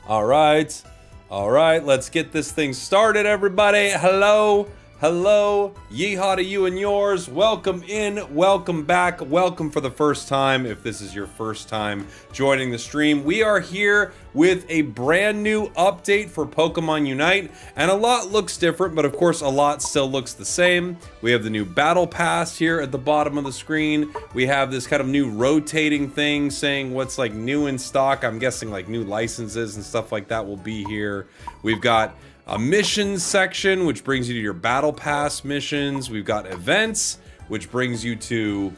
All right. All right, let's get this thing started, everybody. Hello. Hello. Yeehaw to you and yours. Welcome in. Welcome back. Welcome for the first time. If this is your first time joining the stream, we are here with a brand new update for Pokemon Unite. And a lot looks different, but of course, a lot still looks the same. We have the new Battle Pass here at the bottom of the screen. We have this kind of new rotating thing saying what's like new in stock. I'm guessing like new licenses and stuff like that will be here. We've got a missions section, which brings you to your Battle Pass missions. We've got events, which brings you to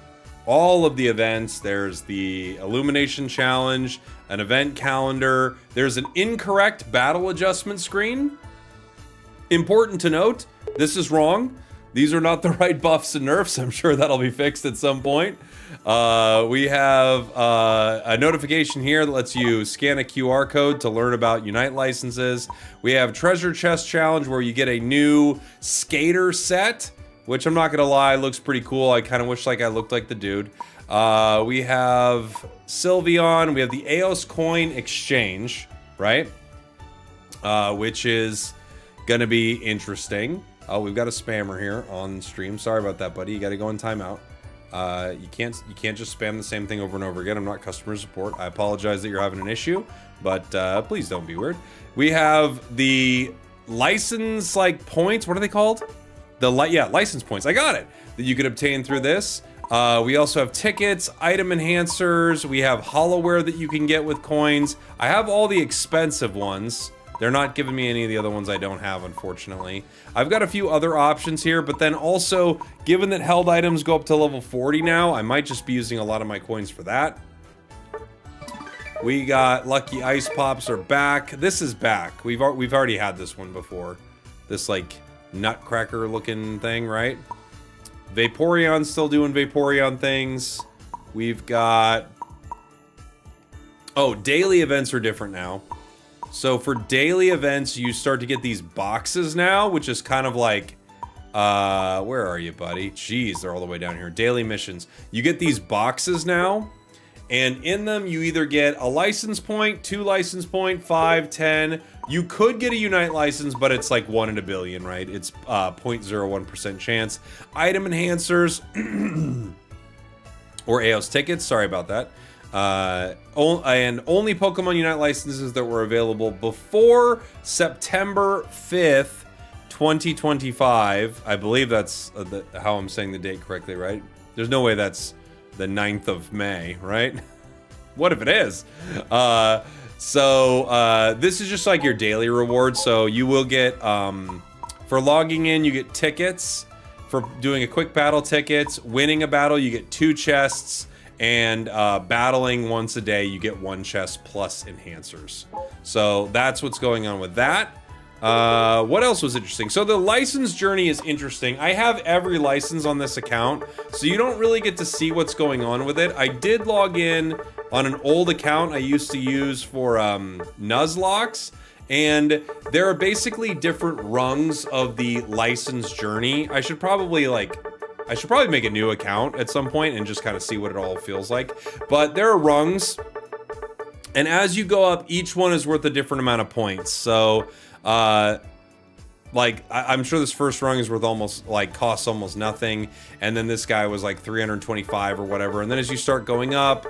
all of the events. There's the Illumination Challenge, an event calendar. There's an incorrect battle adjustment screen. Important to note, this is wrong. These are not the right buffs and nerfs. I'm sure that'll be fixed at some point. We have a notification here that lets you scan a QR code to learn about Unite licenses. We have Treasure Chest Challenge where you get a new skater set, which I'm not gonna lie, looks pretty cool. I kind of wish like I looked like the dude. We have Sylveon. We have the Eos coin exchange, right? Which is gonna be interesting. Oh, we've got a spammer here on stream. Sorry about that, buddy. You got to go in timeout. You can't just spam the same thing over and over again. I'm not customer support. I apologize that you're having an issue, but please don't be weird. We have the license points. What are they called? License points. I got it. That you could obtain through this. We also have tickets, item enhancers. We have hollowware that you can get with coins. I have all the expensive ones. They're not giving me any of the other ones I don't have, unfortunately. I've got a few other options here, but then also, given that held items go up to level 40 now, I might just be using a lot of my coins for that. We got Lucky Ice Pops are back. This is back. We've already had this one before. This, like, nutcracker looking thing, right? Vaporeon's still doing Vaporeon things. We've got... Oh, daily events are different now. So for daily events, you start to get these boxes now, which is kind of like, where are you, buddy? Jeez, they're all the way down here. Daily missions. You get these boxes now, and in them, you either get a license point, 2 license point, 5, 10. You could get a Unite license, but it's like 1 in a billion, right? It's 0.01% chance. Item enhancers, or AOS tickets, sorry about that. And only Pokemon Unite licenses that were available before September 5th, 2025. I believe that's how I'm saying the date correctly, right? There's no way that's the 9th of May, right? What if it is? This is just like your daily reward. So you will get, for logging in, you get tickets. For doing a quick battle tickets, winning a battle, you get 2 chests. And battling once a day, you get 1 chest plus enhancers. So that's what's going on with that. What else was interesting? So the license journey is interesting. I have every license on this account, so you don't really get to see what's going on with it. I did log in on an old account I used to use for Nuzlocke, and there are basically different rungs of the license journey. I should probably make a new account at some point and just kind of see what it all feels like. But there are rungs, and as you go up, each one is worth a different amount of points. So, I'm sure this first rung is worth costs almost nothing, and then this guy was like 325 or whatever. And then as you start going up,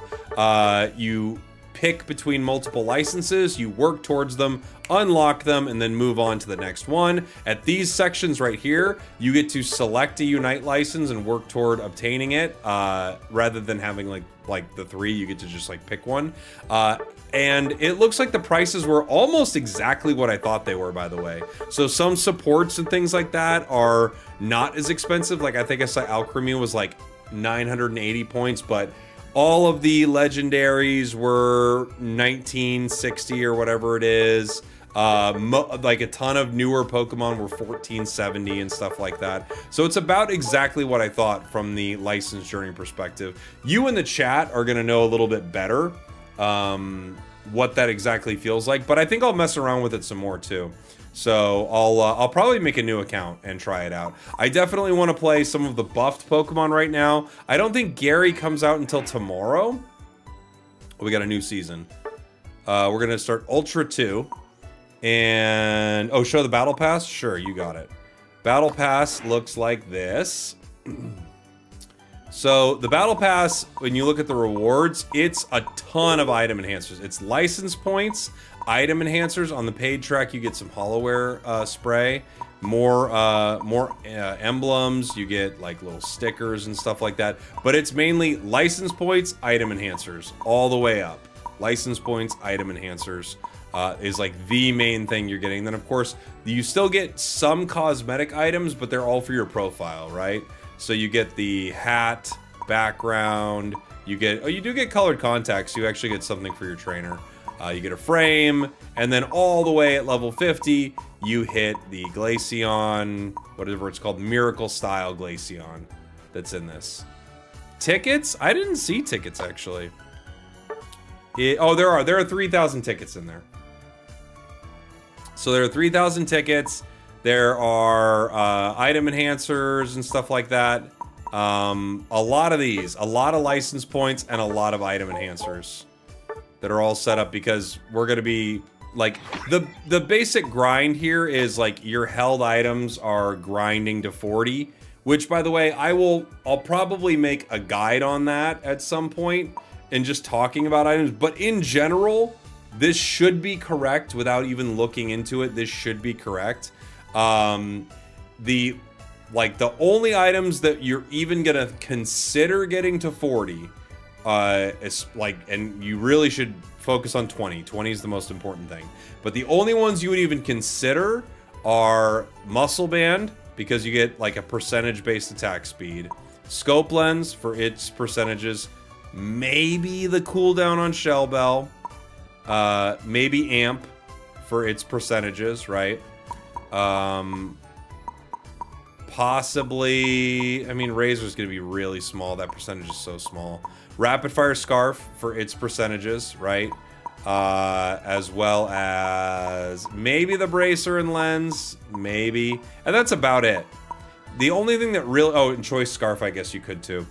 you pick between multiple licenses, you work towards them, unlock them, and then move on to the next one. At these sections right here, you get to select a Unite license and work toward obtaining it, rather than having like the 3, you get to just pick one. And it looks like the prices were almost exactly what I thought they were, by the way. So some supports and things like that are not as expensive. Like I think I saw Alchemy was like 980 points, but all of the legendaries were 1960 or whatever it is. Like a ton of newer Pokemon were 1470 and stuff like that. So it's about exactly what I thought from the license journey perspective. You in the chat are going to know a little bit better what that exactly feels like, but I think I'll mess around with it some more too. So I'll probably make a new account and try it out. I definitely want to play some of the buffed Pokemon right now. I don't think Gary comes out until tomorrow. We got a new season. We're gonna start Ultra 2. And, oh, show the Battle Pass? Sure, you got it. Battle Pass looks like this. So, the Battle Pass, when you look at the rewards, it's a ton of item enhancers. It's license points, item enhancers. On the paid track, you get some Hollowware spray. More emblems. You get, like, little stickers and stuff like that. But it's mainly license points, item enhancers, all the way up. License points, item enhancers. Is like the main thing you're getting. Then of course you still get some cosmetic items, but they're all for your profile, right? So you get the hat, background, you do get colored contacts. You actually get something for your trainer. You get a frame, and then all the way at level 50, you hit the Glaceon, whatever it's called, Miracle Style Glaceon that's in this. Tickets? I didn't see tickets actually. Oh, there are 3,000 tickets in there. So there are 3,000 tickets. There are item enhancers and stuff like that. A lot of these, a lot of license points, and a lot of item enhancers that are all set up because we're gonna be like the basic grind here is like your held items are grinding to 40, which by the way I'll probably make a guide on that at some point and just talking about items, but in general. This should be correct without even looking into it. This should be correct. The only items that you're even gonna consider getting to 40 is like, and you really should focus on 20. 20 is the most important thing. But the only ones you would even consider are Muscle Band, because you get like a percentage based attack speed. Scope Lens for its percentages. Maybe the cooldown on Shell Bell. Maybe Amp for its percentages, right? Possibly, I mean, Razor's gonna be really small. That percentage is so small. Rapid Fire Scarf for its percentages, right? As well as maybe the Bracer and Lens, maybe. And that's about it. The only thing that really, oh, and Choice Scarf, I guess you could too.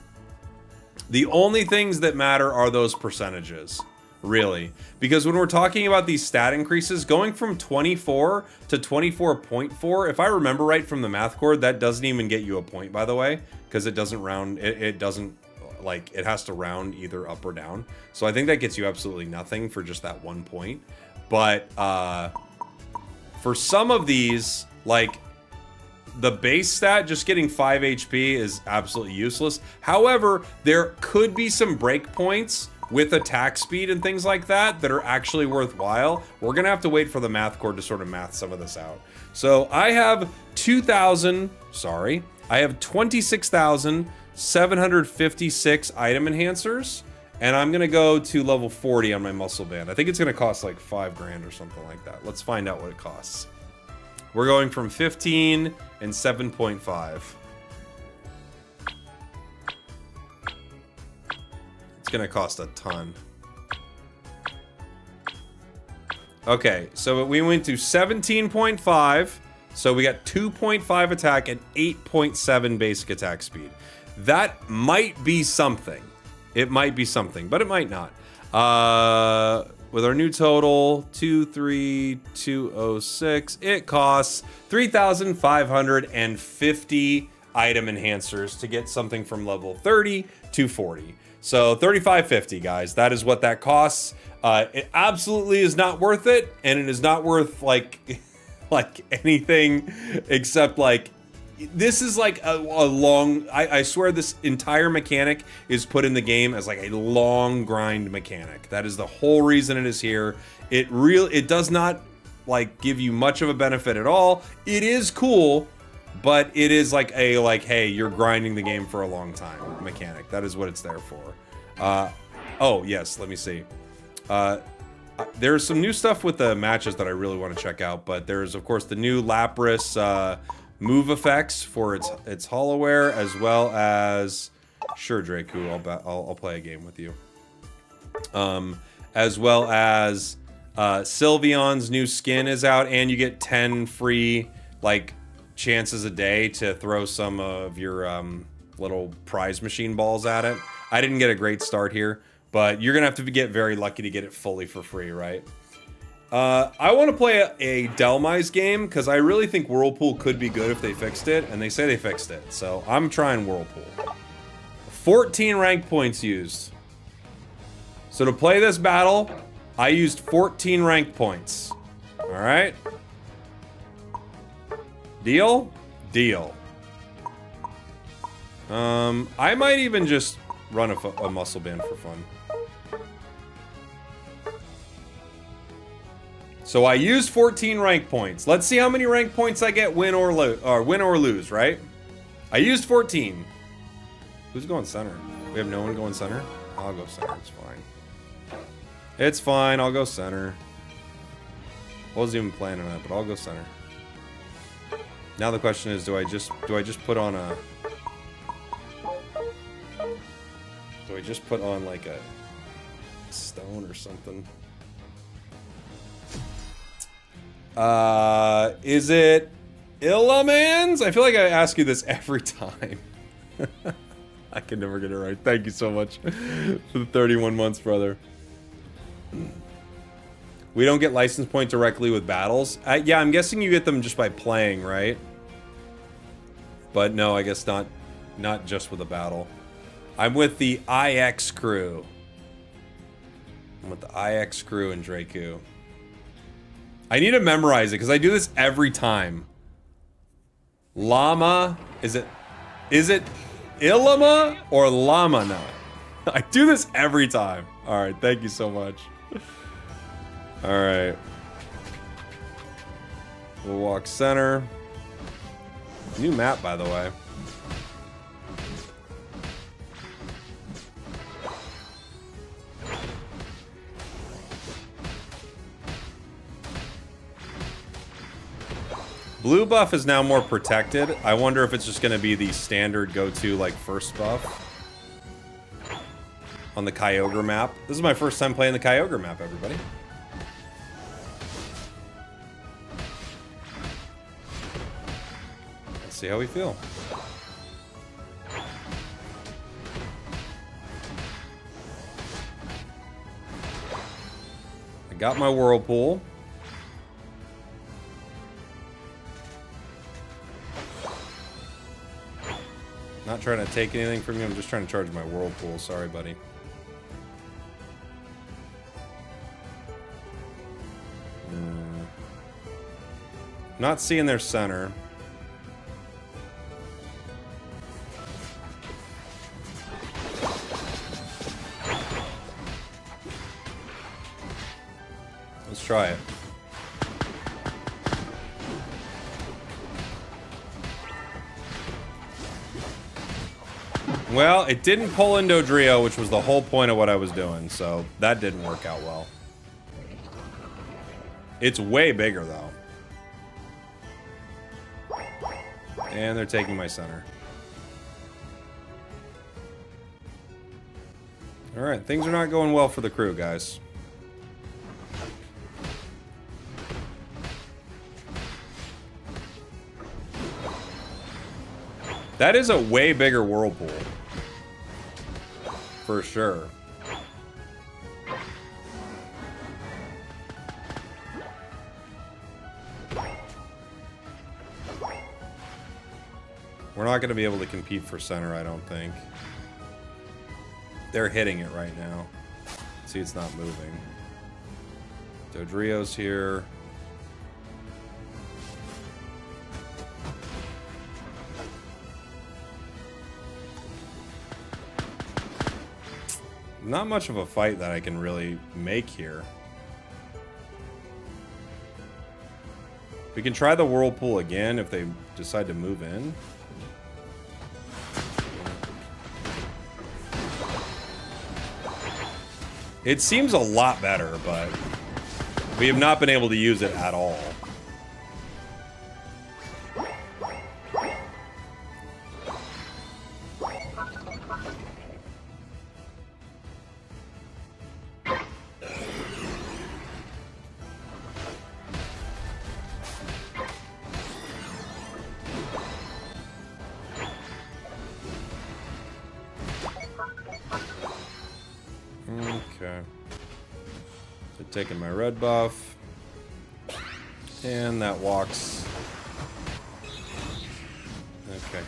The only things that matter are those percentages. Really, because when we're talking about these stat increases, going from 24 to 24.4, if I remember right from the math cord, that doesn't even get you a point, by the way, because it doesn't round, it doesn't, like, it has to round either up or down. So I think that gets you absolutely nothing for just that 1 point. But for some of these, like, the base stat, just getting 5 HP is absolutely useless. However, there could be some breakpoints with attack speed and things like that that are actually worthwhile. We're gonna have to wait for the math cord to sort of math some of this out. So I have 26,756 item enhancers, and I'm gonna go to level 40 on my Muscle Band. I think it's gonna cost like 5 grand or something like that. Let's find out what it costs. We're going from 15 and 7.5. It's gonna cost a ton. Okay, so we went to 17.5, so we got 2.5 attack and 8.7 basic attack speed. That might be something. It might be something, but it might not. With our new total, 23,206, it costs 3,550 item enhancers to get something from level 30 to 40. So 35.50, guys. That is what that costs. It absolutely is not worth it, and it is not worth like anything except like this is like a long. I swear this entire mechanic is put in the game as like a long grind mechanic. That is the whole reason it is here. It does not like give you much of a benefit at all. It is cool. But it is like hey, you're grinding the game for a long time mechanic. That is what it's there for. Oh, yes, let me see. There's some new stuff with the matches that I really want to check out, but there's, of course, the new Lapras move effects for its Hollowware, as well as... Sure, Draku, I'll play a game with you. As well as Sylveon's new skin is out, and you get 10 free, like... chances a day to throw some of your little prize machine balls at it. I didn't get a great start here, But you're gonna have to get very lucky to get it fully for free, right? I want to play a Dhelmise game because I really think Whirlpool could be good if they fixed it, and they say they fixed it, so I'm trying Whirlpool. 14 rank points used. So to play this battle, I used 14 rank points. All right. Deal? Deal. I might even just run a muscle band for fun. So I used 14 rank points. Let's see how many rank points I get win or lose, right? I used 14. Who's going center? We have no one going center? I'll go center, it's fine. It's fine, I'll go center. I wasn't even planning on it, but I'll go center. Now the question is, do I just put on a... Do I just put on like a stone or something? Is it Illamans? I feel like I ask you this every time. I can never get it right. Thank you so much for the 31 months, brother. We don't get license points directly with battles. Yeah, I'm guessing you get them just by playing, right? But no, I guess not just with a battle. I'm with the IX crew. I'm with the IX crew and Dracu. I need to memorize it because I do this every time. Llama, is it Illama or Lamana? I do this every time. All right, thank you so much. All right. We'll walk center. New map, by the way. Blue buff is now more protected. I wonder if it's just going to be the standard go-to, like, first buff on the Kyogre map. This is my first time playing the Kyogre map, everybody. Let's see how we feel. I got my Whirlpool. Not trying to take anything from you, I'm just trying to charge my Whirlpool. Sorry, buddy. Not seeing their center. Let's try it. Well, it didn't pull Indodrio, which was the whole point of what I was doing, so that didn't work out well. It's way bigger, though. And they're taking my center. Alright, things are not going well for the crew, guys. That is a way bigger Whirlpool. For sure. We're not going to be able to compete for center, I don't think. They're hitting it right now. See, it's not moving. Dodrio's here. Not much of a fight that I can really make here. We can try the Whirlpool again if they decide to move in. It seems a lot better, but we have not been able to use it at all. taking my red buff. And that walks. Okay.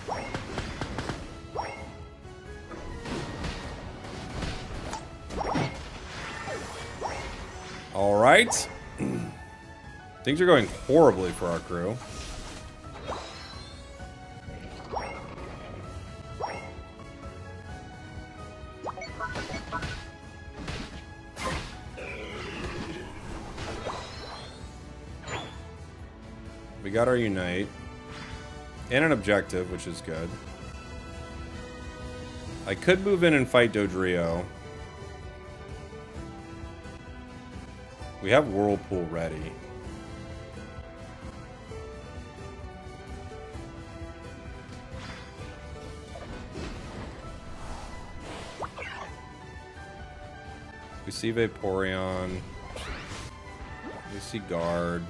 All right. Things are going horribly for our crew. We got our Unite. And an objective, which is good. I could move in and fight Dodrio. We have Whirlpool ready. We see Vaporeon. We see Guard.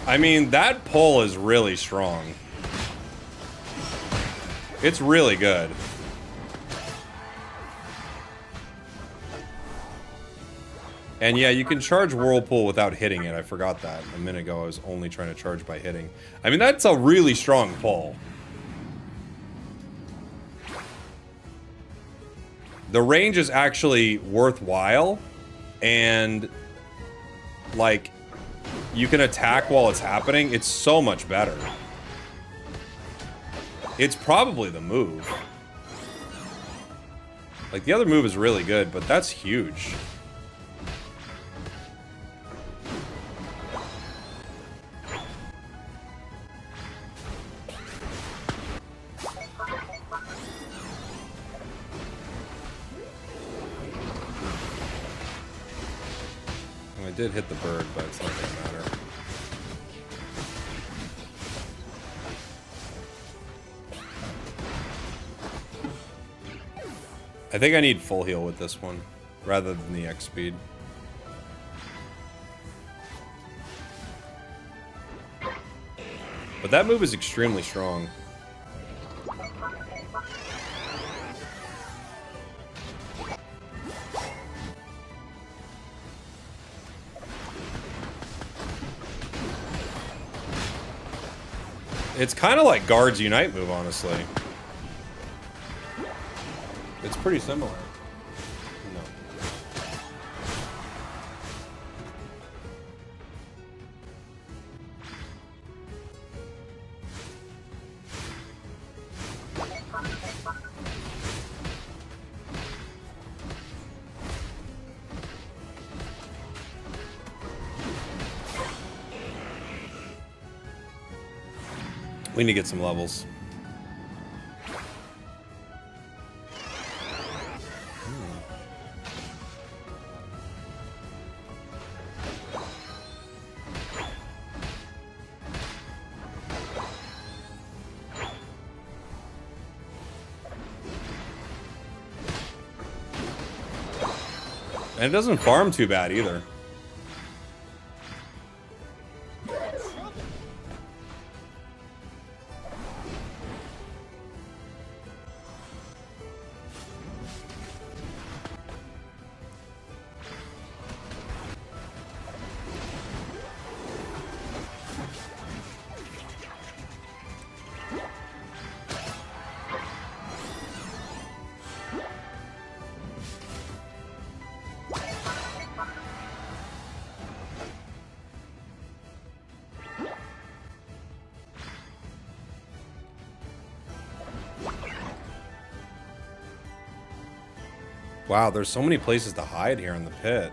I mean, that pull is really strong. It's really good. And yeah, you can charge Whirlpool without hitting it. I forgot that. A minute ago, I was only trying to charge by hitting. I mean, that's a really strong pull. The range is actually worthwhile. And, like, you can attack while it's happening. It's so much better. It's probably the move. Like, the other move is really good, but that's huge. I did hit the bird, but it's not gonna matter. I think I need full heal with this one, rather than the X speed. But that move is extremely strong. It's kind of like Guard's Unite move, honestly. It's pretty similar. No. We need to get some levels. And it doesn't farm too bad either. Wow, there's so many places to hide here in the pit.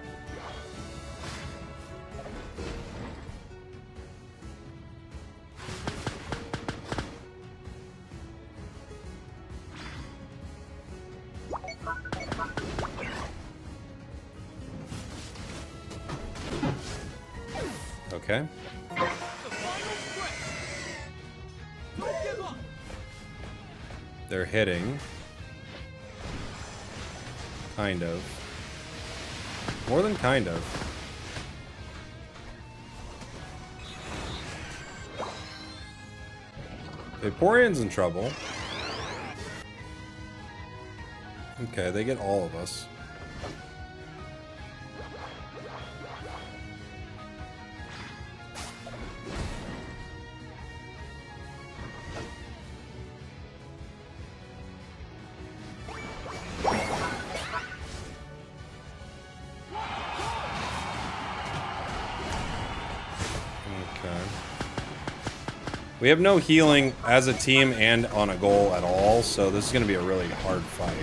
Okay. They're hitting. Kind of. More than kind of. Vaporeon's in trouble. Okay, they get all of us. We have no healing as a team and on a goal at all, so this is going to be a really hard fight.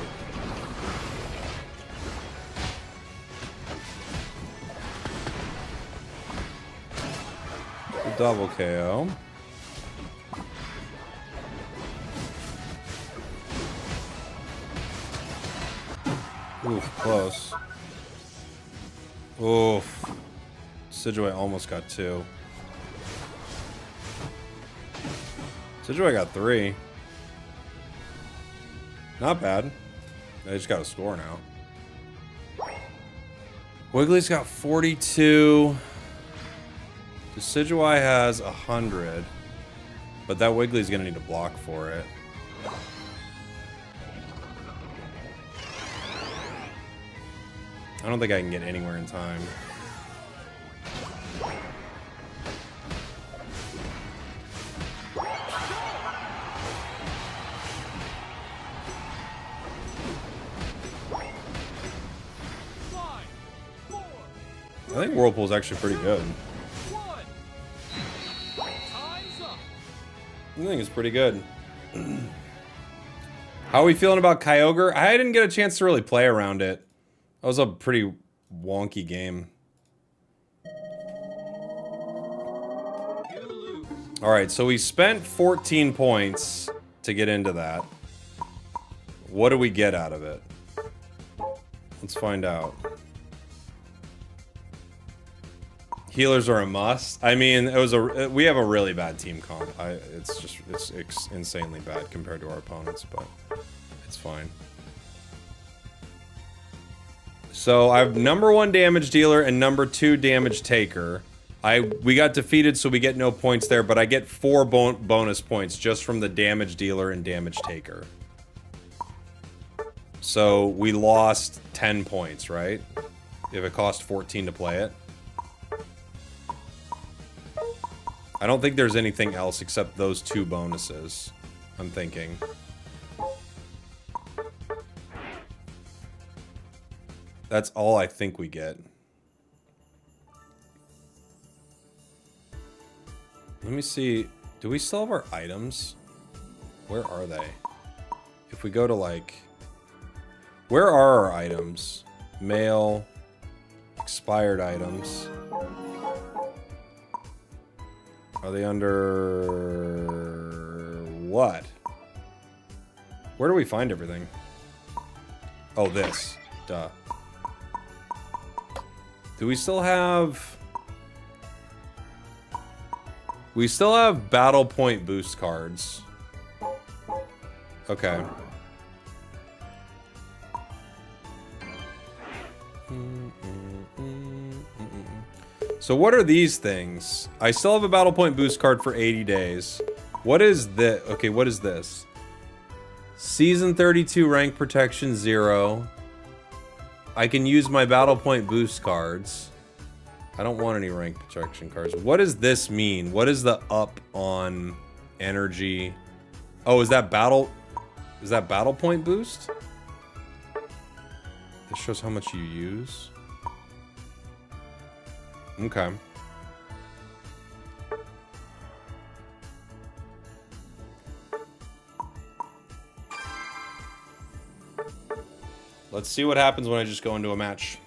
A double KO. Oof, close. Oof. Sidgeway almost got 2. Sidgeway got 3. Not bad. They just got a score now. Wiggly's got 42. Decidueye has 100. But that Wiggly's gonna need a block for it. I don't think I can get anywhere in time. I think Whirlpool's actually pretty good. I think it's pretty good. How are we feeling about Kyogre? I didn't get a chance to really play around it. That was a pretty wonky game. Alright, so we spent 14 points to get into that. What do we get out of it? Let's find out. Healers are a must. I mean, we have a really bad team comp. It's insanely bad compared to our opponents, but it's fine. So I have number 1 damage dealer and number 2 damage taker. We got defeated, so we get no points there, but I get 4 bonus points just from the damage dealer and damage taker. So we lost 10 points, right? If it cost 14 to play it. I don't think there's anything else except those 2 bonuses, I'm thinking. That's all I think we get. Let me see. Do we still have our items? Where are they? If we go to like... Where are our items? Mail. Expired items. Are they under... what? Where do we find everything? Oh, this. Duh. Do we still have... We still have battle point boost cards. Okay. So what are these things? I still have a battle point boost card for 80 days. What is this? Okay, what is this? Season 32 rank protection 0. I can use my battle point boost cards. I don't want any rank protection cards. What does this mean? What is the up on energy? Oh, is that battle point boost? This shows how much you use. Okay. Let's see what happens when I just go into a match.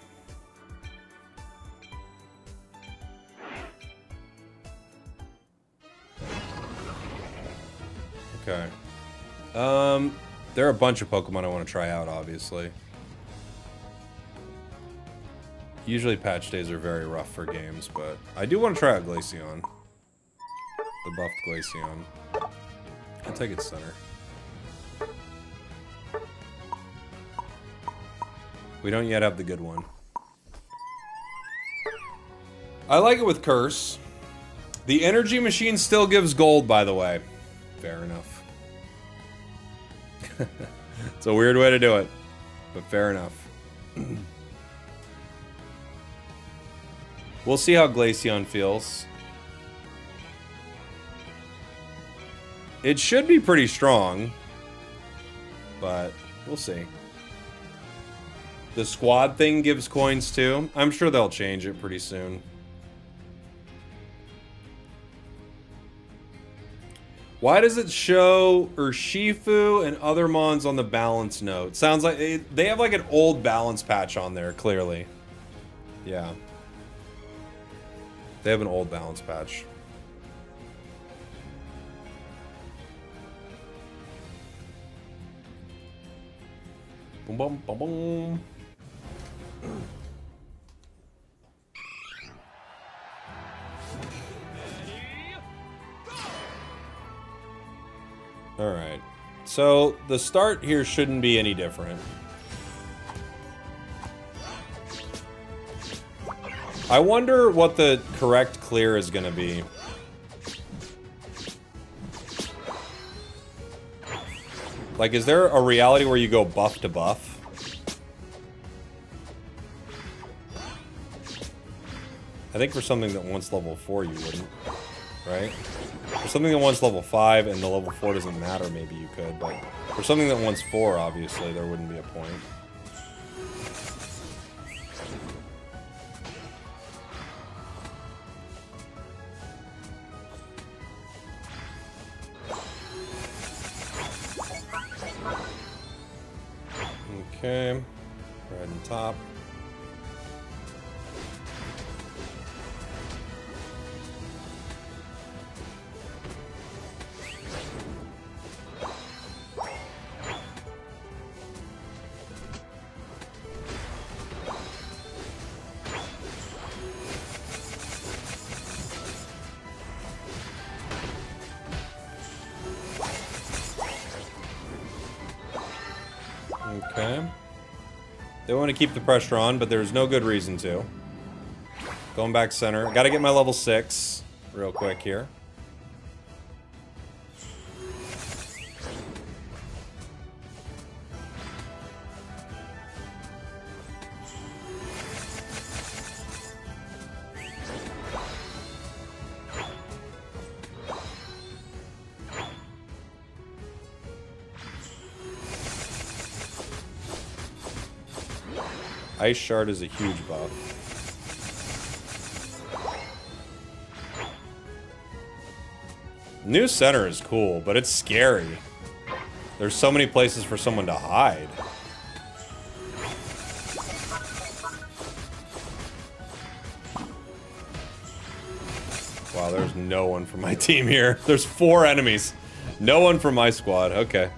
Okay. There are a bunch of Pokemon I want to try out, obviously. Usually patch days are very rough for games, but I do want to try out Glaceon. The buffed Glaceon. I'll take it center. We don't yet have the good one. I like it with Curse. The energy machine still gives gold, by the way. Fair enough. It's a weird way to do it, but fair enough. We'll see how Glaceon feels. It should be pretty strong, but we'll see. The squad thing gives coins too. I'm sure they'll change it pretty soon. Why does it show Urshifu and other mons on the balance note? Sounds like they have like an old balance patch on there, clearly. Yeah. They have an old balance patch. Boom, boom, boom, boom. All right. So the start here shouldn't be any different. I wonder what the correct clear is going to be. Like, is there a reality where you go buff to buff? I think for something that wants level 4 you wouldn't, right? For something that wants level 5 and the level 4 doesn't matter, maybe you could, but for something that wants 4, obviously, there wouldn't be a point. Okay, right on top. Okay. They want to keep the pressure on, but there's no good reason to. Going back center. Gotta get my level 6 real quick here. Ice Shard is a huge buff. New center is cool, but it's scary. There's so many places for someone to hide. Wow, there's no one from my team here. There's 4 enemies. No one from my squad. Okay.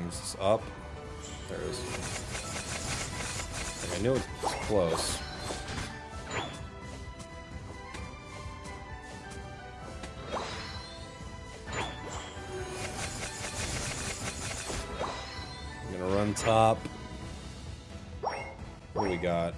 Is this up? There it is. I knew it was close. I'm gonna run top. What do we got?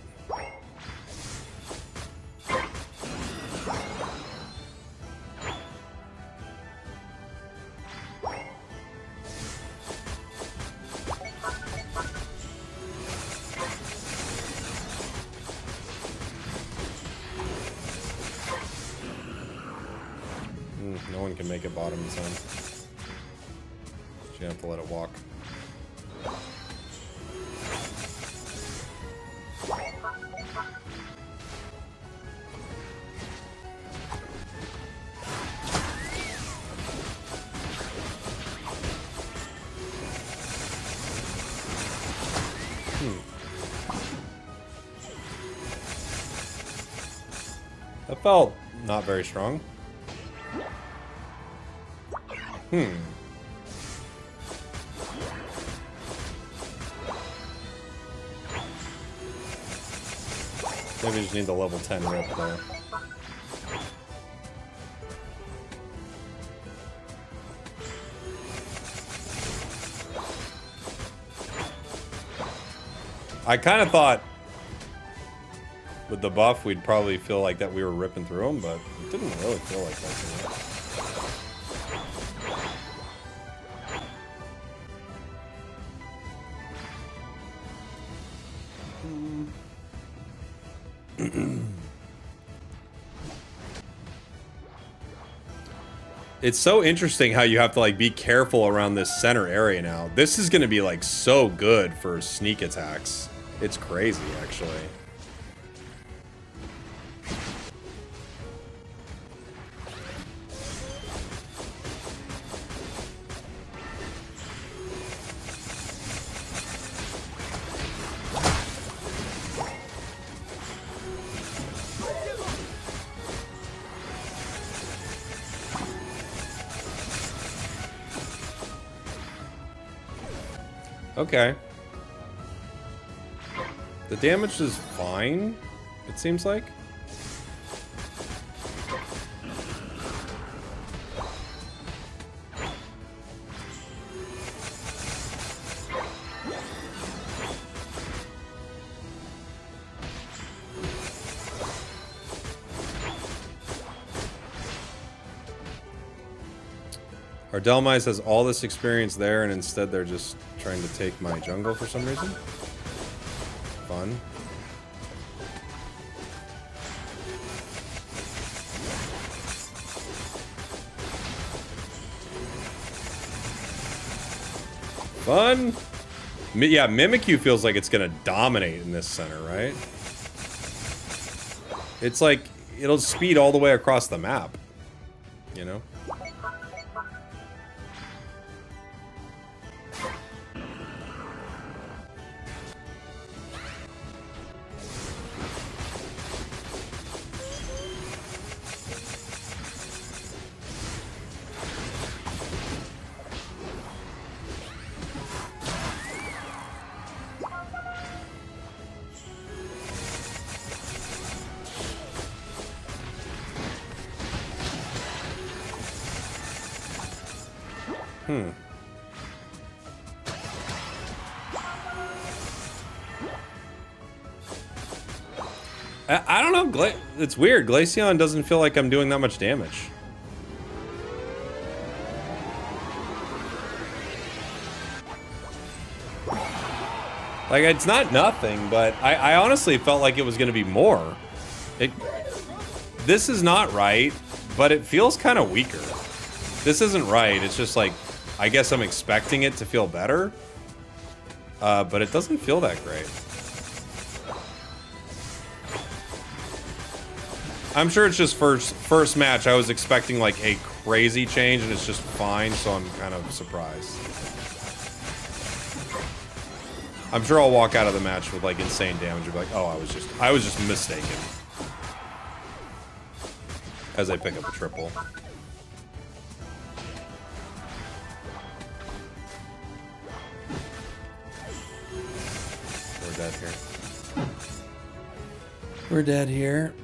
No one can make it bottom this time. You have to let it walk. That felt not very strong. Maybe we just need the level 10 rip there. I kind of thought with the buff we'd probably feel like that we were ripping through them, but it didn't really feel like that to me. It's so interesting how you have to like be careful around this center area now. This is going to be like so good for sneak attacks. It's crazy, actually. Okay. The damage is fine, it seems like. Our Dhelmise has all this experience there, and instead they're just trying to take my jungle for some reason. Fun. Fun. Yeah, Mimikyu feels like it's gonna dominate in this center, right? It's like, it'll speed all the way across the map, you know? I don't know, it's weird. Glaceon doesn't feel like I'm doing that much damage. Like, it's not nothing, but I honestly felt like it was gonna be more. This is not right, but it feels kind of weaker. This isn't right, it's just like, I guess I'm expecting it to feel better. But it doesn't feel that great. I'm sure it's just first match. I was expecting like a crazy change, and it's just fine, so I'm kind of surprised. I'm sure I'll walk out of the match with like insane damage and be like, oh, I was just mistaken. As I pick up a triple. We're dead here. We're dead here.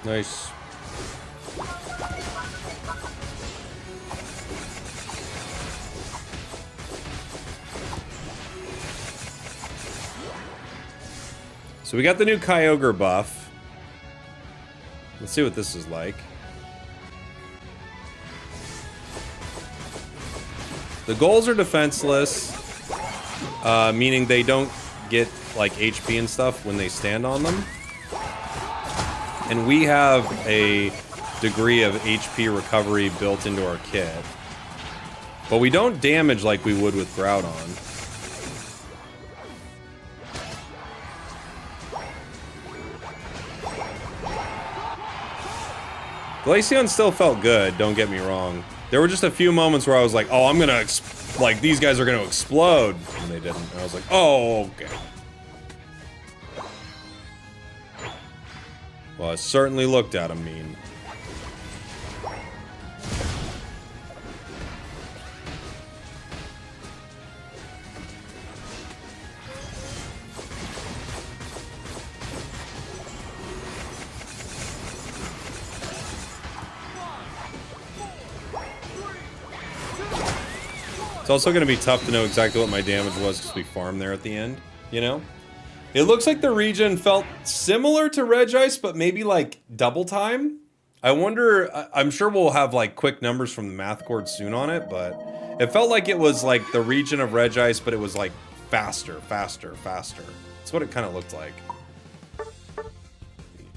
Nice. So we got the new Kyogre buff. Let's see what this is like. The goals are defenseless, meaning they don't get like HP and stuff when they stand on them. And we have a degree of HP recovery built into our kit. But we don't damage like we would with Groudon. Glaceon still felt good, don't get me wrong. There were just a few moments where I was like, oh, I'm gonna, like, these guys are gonna explode. And they didn't. And I was like, oh, okay. Well, I certainly looked at him mean. It's also going to be tough to know exactly what my damage was because we farmed there at the end, you know? It looks like the region felt similar to Regice, but maybe like double time. I wonder, I'm sure we'll have like quick numbers from the math cord soon on it, but it felt like it was like the region of Regice, but it was like faster, faster, faster. That's what it kind of looked like.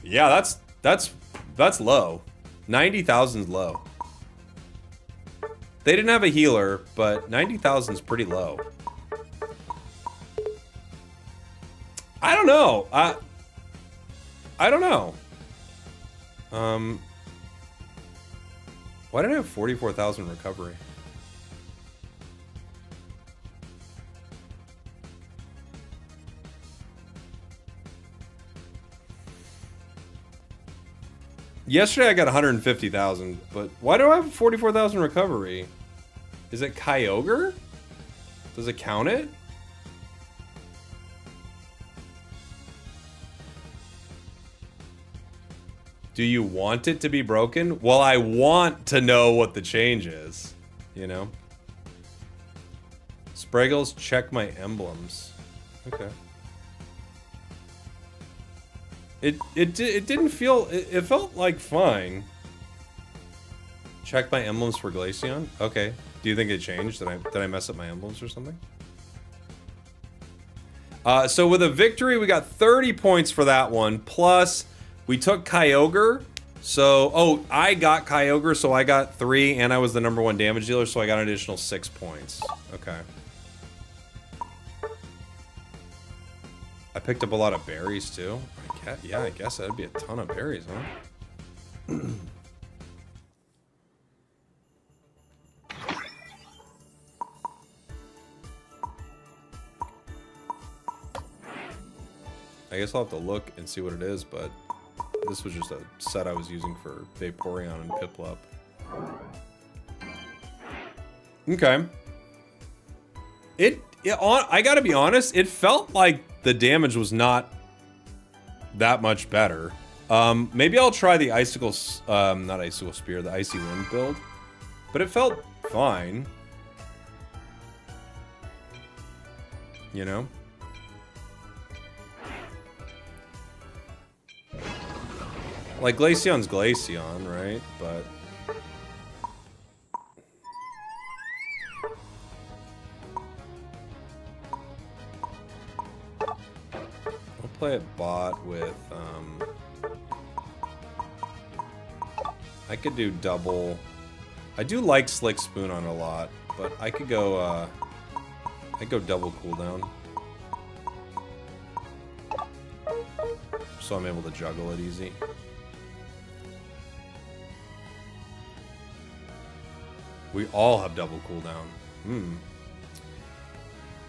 Yeah, that's low. 90,000's low. They didn't have a healer, but 90,000's pretty low. I don't know. I don't know. Why did I have 44,000 recovery? Yesterday I got 150,000, but why do I have 44,000 recovery? Is it Kyogre? Does it count it? Do you want it to be broken? Well, I want to know what the change is, you know? Spragels, check my emblems. Okay. It didn't feel, it felt like fine. Check my emblems for Glaceon? Okay. Do you think it changed? Did I mess up my emblems or something? So with a victory, we got 30 points for that one. Plus, we took Kyogre. So, oh, I got Kyogre, so I got 3, and I was the #1 damage dealer, so I got an additional 6 points. Okay. I picked up a lot of berries, too. Yeah, I guess that'd be a ton of berries, huh? I guess I'll have to look and see what it is, but this was just a set I was using for Vaporeon and Piplup. Okay. I gotta be honest, it felt like the damage was not that much better. Maybe I'll try the Icicle, not Icicle Spear, the Icy Wind build. But it felt fine. You know? Like, Glaceon's Glaceon, right? But... I'll play it bot with, I could do double... I do like Slick Spoon on a lot, but I could go, I'd go double cooldown. So I'm able to juggle it easy. We all have double cooldown.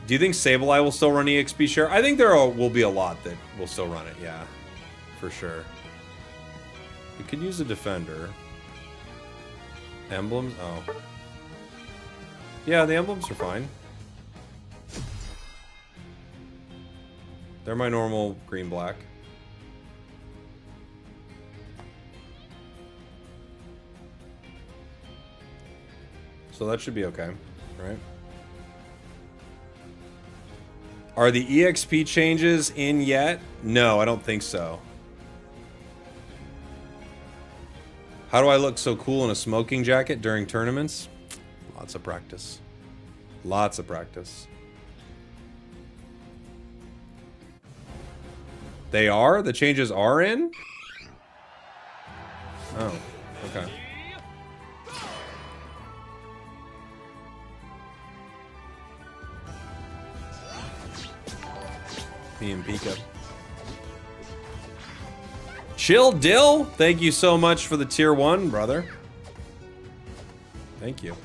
Do you think Sableye will still run EXP share? I think there will be a lot that will still run it, yeah. For sure. We could use a defender. Emblems? Oh. Yeah, the emblems are fine. They're my normal green-black. So that should be okay, right? Are the EXP changes in yet? No, I don't think so. How do I look so cool in a smoking jacket during tournaments? Lots of practice. Lots of practice. They are? The changes are in? Oh, okay. Me and Pika. Chill Dill, thank you so much for the tier 1, brother. Thank you.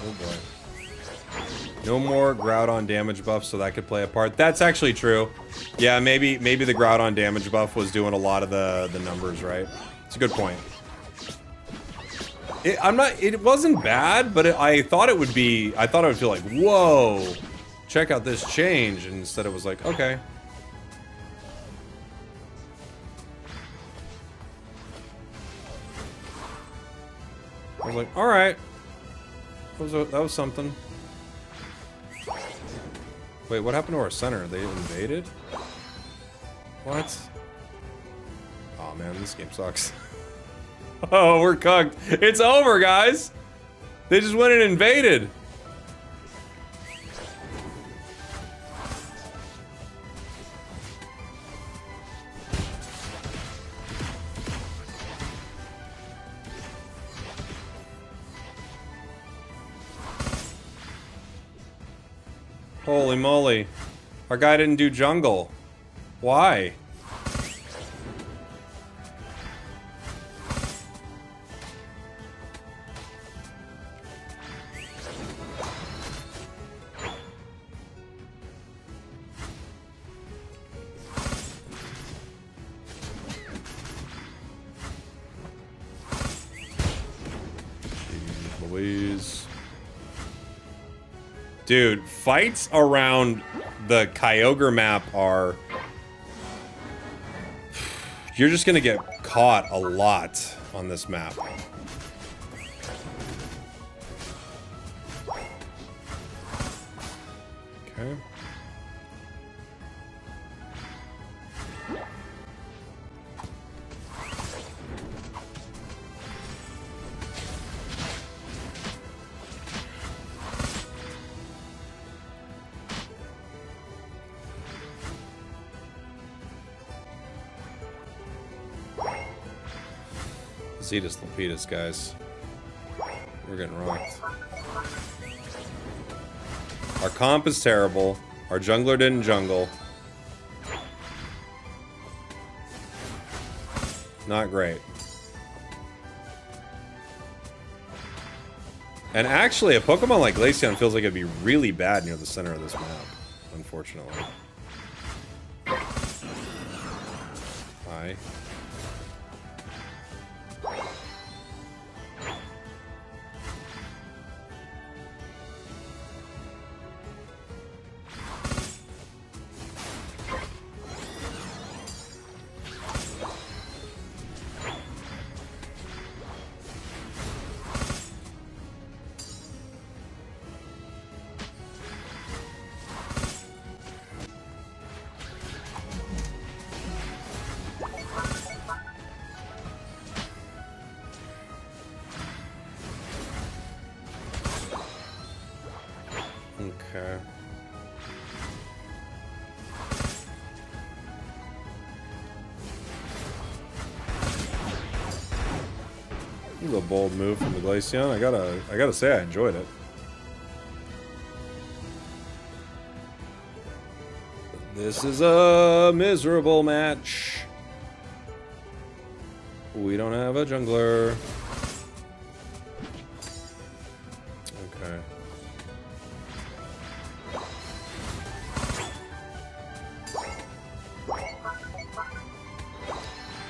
Oh boy. No more Groudon damage buff, so that could play a part. That's actually true. Yeah, maybe the Groudon damage buff was doing a lot of the numbers, right? It's a good point. It wasn't bad, but I thought it would be. I thought I would feel like, whoa, check out this change, and instead it was like, okay. I was like, all right. That was something. Wait, what happened to our center? They invaded? What? Oh man, this game sucks. Oh, we're cooked. It's over, guys. They just went and invaded. Holy moly. Our guy didn't do jungle. Why? Jeez Louise. Dude, fights around the Kyogre map are... You're just gonna get caught a lot on this map. Okay. Zetus Lapidus, guys. We're getting rocked. Our comp is terrible. Our jungler didn't jungle. Not great. And actually, a Pokemon like Glaceon feels like it'd be really bad near the center of this map, unfortunately. Hi. Okay. This is a bold move from the Glaceon. I gotta say I enjoyed it. This is a miserable match. We don't have a jungler. Okay.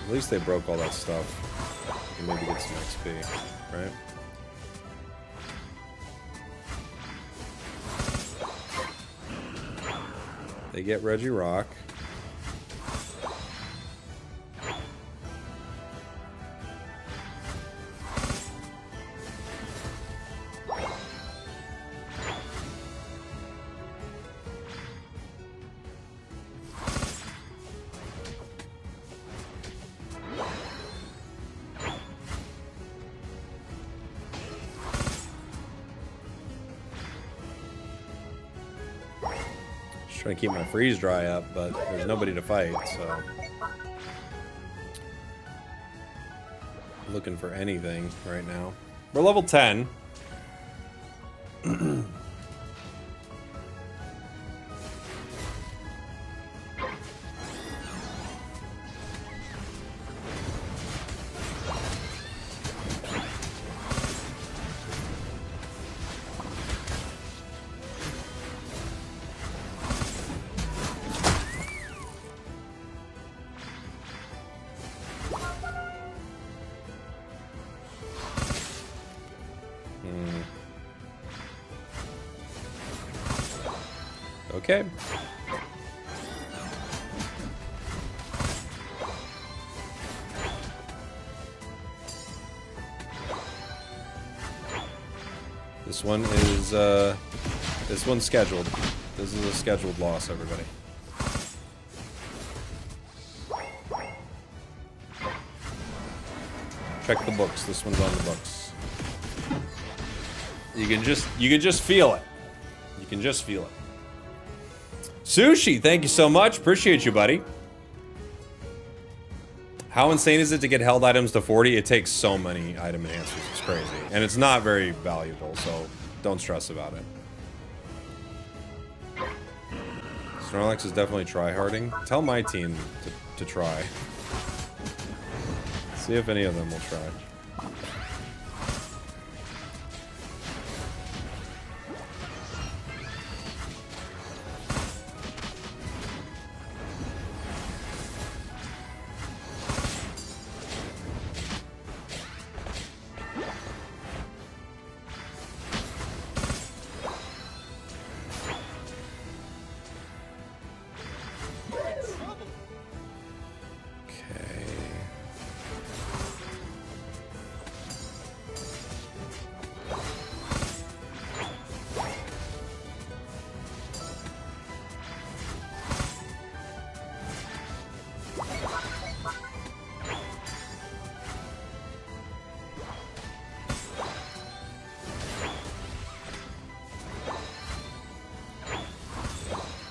At least they broke all that stuff. We can maybe get some XP, right? They get Regirock. Trying to keep my freeze dry up, but there's nobody to fight, so. Looking for anything right now. We're level 10. Okay. This one is, this one's scheduled. This is a scheduled loss, everybody. Check the books. This one's on the books. You can just feel it. You can just feel it. Sushi, thank you so much. Appreciate you, buddy. How insane is it to get held items to 40? It takes so many item enhancers. It's crazy. And it's not very valuable, so don't stress about it. Snorlax is definitely try-harding. Tell my team to try. See if any of them will try.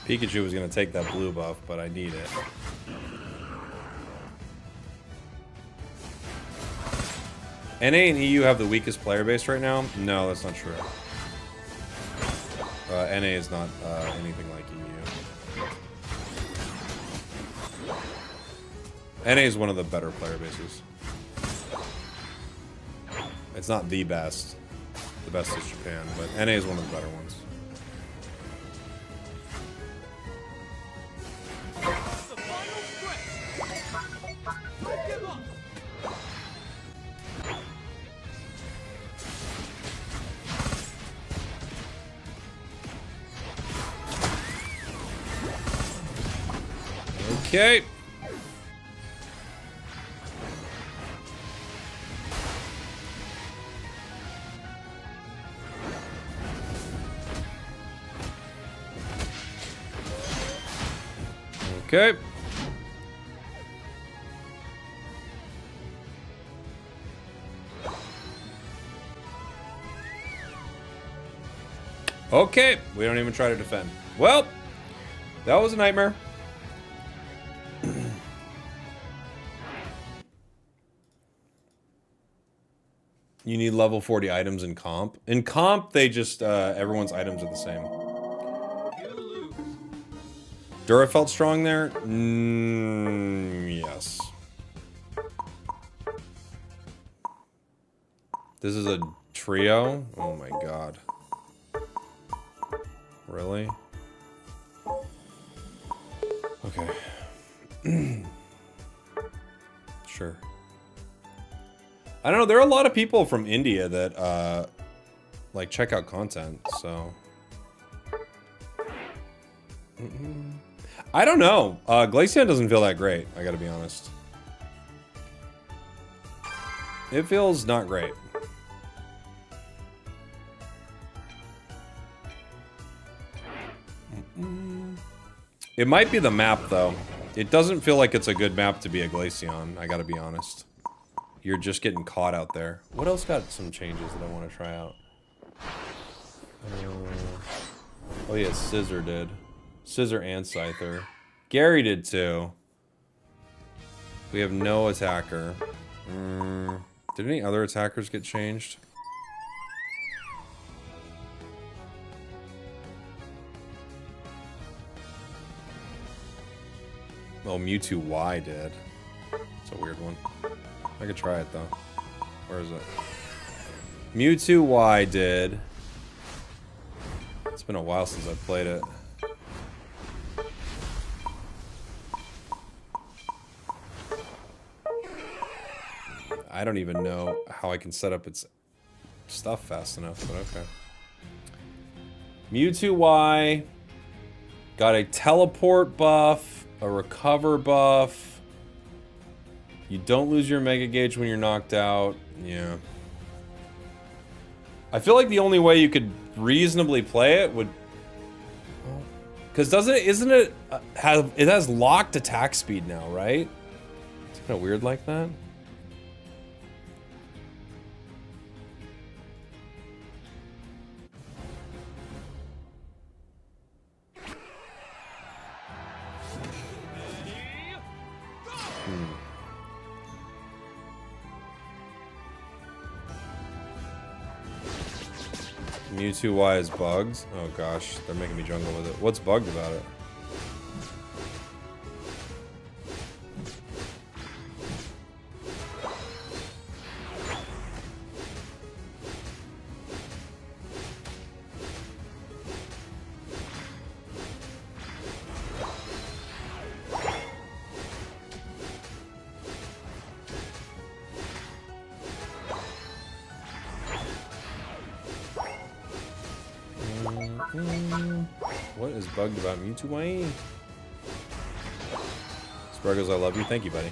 Pikachu was going to take that blue buff, but I need it. NA and EU have the weakest player base right now? No, that's not true. NA is not anything like EU. NA is one of the better player bases. It's not the best. The best is Japan, but NA is one of the better ones. Okay. Okay. Okay. We don't even try to defend. Well, that was a nightmare. You need level 40 items in comp. In comp, they just, everyone's items are the same. Dura felt strong there? Yes. This is a trio? Oh my god. Really? Okay. Sure. I don't know, there are a lot of people from India that, like, check out content, so... I don't know. Glaceon doesn't feel that great, I gotta be honest. It feels not great. It might be the map, though. It doesn't feel like it's a good map to be a Glaceon, I gotta be honest. You're just getting caught out there. What else got some changes that I want to try out? Oh yeah, Scissor did. Scissor and Scyther. Gary did too. We have no attacker. Did any other attackers get changed? Oh, Mewtwo Y did. It's a weird one. I could try it though. Where is it? Mewtwo Y did. It's been a while since I played it. I don't even know how I can set up its stuff fast enough, but okay. Mewtwo Y got a teleport buff, a recover buff. You don't lose your Mega Gauge when you're knocked out. Yeah. I feel like the only way you could reasonably play it would... Because isn't it it has locked attack speed now, right? It's kind of weird like that. Mewtwo Y is bugged? Oh gosh, they're making me jungle with it. What's bugged about it? What is bugged about Mewtwo Y? Spragels, I love you. Thank you, buddy.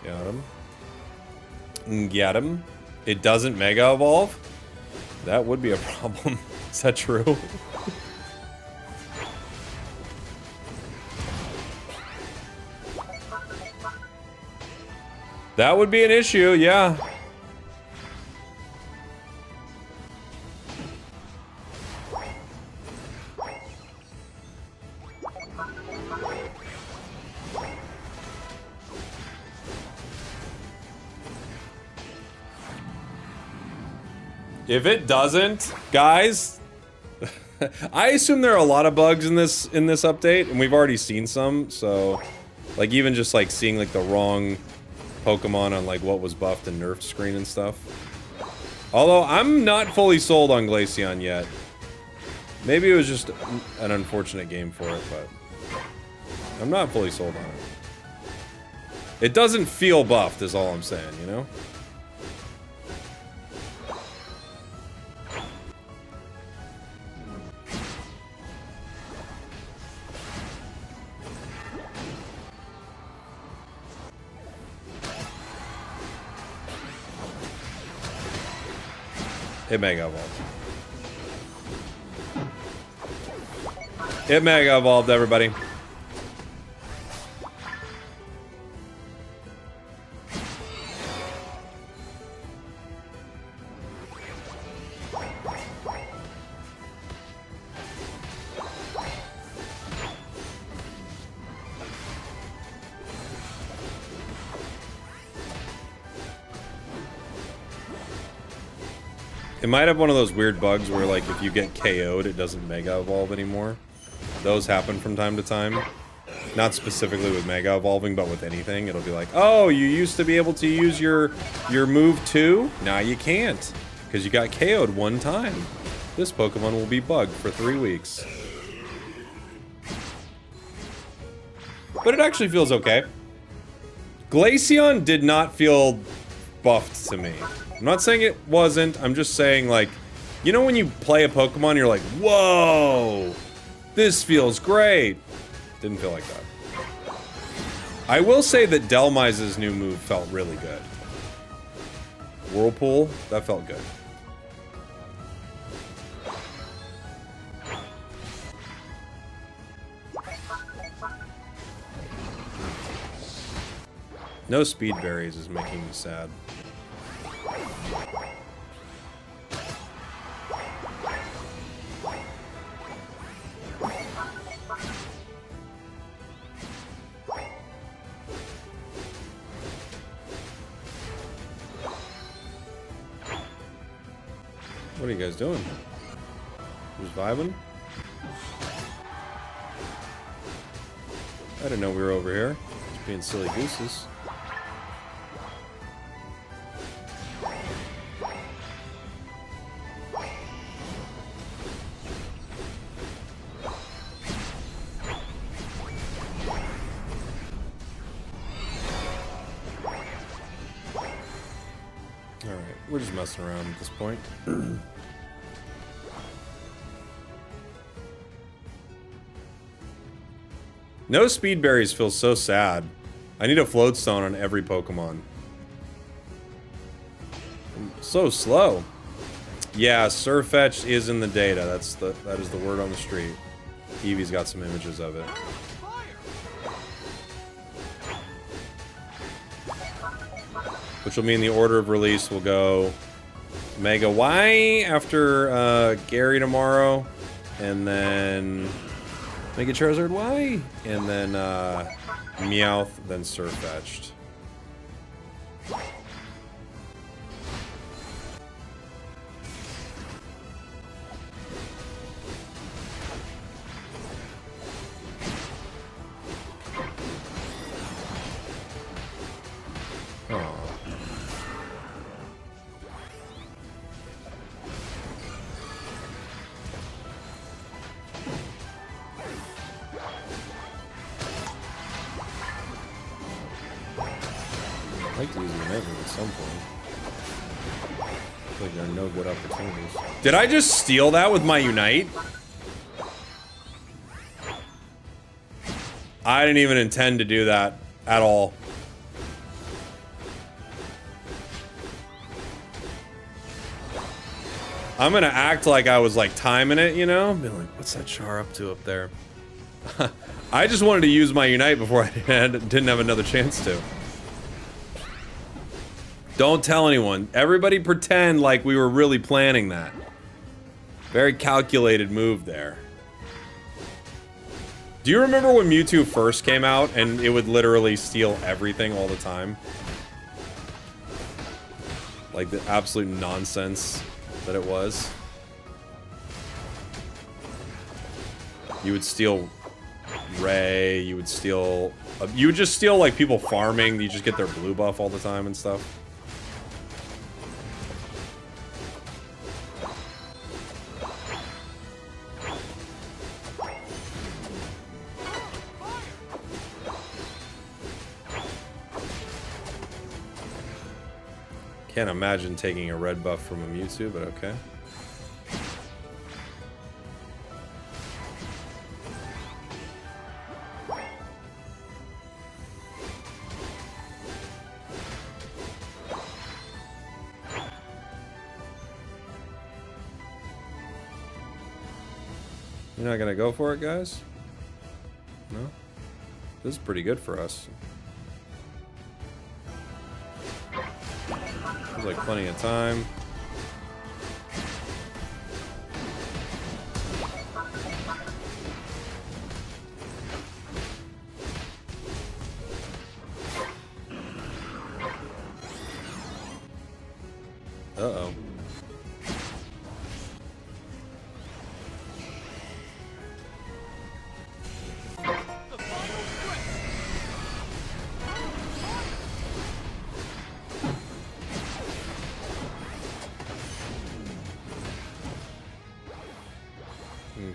Got him. Get him. It doesn't Mega Evolve? That would be a problem. Is that true? That would be an issue, yeah. If it doesn't, guys, I assume there are a lot of bugs in this update, and we've already seen some. So, like, even just like seeing like the wrong Pokemon on like what was buffed and nerfed screen and stuff. Although I'm not fully sold on Glaceon yet. Maybe it was just an unfortunate game for it, but I'm not fully sold on it. It doesn't feel buffed, is all I'm saying, you know? It Mega Evolved. It Mega Evolved, everybody. It might have one of those weird bugs where, like, if you get KO'd, it doesn't Mega Evolve anymore. Those happen from time to time. Not specifically with Mega Evolving, but with anything. It'll be like, oh, you used to be able to use your move too? Now you can't, because you got KO'd one time. This Pokemon will be bugged for 3 weeks. But it actually feels okay. Glaceon did not feel buffed to me. I'm not saying it wasn't, I'm just saying, like, you know when you play a Pokemon, you're like, whoa, this feels great. Didn't feel like that. I will say that Dhelmise's new move felt really good. Whirlpool, that felt good. No speed berries is making me sad. What are you guys doing? Who's vibing? I didn't know we were over here. Just being silly gooses. Alright, we're just messing around at this point. No speed berries feels so sad. I need a float stone on every Pokemon. I'm so slow. Yeah, Surfetched is in the data. That is the word on the street. Eevee's got some images of it. Which will mean the order of release will go Mega Y after Gary tomorrow, and then Mega Charizard Y, and then Meowth, then Surfetched. I'd like to use Unite at some point. I feel like there are no good opportunities. Did I just steal that with my Unite? I didn't even intend to do that at all. I'm gonna act like I was like timing it, you know? Be like, what's that Char up to up there? I just wanted to use my Unite before I didn't have another chance to. Don't tell anyone. Everybody pretend like we were really planning that. Very calculated move there. Do you remember when Mewtwo first came out and it would literally steal everything all the time? Like the absolute nonsense that it was. You would steal Ray, you would steal... you would just steal like people farming, you just get their blue buff all the time and stuff. Can't imagine taking a red buff from a Mewtwo, but okay. You're not gonna go for it, guys? No? This is pretty good for us. There's like plenty of time. Uh-oh.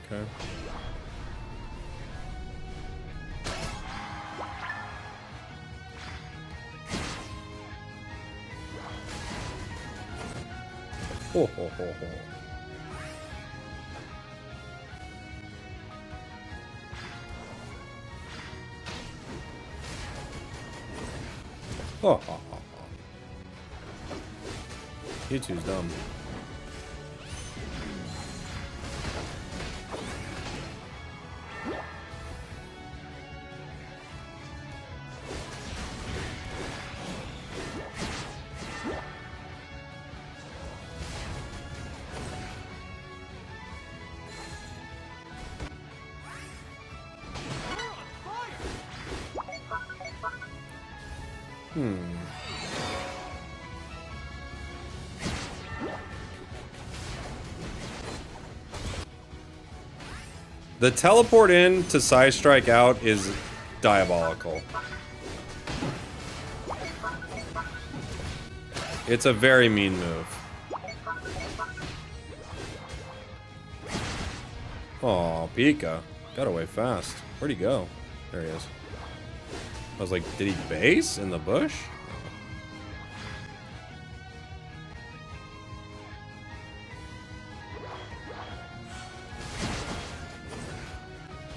Okay. Ho ho ho ho. Ho ho ho ho. Mewtwo's dumb. The teleport in to Side Strike out is diabolical. It's a very mean move. Aw, Pika. Got away fast. Where'd he go? There he is. I was like, did he base in the bush?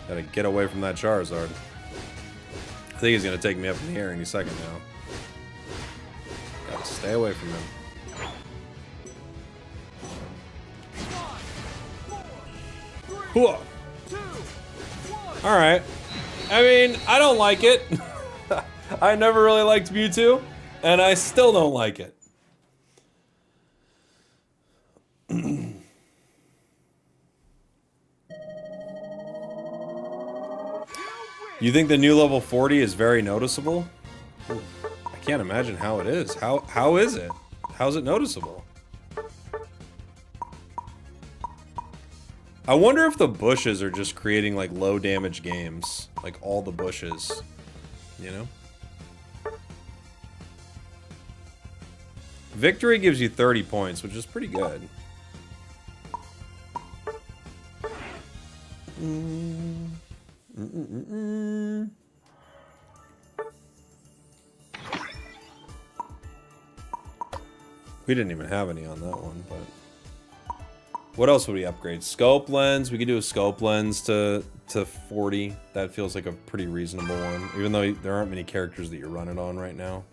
Gotta get away from that Charizard. I think he's gonna take me up in the air any second now. Gotta stay away from him. Alright. I mean, I don't like it. I never really liked Mewtwo, and I still don't like it. You think the new level 40 is very noticeable? I can't imagine how it is. How is it? How's it noticeable? I wonder if the bushes are just creating like low damage games. Like all the bushes. You know? Victory gives you 30 points, which is pretty good. We didn't even have any on that one, but... What else would we upgrade? Scope lens. We could do a scope lens to 40. That feels like a pretty reasonable one, even though there aren't many characters that you're running on right now.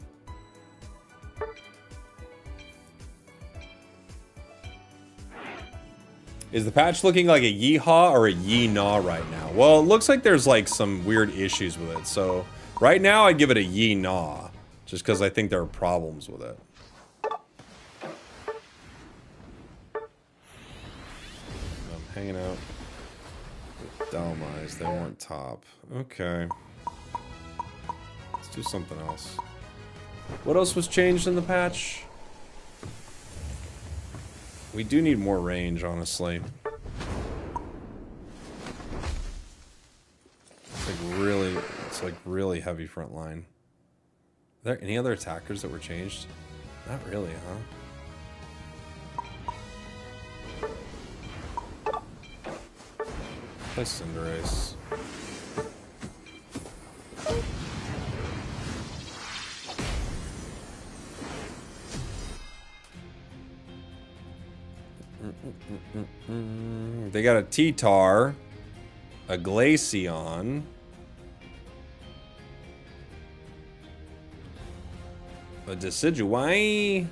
Is the patch looking like a yeehaw or a yee-naw right now? Well, it looks like there's like some weird issues with it. So right now I'd give it a yee-naw, just because I think there are problems with it. Hanging out with Dhelmise. They weren't top. Okay. Let's do something else. What else was changed in the patch? We do need more range, honestly. It's like really heavy front line. Are there any other attackers that were changed? Not really, huh? Play Cinderace. They got a T-Tar, a Glaceon, a Decidueye,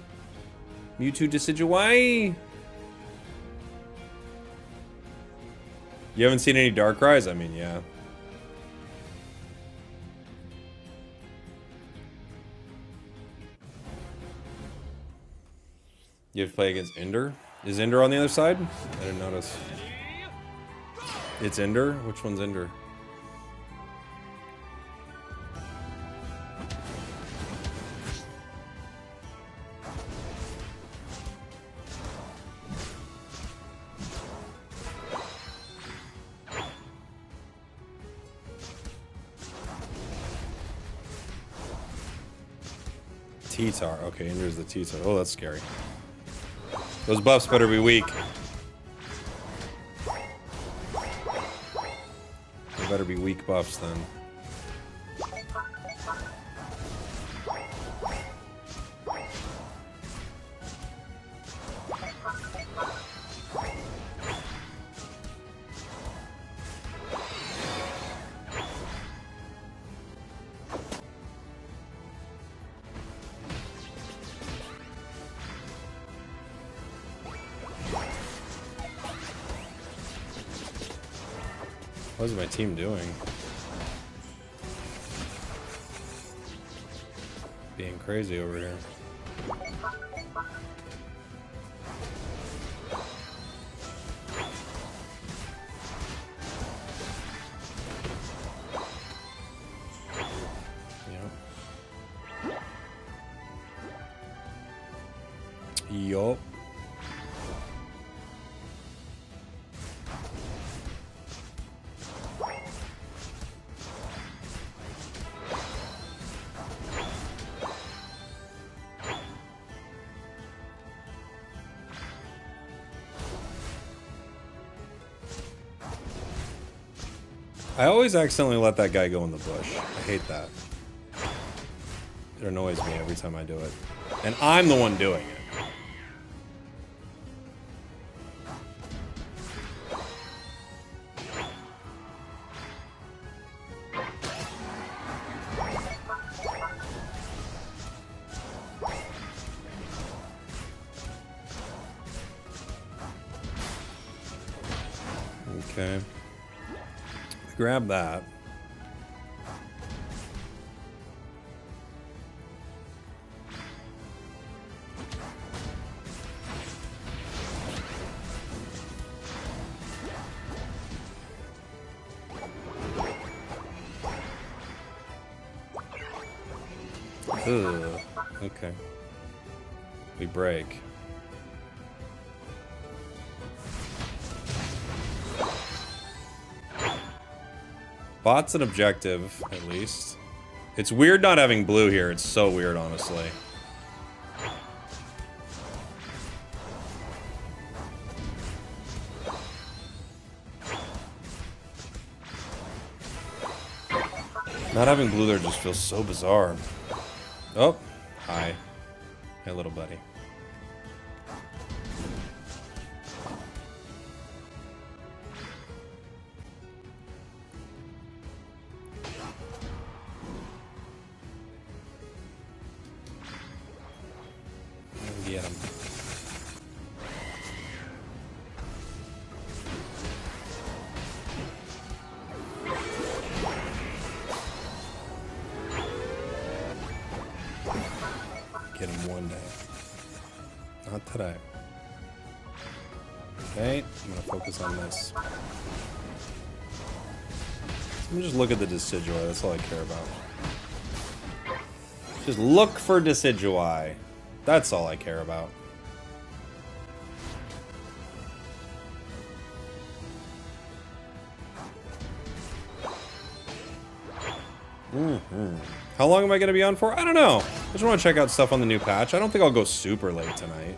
Mewtwo Decidueye. You haven't seen any Darkrai's? I mean, yeah. You have to play against Ender? Is Ender on the other side? I didn't notice. It's Ender? Which one's Ender? T-Tar. Okay, Ender's the T-Tar. Oh, that's scary. Those buffs better be weak. They better be weak buffs then. What is my team doing? Being crazy over here. Yep. Yup. I always accidentally let that guy go in the bush. I hate that. It annoys me every time I do it. And I'm the one doing it. Okay. Grab that. Ugh. Okay. We break. Bot's an objective, at least. It's weird not having blue here. It's so weird, honestly. Not having blue there just feels so bizarre. Oh, hi. Hey, little buddy. Get him. Get him one day. Not today. Okay, I'm gonna focus on this. Let me just look at the Decidueye, that's all I care about. Just look for Decidueye. That's all I care about. How long am I going to be on for? I don't know. I just want to check out stuff on the new patch. I don't think I'll go super late tonight.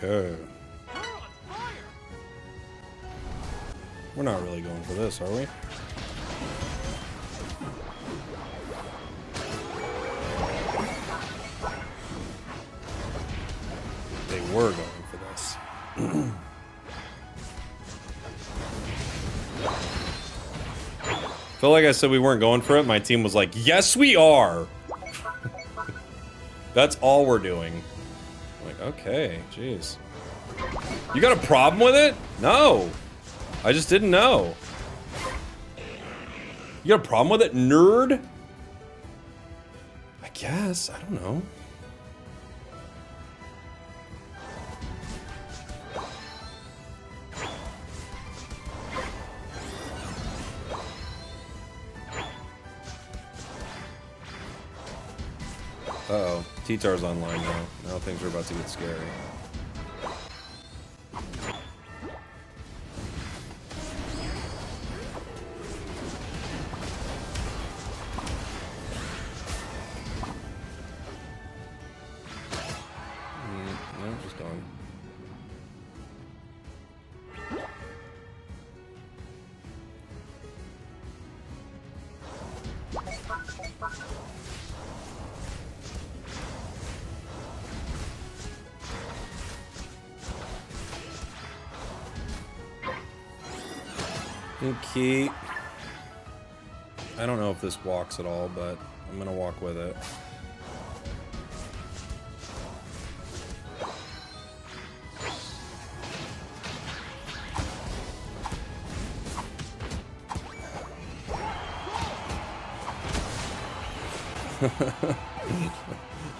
Okay. We're not really going for this, are we? They were going for this. Felt like I said we weren't going for it. My team was like, yes, we are. That's all we're doing. Okay, jeez. You got a problem with it? No. I just didn't know. You got a problem with it, nerd? I guess. I don't know. Uh-oh. T-Tar's online now. Now things are about to get scary. No, just gone. Okay. I don't know if this walks at all, but I'm gonna walk with it.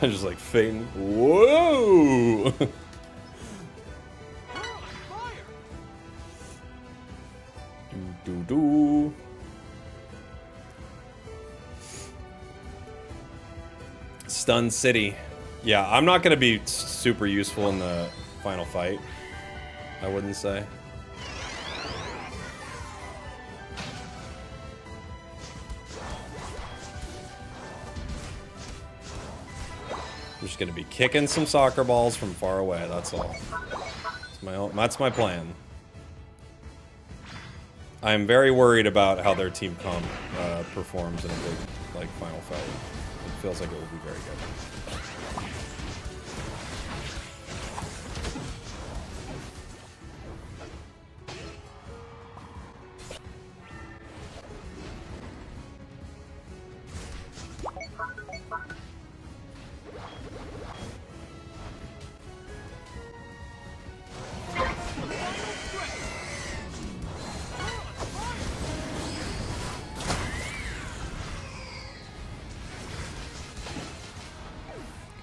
I'm just like fainting. Whoa! do. Stun City. Yeah, I'm not gonna be super useful in the final fight, I wouldn't say. I'm just gonna be kicking some soccer balls from far away, that's all. That's my plan. I'm very worried about how their team comp performs in a big, like, final fight. It feels like it will be very good.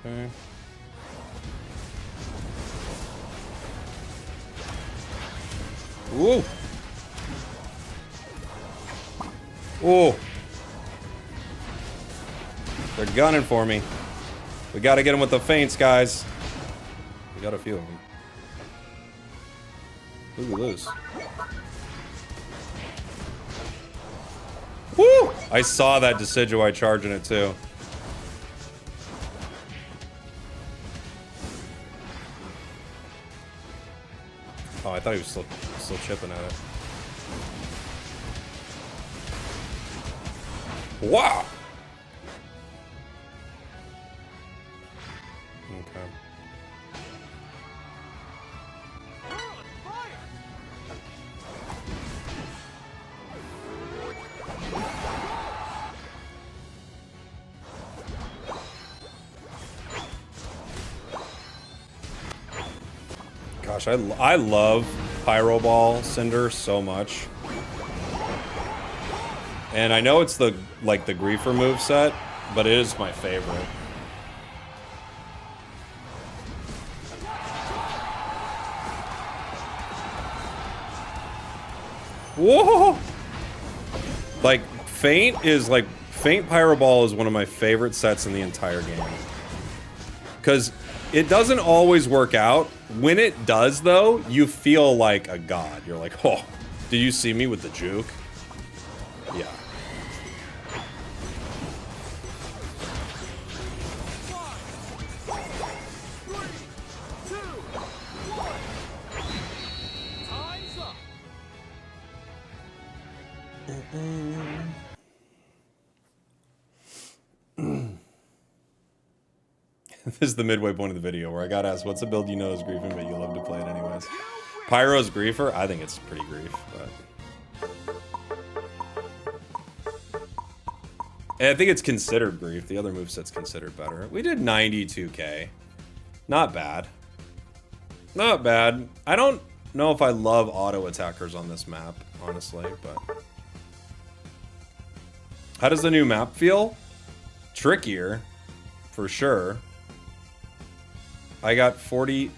Okay. Ooh. Ooh. They're gunning for me. We gotta get them with the feints, guys. We got a few of them. Look at this. Woo! I saw that Decidueye charging it too. Oh, I thought he was still chipping at it. Wow! Okay. Gosh, I love Pyro Ball Cinder so much. And I know it's the Griefer moveset, but it is my favorite. Whoa! Like, Feint Pyro Ball is one of my favorite sets in the entire game. Because it doesn't always work out. When it does, though, you feel like a god. You're like, oh, do you see me with the juke? Yeah. This is the midway point of the video where I got asked, what's a build you know is griefing, but you love to play it anyways? Pyro's Griefer? I think it's pretty grief, but... I think it's considered grief. The other moveset's considered better. We did 92k. Not bad. Not bad. I don't know if I love auto attackers on this map, honestly, but... How does the new map feel? Trickier, for sure. I got 40...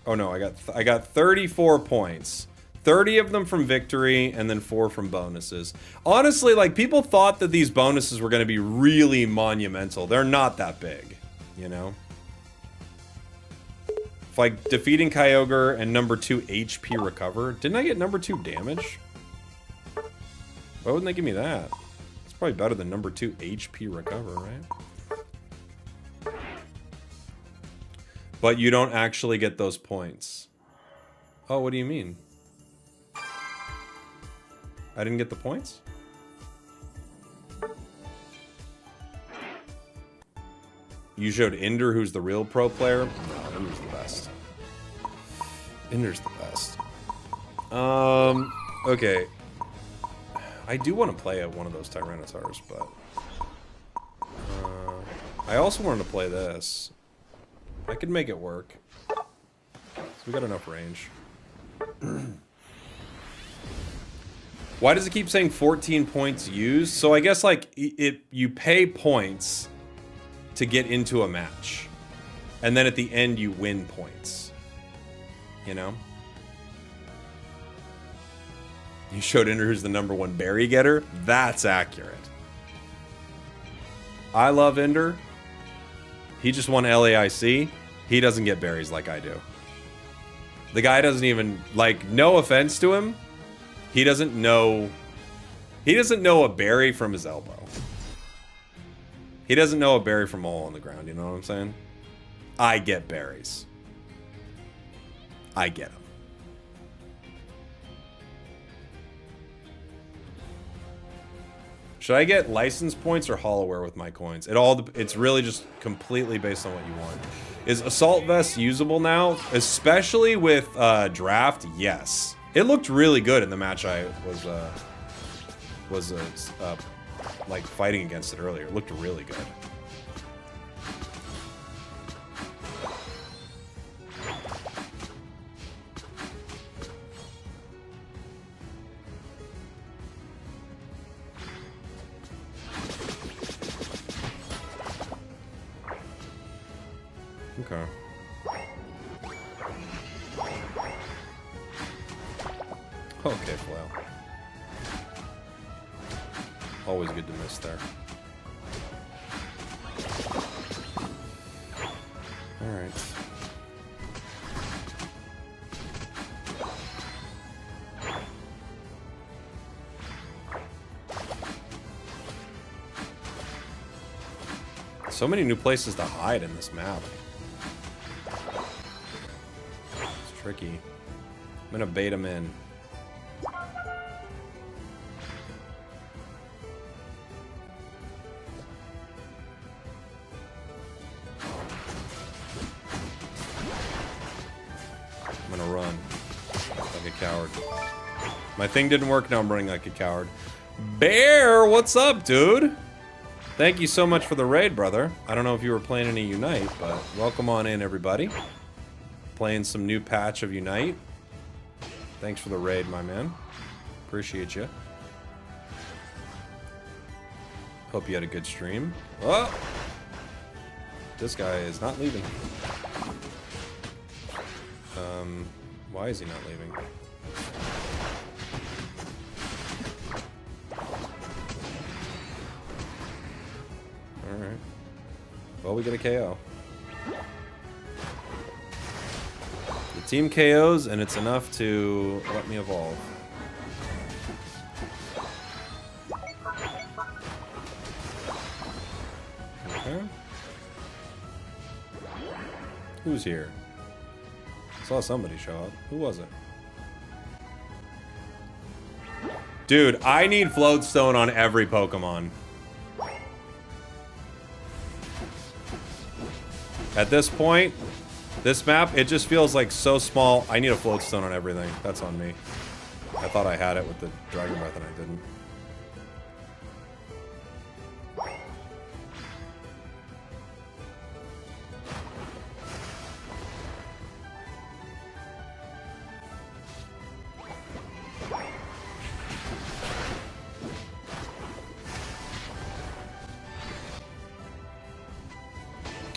Oh no, I got 34 points. 30 of them from victory, and then 4 from bonuses. Honestly, like, people thought that these bonuses were going to be really monumental. They're not that big, you know? Like, defeating Kyogre and number 2 HP recover. Didn't I get number 2 damage? Why wouldn't they give me that? It's probably better than number 2 HP recover, right? But you don't actually get those points. Oh, what do you mean? I didn't get the points? You showed Ender, who's the real pro player? No, Ender's the best. Ender's the best. Okay. I do want to play one of those Tyrannotars, but... I also wanted to play this. I could make it work. So we got enough range. Why does it keep saying 14 points used? So I guess, like, you pay points to get into a match. And then at the end, you win points. You know? You showed Ender who's the #1 berry getter? That's accurate. I love Ender. He just won LAIC. He doesn't get berries like I do. The guy doesn't even, like, no offense to him, he doesn't know a berry from his elbow. He doesn't know a berry from a hole in the ground, you know what I'm saying? I get berries. I get them. Should I get license points or hollowware with my coins? It's really just completely based on what you want. Is Assault Vest usable now? Especially with draft, yes. It looked really good in the match I was like fighting against it earlier. It looked really good. Okay. Okay, Flail. Always good to miss there. Alright. So many new places to hide in this map. It's tricky. I'm gonna bait him in. I'm gonna run like a coward. My thing didn't work, now I'm running like a coward. Bear, what's up, dude? Thank you so much for the raid, brother. I don't know if you were playing any Unite, but welcome on in, everybody. Playing some new patch of Unite. Thanks for the raid, my man. Appreciate you. Hope you had a good stream. Oh! This guy is not leaving. Why is he not leaving? Alright. Well, we get a KO. The team KOs, and it's enough to let me evolve. Okay. Who's here? Saw somebody show up. Who was it? Dude, I need Floatstone on every Pokemon. At this point, this map, it just feels like so small. I need a Floatstone on everything. That's on me. I thought I had it with the Dragon Breath and I didn't.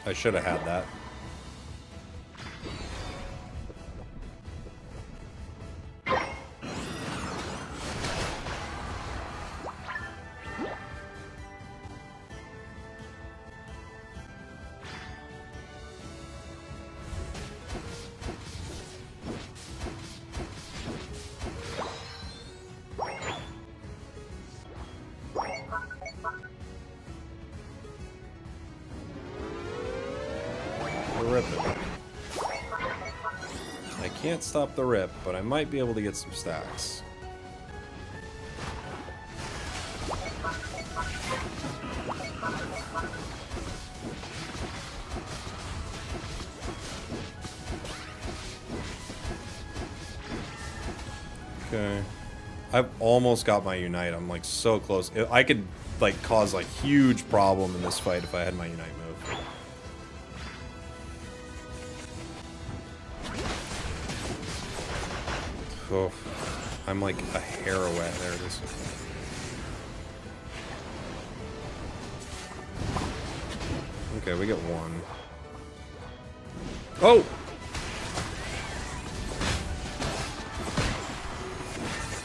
I should have had that. Can't stop the rip, but I might be able to get some stacks. Okay. I've almost got my Unite. I'm like so close. I could like cause a huge problem in this fight if I had my Unite move. Oh, I'm like a hair away. There it is. Okay, we get one. Oh!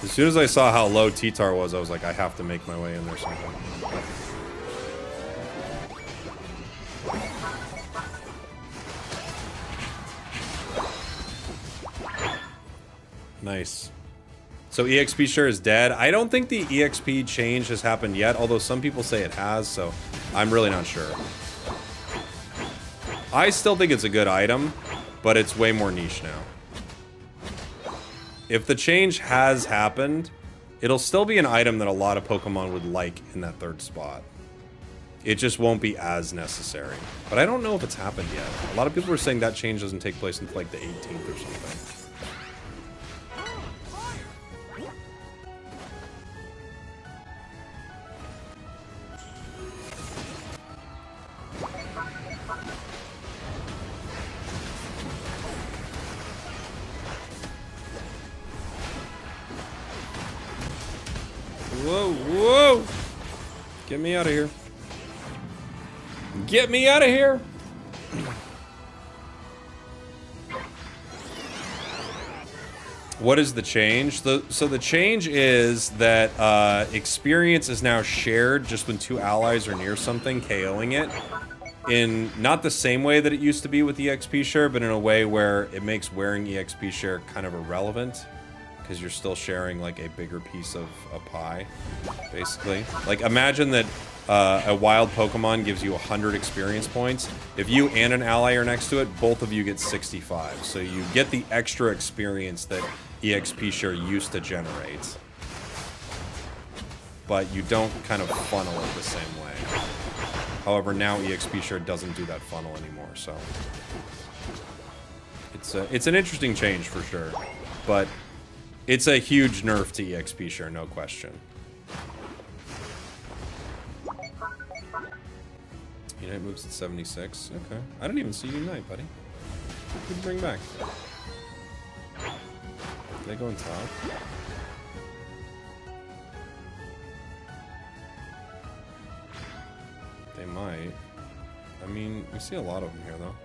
As soon as I saw how low T-Tar was, I was like, I have to make my way in there somehow. Nice. So EXP share is dead. I don't think the EXP change has happened yet, although some people say it has, so I'm really not sure. I still think it's a good item, but it's way more niche now. If the change has happened, it'll still be an item that a lot of Pokemon would like in that third spot. It just won't be as necessary. But I don't know if it's happened yet. A lot of people are saying that change doesn't take place until like the 18th or something. Whoa, whoa! Get me out of here. Get me out of here! What is the change? So the change is that experience is now shared just when two allies are near something, KOing it. In not the same way that it used to be with EXP share, but in a way where it makes wearing EXP share kind of irrelevant. Because you're still sharing like a bigger piece of a pie, basically. Like imagine that a wild Pokemon gives you 100 experience points. If you and an ally are next to it, both of you get 65. So you get the extra experience that EXP share used to generate. But you don't kind of funnel it the same way. However, now EXP share doesn't do that funnel anymore, so it's an interesting change for sure. But it's a huge nerf to EXP share, no question. Unite moves at 76. Okay. I didn't even see Unite, buddy. Who'd you bring back? Did they go on top? They might. I mean, we see a lot of them here, though.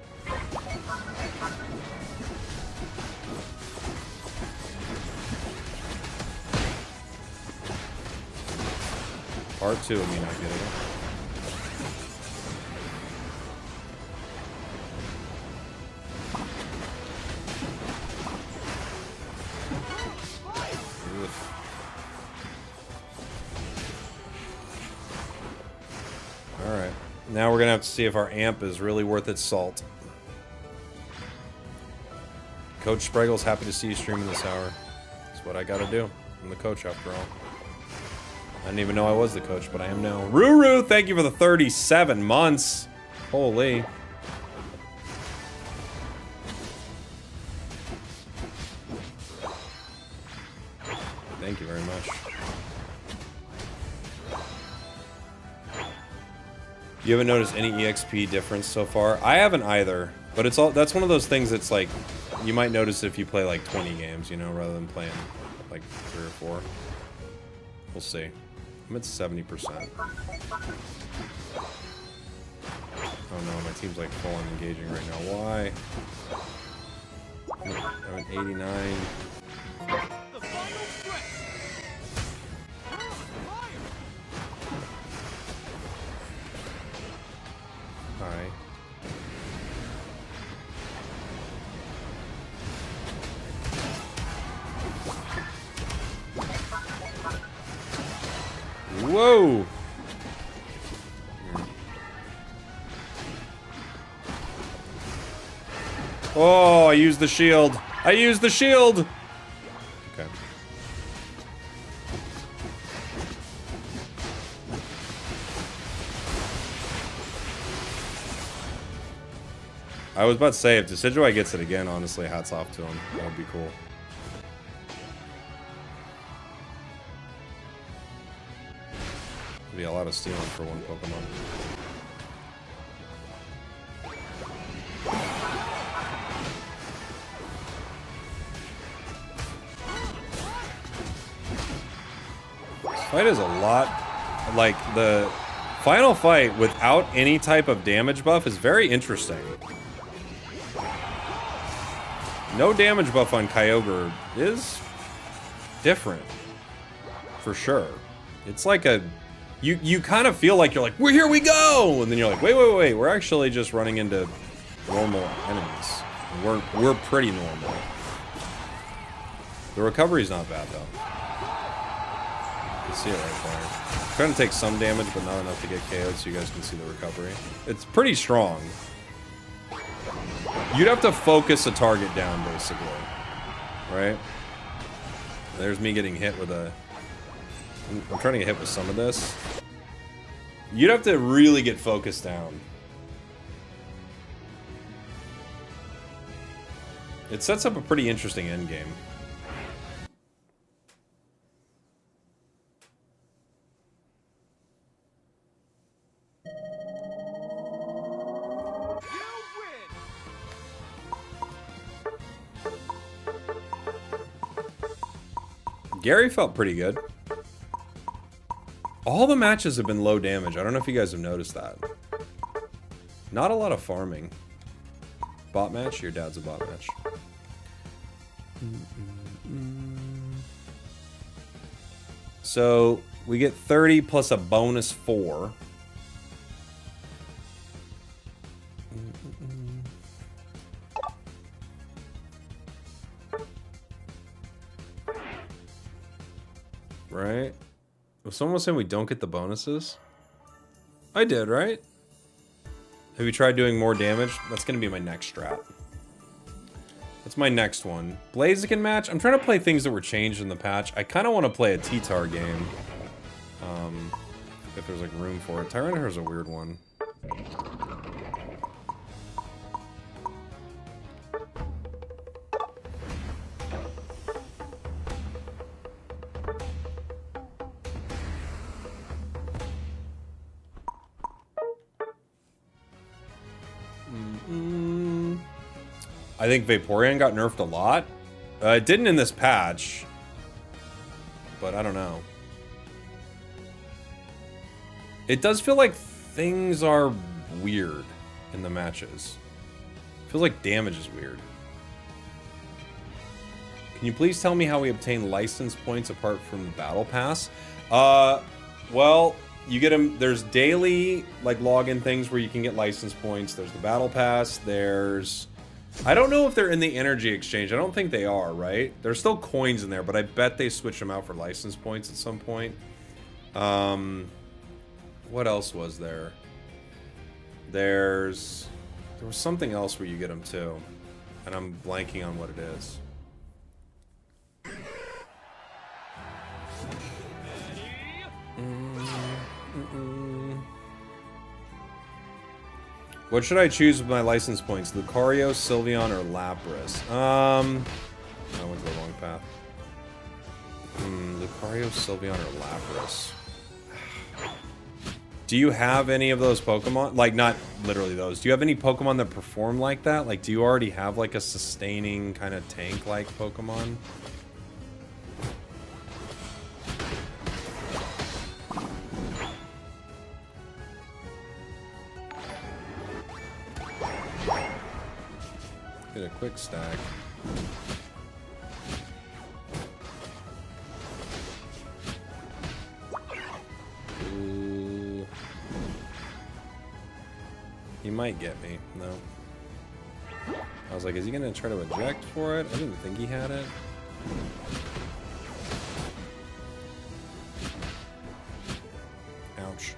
Part 2 of me not getting it. Alright. Now we're gonna have to see if our amp is really worth its salt. Coach Spragels, happy to see you streaming this hour. That's what I gotta do. I'm the coach after all. I didn't even know I was the coach, but I am now. Ruru, thank you for the 37 months. Holy. Thank you very much. You haven't noticed any EXP difference so far? I haven't either, but it's all that's one of those things that's like you might notice if you play like 20 games, you know, rather than playing like 3 or 4. We'll see. I'm at 70%. Oh no, my team's like full on engaging right now. Why? I'm at 89. Hi. Whoa! Oh, I used the shield. I used the shield! Okay. I was about to say, if Decidueye gets it again, honestly, hats off to him. That would be cool. be a lot of stealing for one Pokemon. This fight is a lot, like the final fight without any type of damage buff is very interesting. No damage buff on Kyogre is different, for sure. It's like a, you kind of feel like you're like, here we go, and then you're like, wait, we're actually just running into normal enemies. We're pretty normal. The recovery's not bad though. You see it right there. I'm trying to take some damage, but not enough to get KO'd, so you guys can see the recovery. It's pretty strong. You'd have to focus a target down, basically. Right? There's me getting hit with a... I'm trying to get hit with some of this. You'd have to really get focused down. It sets up a pretty interesting endgame. Gary felt pretty good. All the matches have been low damage. I don't know if you guys have noticed that. Not a lot of farming. Bot match? Your dad's a bot match. So, we get 30 plus a bonus 4. Right? Was someone saying we don't get the bonuses? I did, right? Have you tried doing more damage? That's gonna be my next strat. That's my next one. Blaziken match? I'm trying to play things that were changed in the patch. I kind of want to play a T-Tar game. If there's like room for it. Tyranitar is a weird one. I think Vaporeon got nerfed a lot. It didn't in this patch. But I don't know. It does feel like things are weird in the matches. It feels like damage is weird. Can you please tell me how we obtain license points apart from the Battle Pass? Well, you get them. There's daily, like, login things where you can get license points. There's the Battle Pass. There's... I don't know if they're in the energy exchange. I don't think they are, right? There's still coins in there, but I bet they switch them out for license points at some point. What else was there? There was something else where you get them too. And I'm blanking on what it is. What should I choose with my license points? Lucario, Sylveon, or Lapras? I went the wrong path. Lucario, Sylveon, or Lapras? Do you have any of those Pokemon? Like, not literally those. Do you have any Pokemon that perform like that? Like, do you already have, like, a sustaining kind of tank-like Pokemon? Get a quick stack. Ooh. He might get me. No. I was like, is he gonna try to eject for it? I didn't think he had it. Ouch.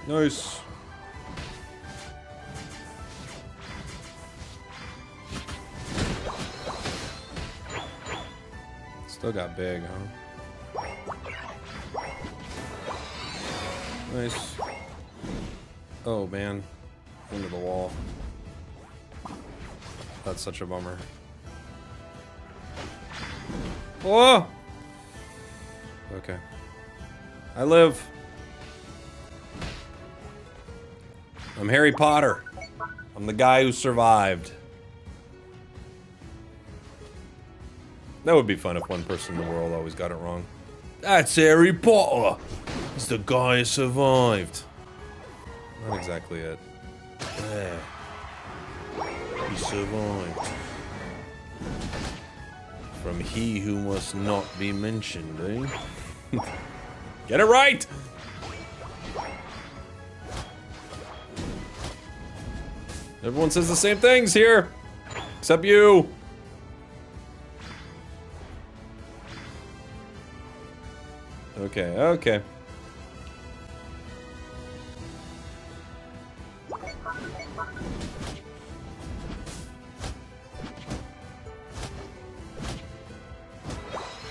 Nice. Still got big, huh? Nice. Oh, man. into the wall. That's such a bummer. Whoa! Okay. I live. I'm Harry Potter. I'm the guy who survived. That would be fun if one person in the world always got it wrong. That's Harry Potter. He's the guy who survived. Not exactly it. Yeah. He survived. From he who must not be mentioned, eh? Get it right! Everyone says the same things here. Except you. Okay, okay.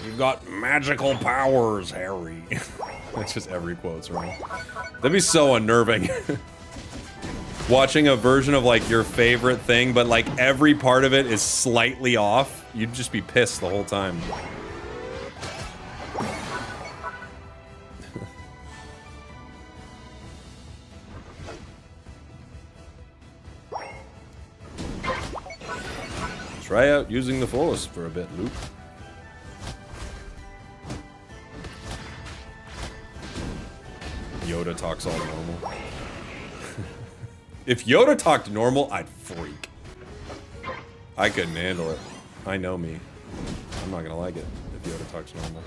You've got magical powers, Harry. That's just every quote's wrong. That'd be so unnerving. Watching a version of like your favorite thing, but like every part of it is slightly off. You'd just be pissed the whole time. Try out using the force for a bit, Luke. Yoda talks all normal. If Yoda talked normal, I'd freak. I couldn't handle it. I know me. I'm not gonna like it if Yoda talks normal.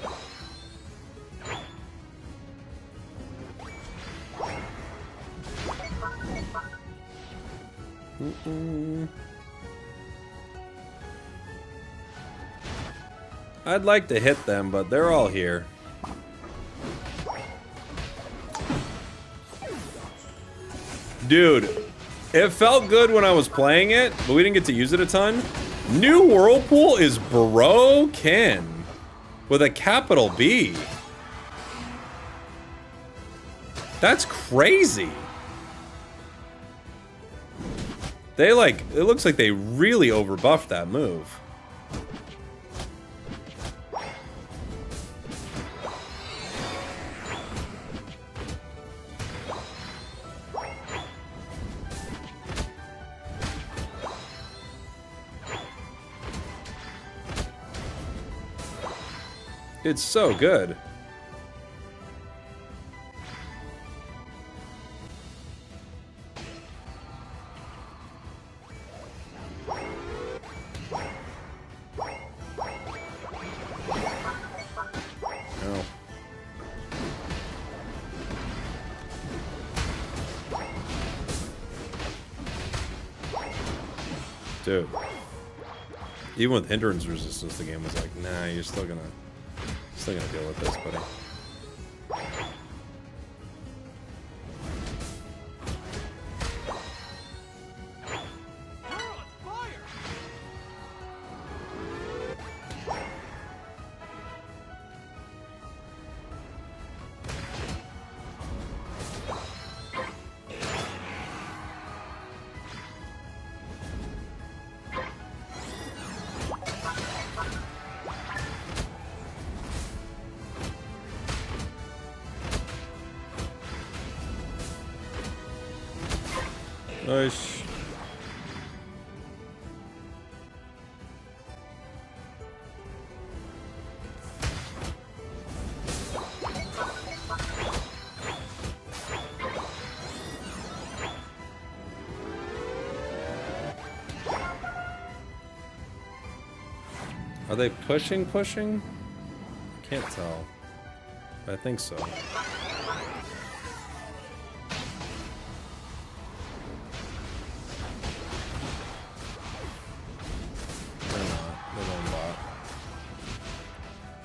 I'd like to hit them, but they're all here. Dude, it felt good when I was playing it, but we didn't get to use it a ton. New Whirlpool is broken. With a capital B. That's crazy. They like, it looks like they really overbuffed that move. It's so good. No. Dude. Even with hindrance resistance, the game was like, nah, you're still gonna deal with this, buddy. Nice. Are they pushing? I can't tell. I think so.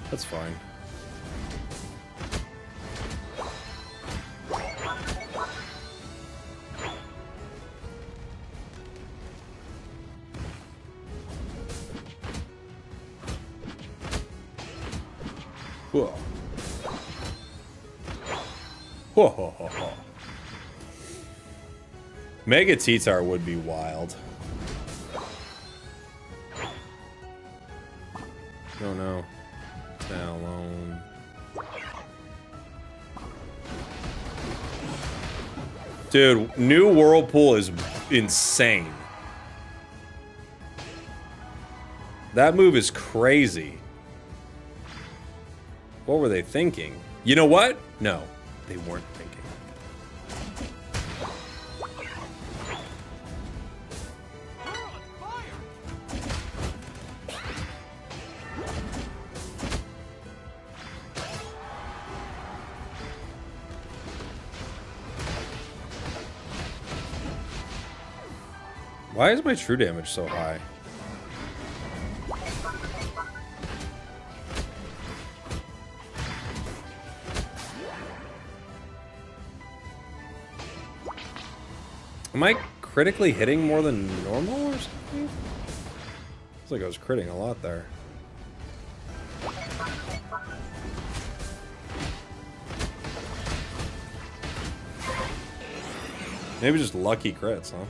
That's fine. Whoa. Whoa, ho, ho, ho. Mega T-Tar would be wild. Oh no. Talon. Dude, new Whirlpool is insane. That move is crazy. What were they thinking? You know what? No, they weren't thinking. Why is my true damage so high? Am I critically hitting more than normal or something? Looks like I was critting a lot there. Maybe just lucky crits, huh?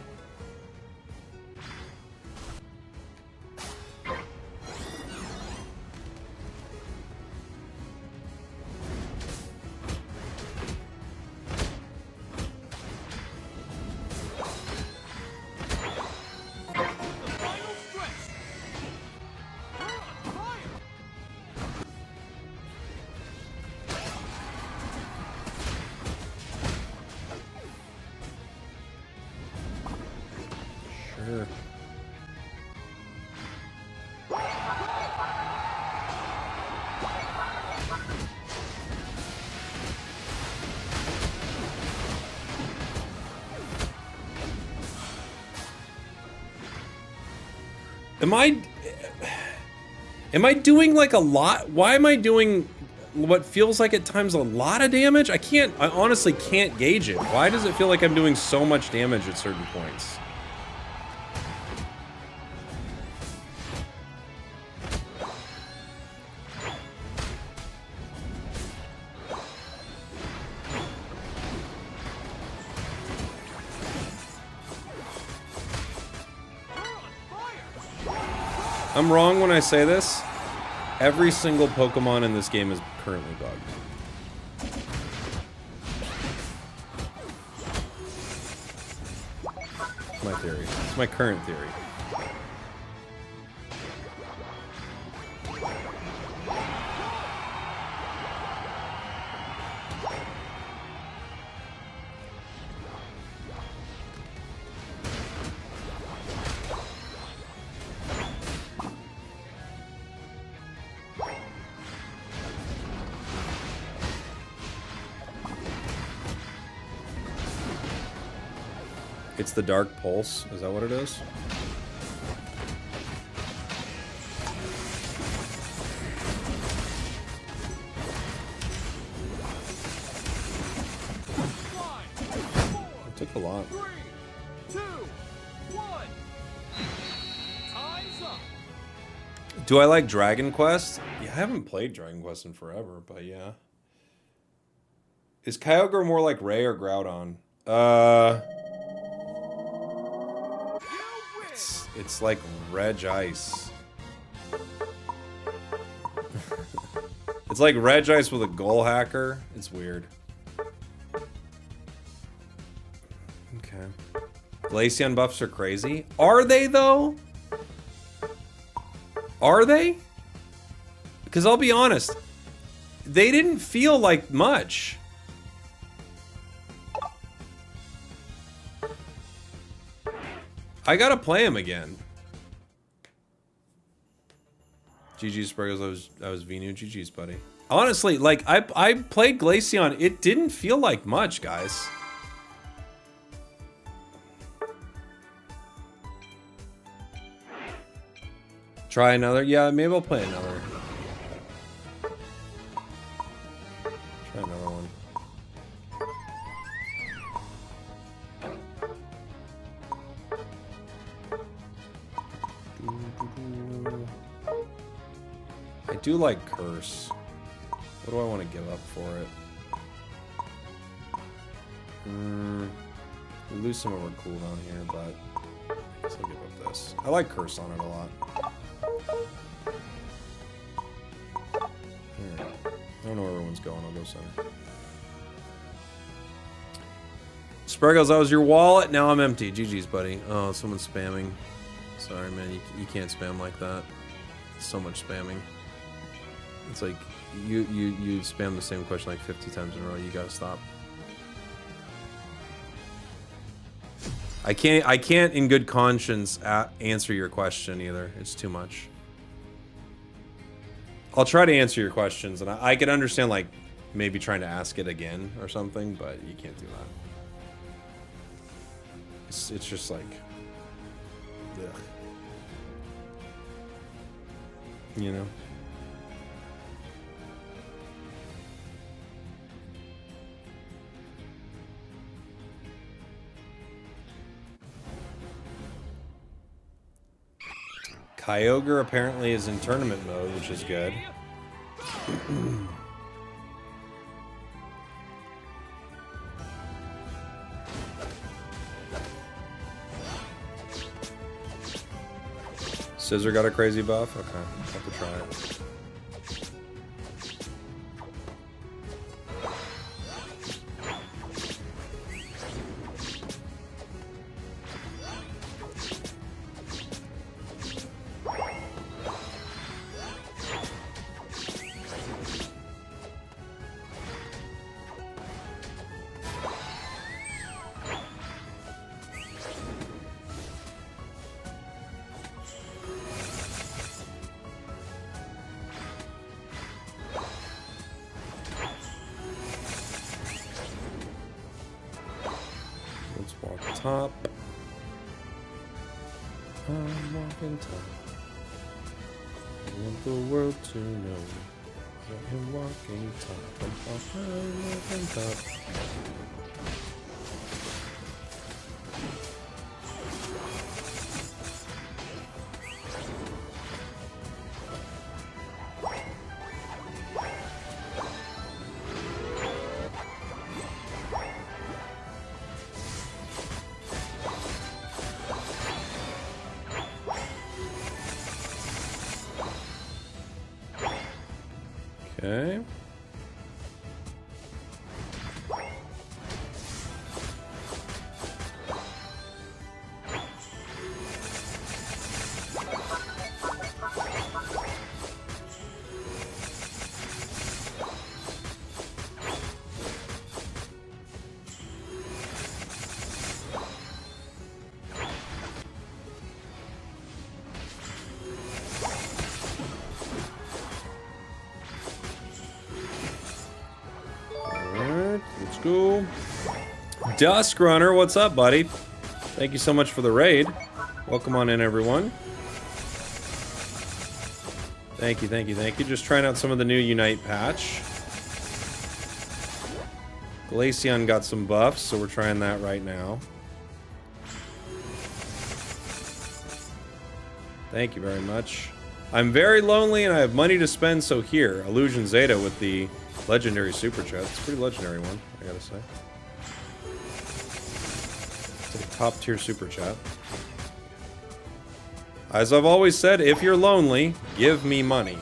Sure. Am I doing like a lot? Why am I doing what feels like at times a lot of damage? I honestly can't gauge it. Why does it feel like I'm doing so much damage at certain points? I'm wrong when I say this. Every single Pokemon in this game is currently bugged. It's my theory. It's my current theory. It's the Dark Pulse. Is that what it is? It took a lot. 3, 2, 1. Time's up. Do I like Dragon Quest? Yeah, I haven't played Dragon Quest in forever, but yeah. Is Kyogre more like Ray or Groudon? It's like Reg Ice. It's like Reg Ice with a goal hacker. It's weird. Okay. Glaceon buffs are crazy. Are they though? Are they? Because I'll be honest, they didn't feel like much. I gotta play him again. GG's Spragels, I was Venu. GG's, buddy. Honestly, like, I played Glaceon. It didn't feel like much, guys. Try another? Yeah, maybe I'll play another. Try another one. I do like Curse. What do I want to give up for it? We lose some of our cooldown here, but I guess I'll give up this. I like Curse on it a lot. Alright. I don't know where everyone's going. I'll go center. Spragels, that was your wallet? Now I'm empty. GG's, buddy. Oh, someone's spamming. Sorry, man. You can't spam like that. So much spamming. It's like you spam the same question like 50 times in a row. You gotta stop. I can't in good conscience answer your question either. It's too much. I'll try to answer your questions, and I can understand like maybe trying to ask it again or something, but you can't do that. It's just like, ugh. You know. Kyogre apparently is in tournament mode, which is good. Scissor got a crazy buff? Okay, I'll have to try it. Top. I'm walking top. I want the world to know that I'm walking top. I'm walking top. Okay. Go. Dusk Runner, what's up, buddy? Thank you so much for the raid. Welcome on in, everyone. Thank you, thank you, thank you. Just trying out some of the new Unite patch. Glaceon got some buffs, so we're trying that right now. Thank you very much. I'm very lonely and I have money to spend, so here, Illusion Zeta with the legendary super chat. It's a pretty legendary one, I gotta say. It's a top tier super chat. As I've always said, if you're lonely, give me money.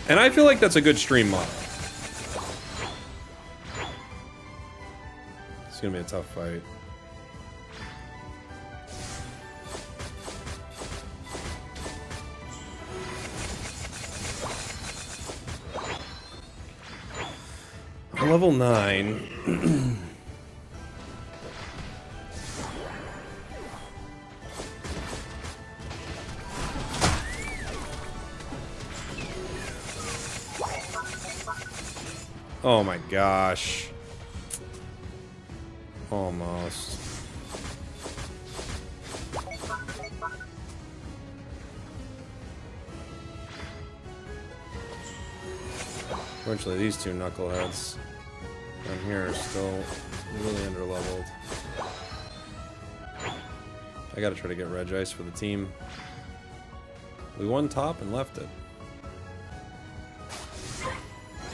And I feel like that's a good stream model. It's gonna be a tough fight. Level 9. Oh my gosh. Almost. Unfortunately, these two knuckleheads down here are still really underleveled. I gotta try to get Regice for the team. We won top and left it.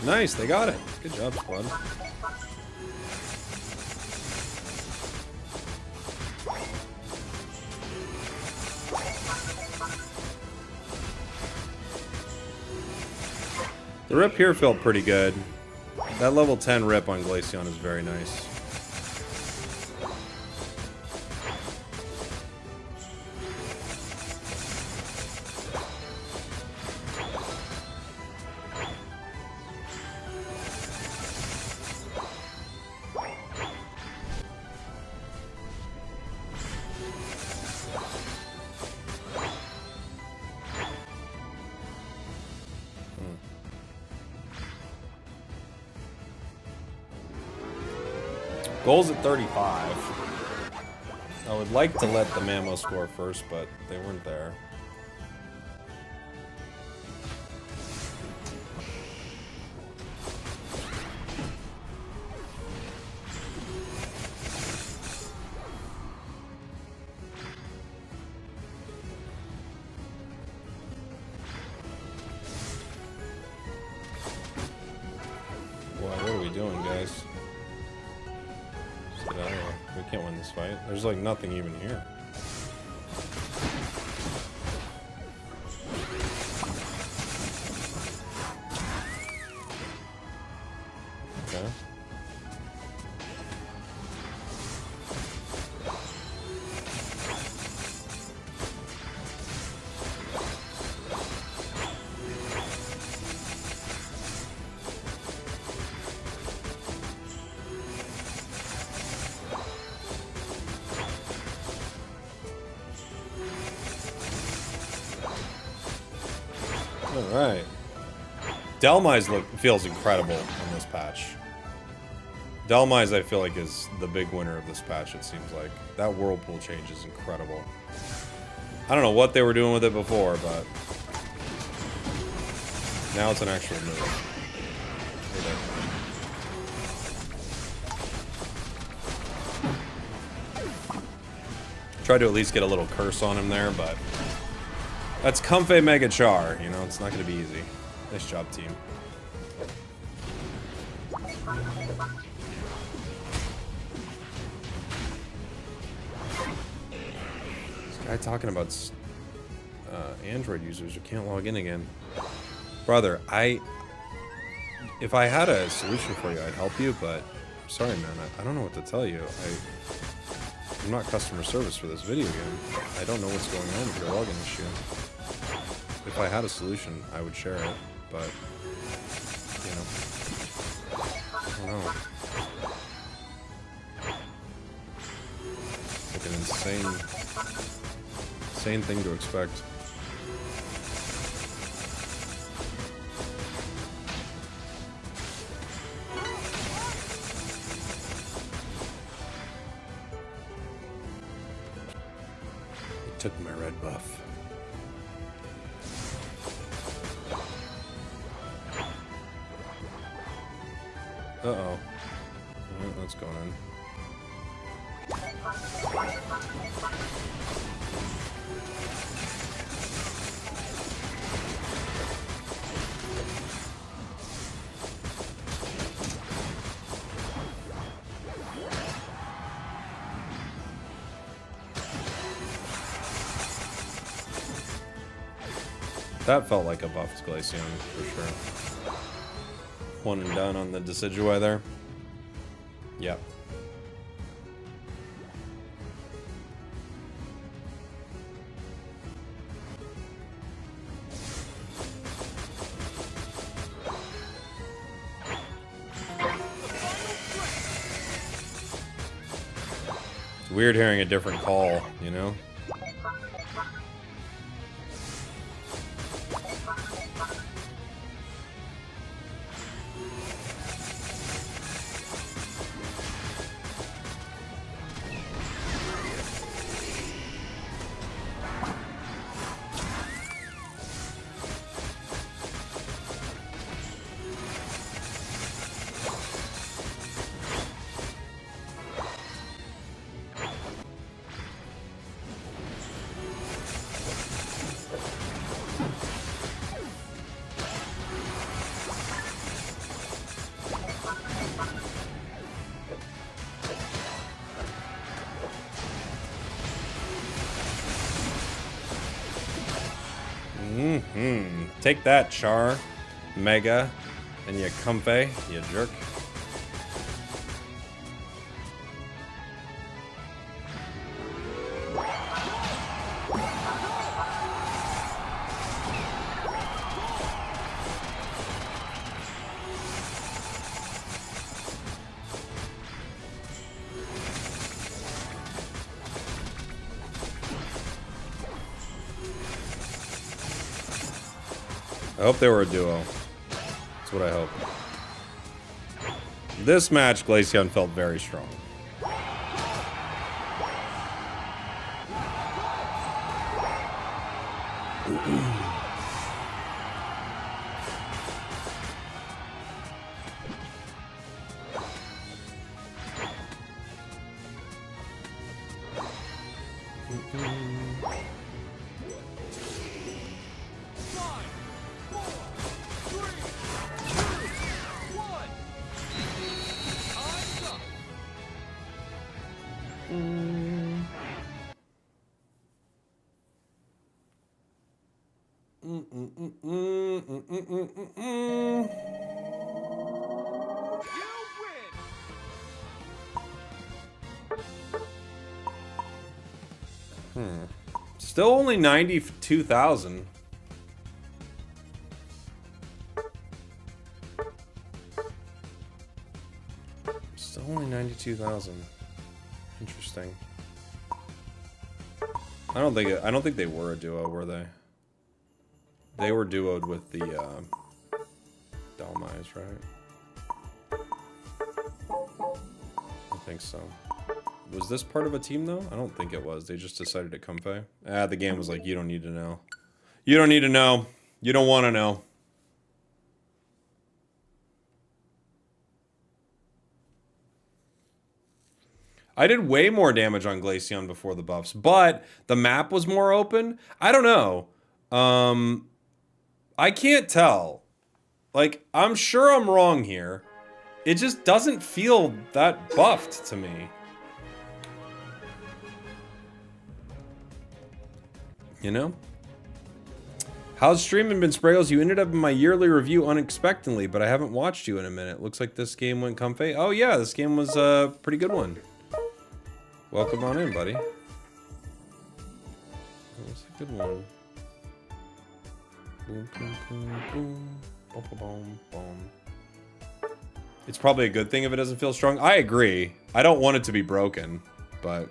Nice, they got it. Good job, squad. The rip here felt pretty good. That level 10 rip on Glaceon is very nice. Goal's at 35. I would like to let the Mammo score first, but they weren't there. What are we doing, guys? We can't win this fight. There's like nothing even here. Okay. Alright. Dhelmise feels incredible in this patch. Dhelmise, I feel like, is the big winner of this patch, it seems like. That Whirlpool change is incredible. I don't know what they were doing with it before, but now it's an actual move. Tried to at least get a little curse on him there, but that's Comfey Mega Char, you know, it's not going to be easy. Nice job, team. This guy talking about Android users who can't log in again. Brother, if I had a solution for you, I'd help you, but I'm sorry, man, I don't know what to tell you. I'm not customer service for this video game. I don't know what's going on with your login issue. If I had a solution, I would share it, but, you know, I don't know. It's like an insane thing to expect. It took my red buff. Uh-oh. Alright, what's going on? That felt like a buffed Glaceon, for sure. One and done on the Decidueye there. Yep. Weird hearing a different call, you know? Take that, Char. Mega, and you comfy, you jerk. I hope they were a duo. That's what I hope. This match, Glaceon felt very strong. Still only 92,000. Still only 92,000. Interesting. I don't think they were a duo, were they? They were duoed with the Dhelmise, right? I think so. Was this part of a team, though? I don't think it was. They just decided to comfy. Ah, the game was like, you don't need to know. You don't need to know. You don't want to know. I did way more damage on Glaceon before the buffs, but the map was more open. I don't know. I can't tell. Like, I'm sure I'm wrong here. It just doesn't feel that buffed to me. You know? How's streaming been, Spragels? You ended up in my yearly review unexpectedly, but I haven't watched you in a minute. Looks like this game went comfy. Oh yeah, this game was a pretty good one. Welcome on in, buddy. That was a good one. Boom, boom, boom, boom. Boom, boom, boom, boom. It's probably a good thing if it doesn't feel strong. I agree. I don't want it to be broken, but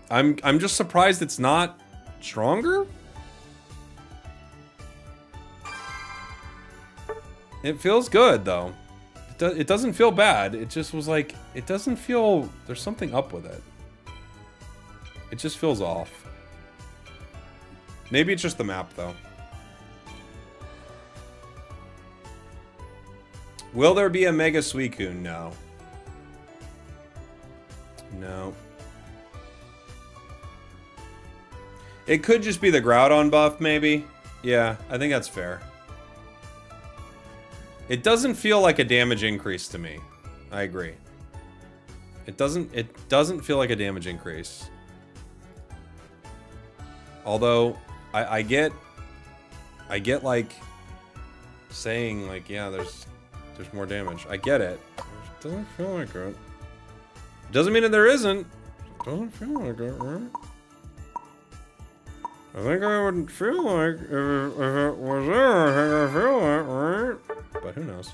I'm just surprised it's not stronger. It feels good though. It doesn't feel bad. It just was like, it doesn't feel, there's something up with it. It just feels off. Maybe it's just the map though. Will there be a Mega Suicune? No. No. It could just be the Groudon buff, maybe. Yeah, I think that's fair. It doesn't feel like a damage increase to me. I agree. It doesn't feel like a damage increase. Although I get like saying like, yeah, there's more damage. I get it. It doesn't feel like it. Doesn't mean that there isn't. It doesn't feel like it, right? I think I wouldn't feel like if it was there, I think I feel like, right? But who knows?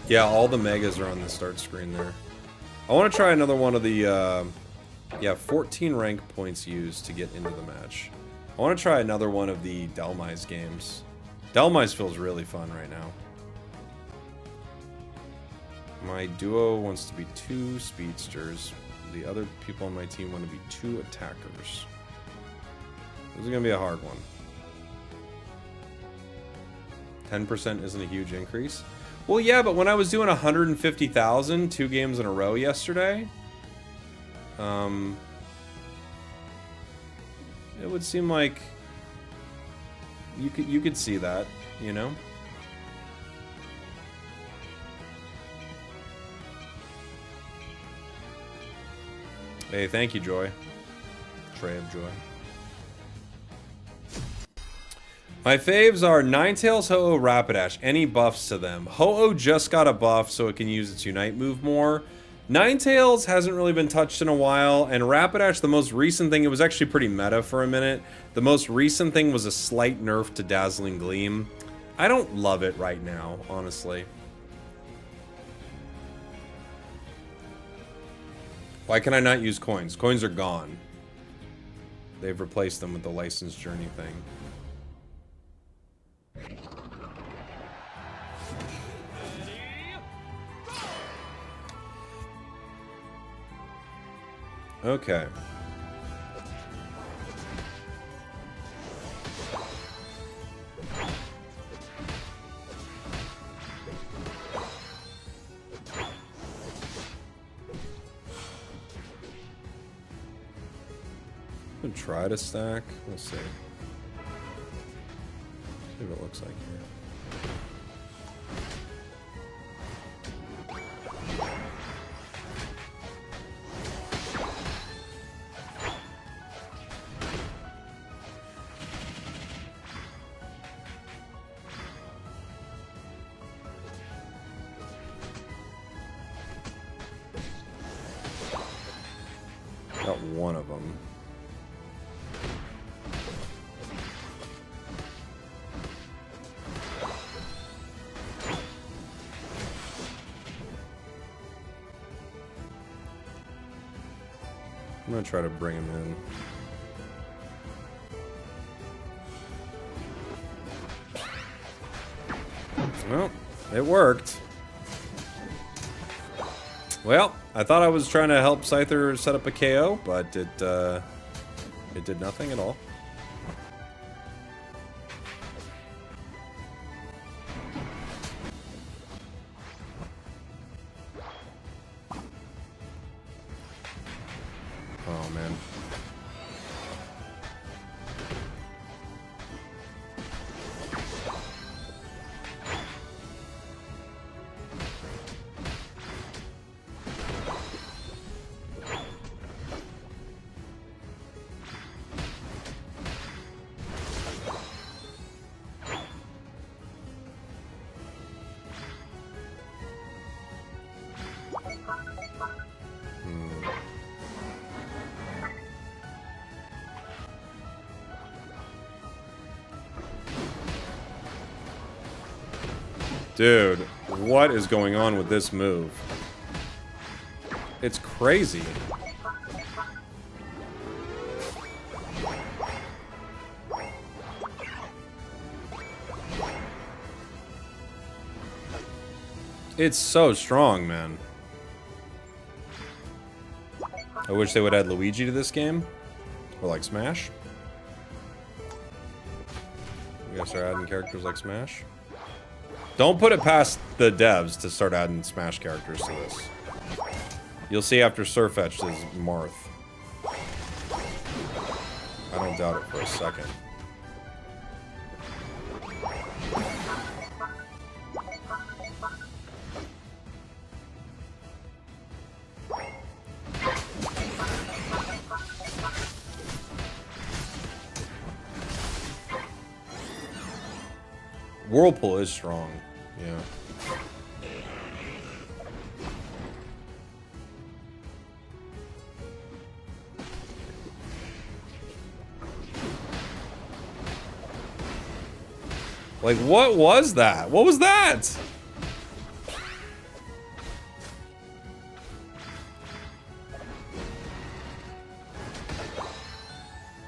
Yeah, all the megas are on the start screen there. I want to try another one of the, yeah, 14 rank points used to get into the match. I want to try another one of the Dhelmise games. Dhelmise feels really fun right now. My duo wants to be 2 speedsters. The other people on my team want to be 2 attackers. This is going to be a hard one. 10% isn't a huge increase. Well, yeah, but when I was doing 150,000 2 games in a row yesterday, it would seem like you could see that, you know? Hey, thank you, Joy. Ray of Joy. My faves are Ninetales, Ho-Oh, Rapidash. Any buffs to them? Ho-Oh just got a buff so it can use its Unite move more. Ninetales hasn't really been touched in a while, and Rapidash, the most recent thing, it was actually pretty meta for a minute. The most recent thing was a slight nerf to Dazzling Gleam. I don't love it right now, honestly. Why can I not use coins? Coins are gone. They've replaced them with the Licensed Journey thing. Okay. I'm gonna try to stack. We'll see. See what it looks like here. Got one of them. I'm gonna try to bring him in. Well, it worked. Well, I thought I was trying to help Scyther set up a KO, but it did nothing at all. Oh, man. Dude, what is going on with this move? It's crazy. It's so strong, man. I wish they would add Luigi to this game. Or like Smash. You guys start adding characters like Smash. Don't put it past the devs to start adding Smash characters to this. You'll see after Sirfetch'd is Marth. I don't doubt it for a second. Whirlpool is strong, yeah. Like, what was that? What was that?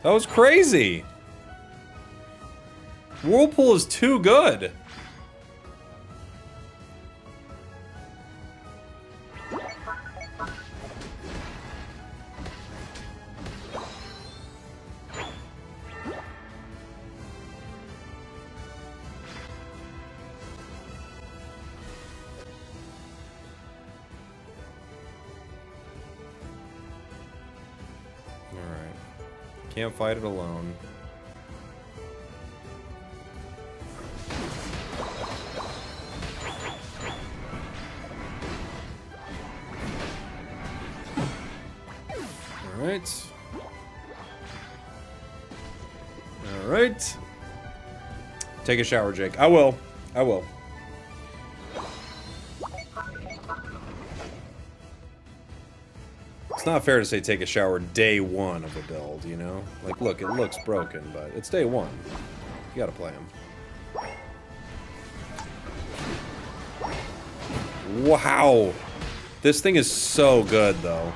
That was crazy. Whirlpool is too good. Alright. Can't fight it alone. Alright. Alright. Take a shower, Jake. I will. I will. It's not fair to say take a shower day one of a build, you know? Like, look, it looks broken, but it's day one. You gotta play him. Wow! This thing is so good, though.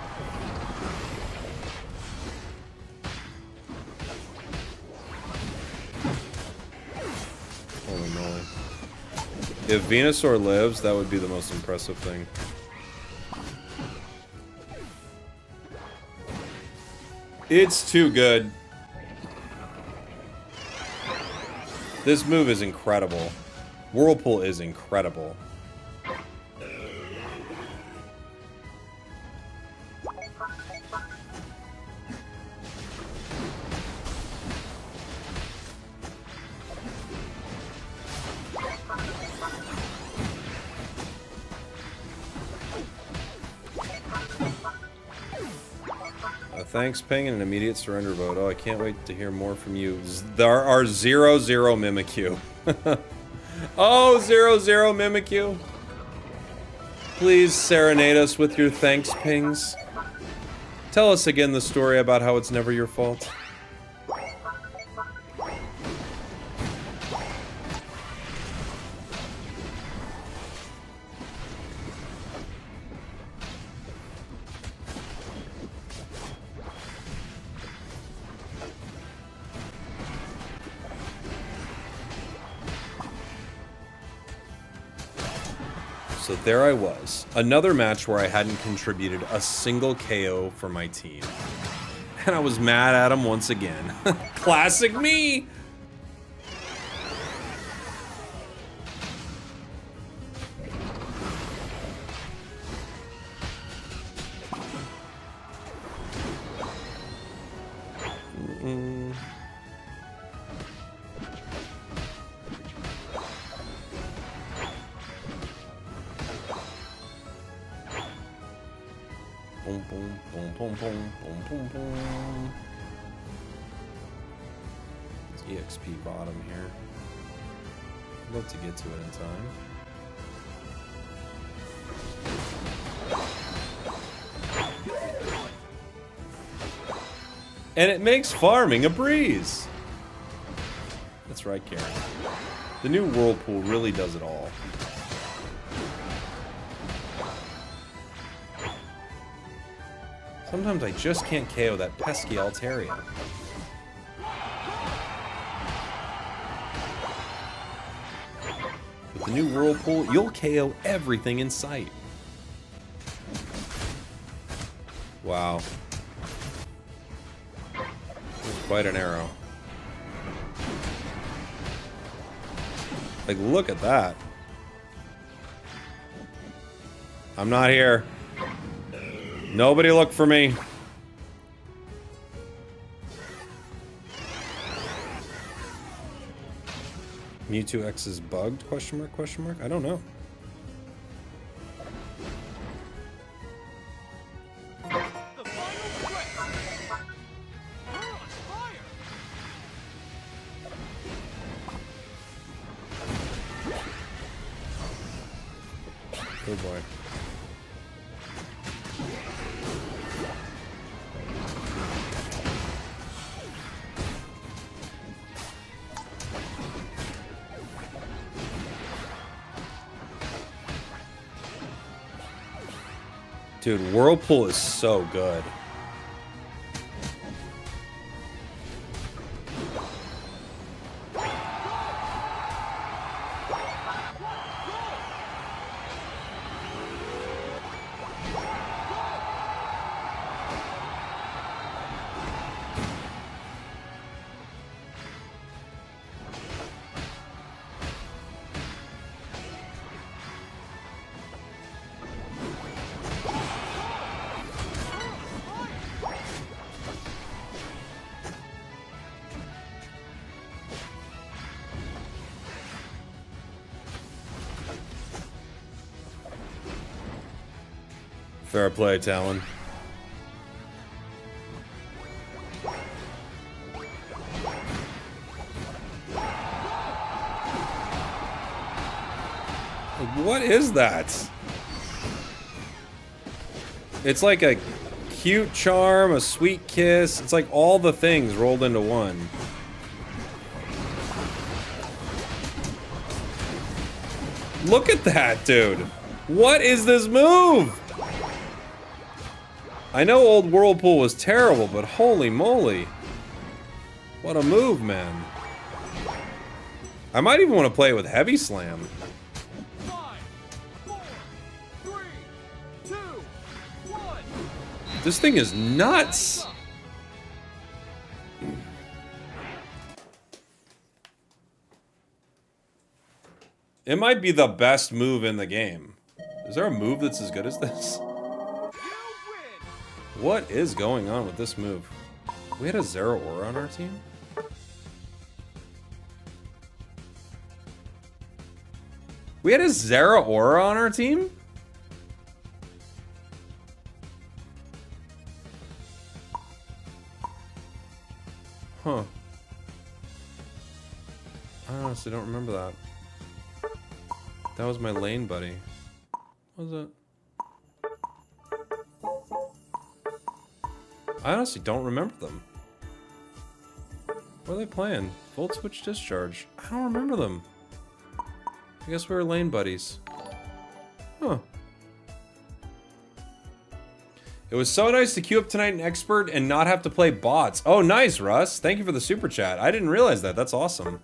Holy moly. If Venusaur lives, that would be the most impressive thing. It's too good. This move is incredible. Whirlpool is incredible. Thanks, Ping, and an immediate surrender vote. Oh, I can't wait to hear more from you. There are 0-0 Mimikyu. Oh, 0-0 Mimikyu. Please serenade us with your thanks, Pings. Tell us again the story about how it's never your fault. So there I was. Another match where I hadn't contributed a single KO for my team. And I was mad at him once again. Classic me! Boom, boom, boom, boom, boom, boom, boom, boom. It's EXP bottom here. I'd love to get to it in time. And it makes farming a breeze! That's right, Karen. The new Whirlpool really does it all. Sometimes I just can't KO that pesky Altaria. With the new Whirlpool, you'll KO everything in sight. Wow. That's quite an arrow. Like, look at that. I'm not here. Nobody look for me. Mewtwo X is bugged? Question mark, question mark? I don't know. The final quest. You're on fire. Oh boy. Dude, Whirlpool is so good. Fair play, Talon. What is that? It's like a cute charm, a sweet kiss. It's like all the things rolled into one. Look at that, dude. What is this move? I know old Whirlpool was terrible, but holy moly. What a move, man. I might even want to play it with Heavy Slam. 5, 4, 3, 2, 1. This thing is nuts. It might be the best move in the game. Is there a move that's as good as this? You win. What is going on with this move? We had a Zeraora on our team? We had a Zeraora on our team? Huh. I honestly don't remember that. That was my lane buddy. What was it? I honestly don't remember them. What are they playing? Volt Switch Discharge. I don't remember them. I guess we were lane buddies. Huh. It was so nice to queue up tonight in Expert and not have to play bots. Oh, nice, Russ. Thank you for the super chat. I didn't realize that. That's awesome.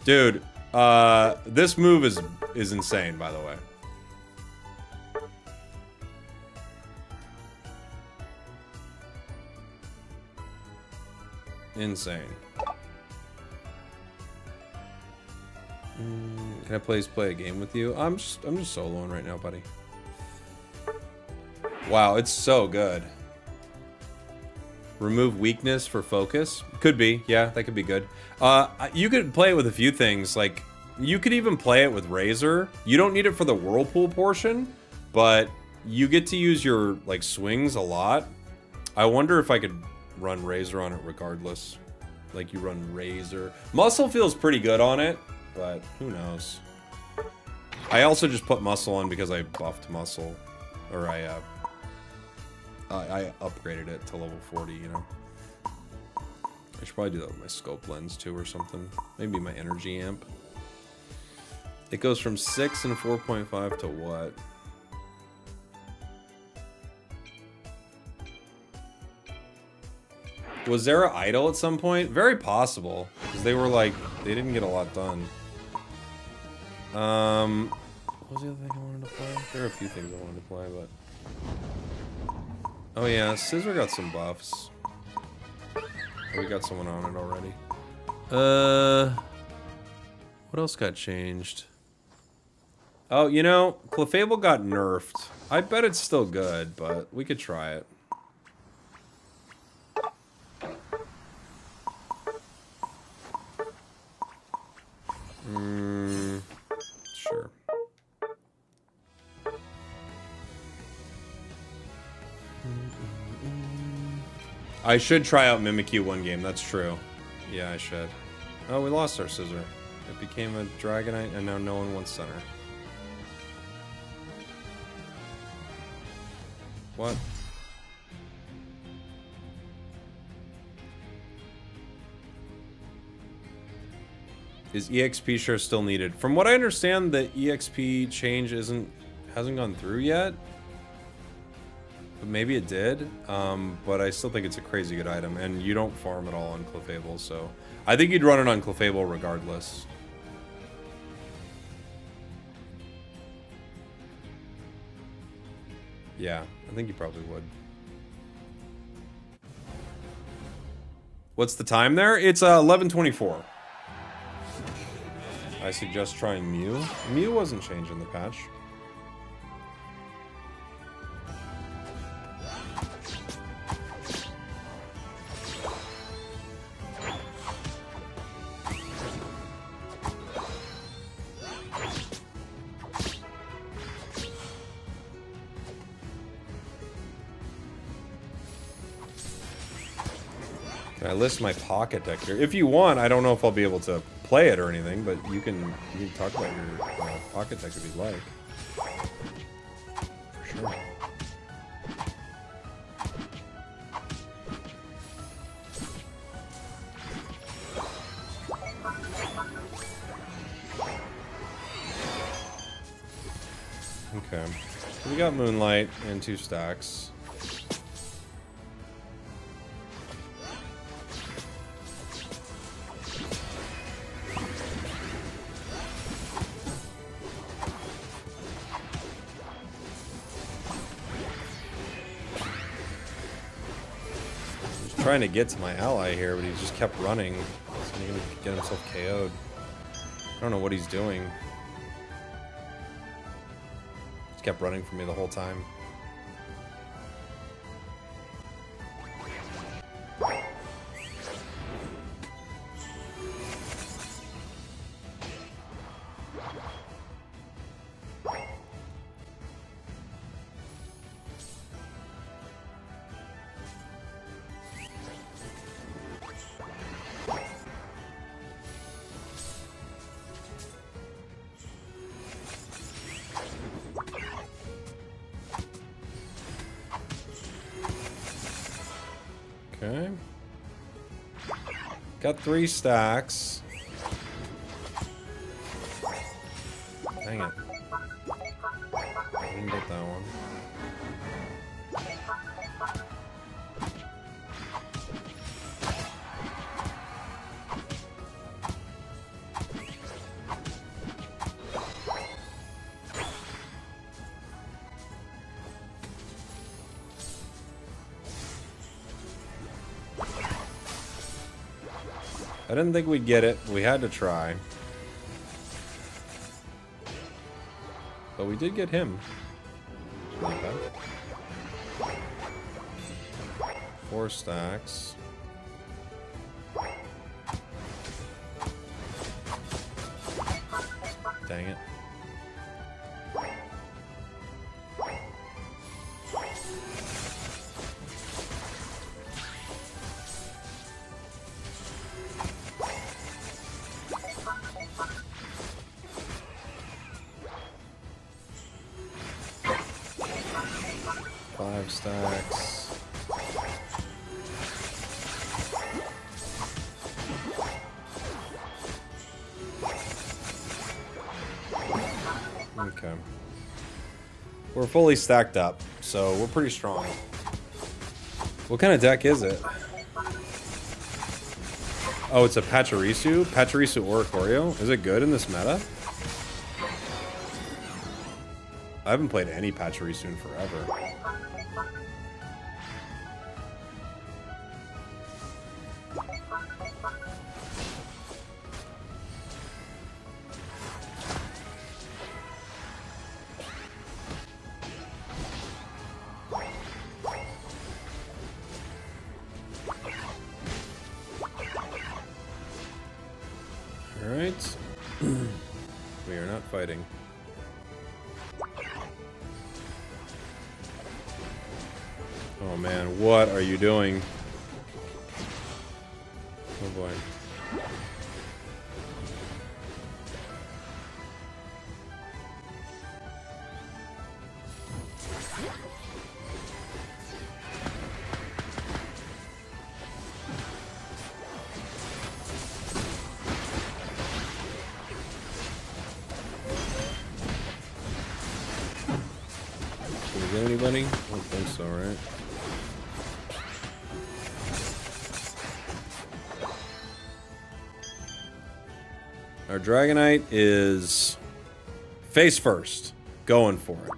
Dude, this move is insane, by the way. Insane. Can I please play a game with you? I'm just soloing right now, buddy. Wow, it's so good. Remove weakness for focus. Could be, yeah, that could be good. You could play it with a few things. Like, you could even play it with Razor. You don't need it for the Whirlpool portion, but you get to use your like swings a lot. I wonder if I could run Razor on it regardless. Like, you run Razor. Muscle feels pretty good on it, but who knows. I also just put Muscle on because I buffed Muscle. Or I upgraded it to level 40, you know. I should probably do that with my scope lens too or something. Maybe my energy amp. It goes from 6 and 4.5 to what? Was Zera idle at some point? Very possible. Because they were like, they didn't get a lot done. What was the other thing I wanted to play? There are a few things I wanted to play, but... Oh yeah, Scissor got some buffs. We got someone on it already. What else got changed? Oh, you know, Clefable got nerfed. I bet it's still good, but we could try it. Sure. I should try out Mimikyu one game, that's true. Yeah, I should. Oh, we lost our Scissor. It became a Dragonite, and now no one wants Center. What? Is EXP share still needed? From what I understand, the EXP change hasn't gone through yet. But maybe it did. But I still think it's a crazy good item, and you don't farm at all on Clefable, so I think you'd run it on Clefable regardless. Yeah, I think you probably would. What's the time there? It's 11:24. I suggest trying Mew. Mew wasn't changed in the patch. I list my pocket deck here. If you want, I don't know if I'll be able to play it or anything, but you can talk about your pocket deck if you'd like. For sure. Okay. We got Moonlight and 2 stacks. Trying to get to my ally here, but he just kept running. So he's gonna get himself KO'd. I don't know what he's doing. Just kept running from me the whole time. Okay. Got 3 stacks. Dang it. I didn't get that one. I didn't think we'd get it. We had to try. But we did get him. Not bad. 4 stacks. Dang it. Stacks. Okay. We're fully stacked up, so we're pretty strong. What kind of deck is it? Oh, it's a Pachirisu? Pachirisu Oricorio? Is it good in this meta? I haven't played any Pachirisu in forever. Alright. We are not fighting. Oh man, what are you doing? Oh boy. Did we get anybody? I don't think so, right? Our Dragonite is face first, going for it.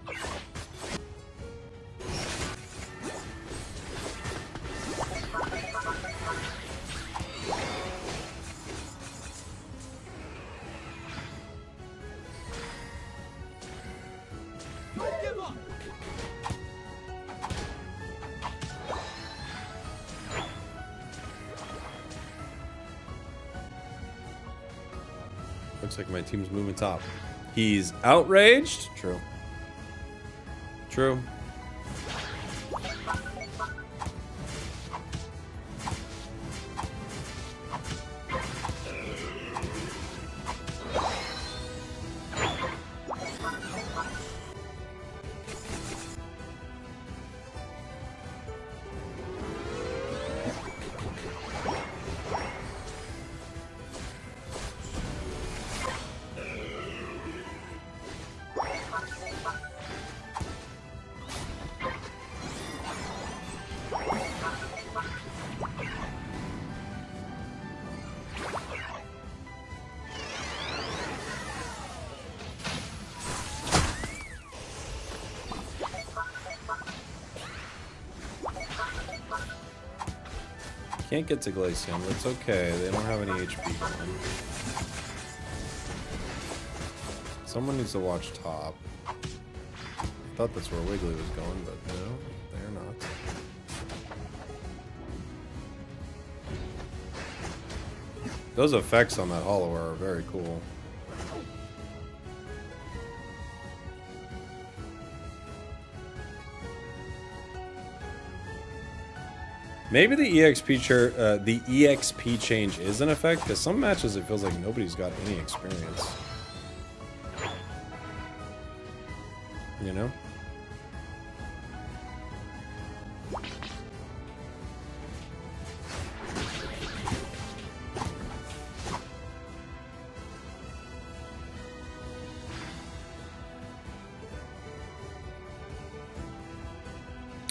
Looks like my team's moving top. He's outraged. True. True. Can't get to Glaceon, but it's okay. They don't have any HP going. Someone needs to watch top. I thought that's where Wiggly was going, but no, they're not. Those effects on that Hollower are very cool. Maybe the EXP change is an effect, because some matches it feels like nobody's got any experience. You know?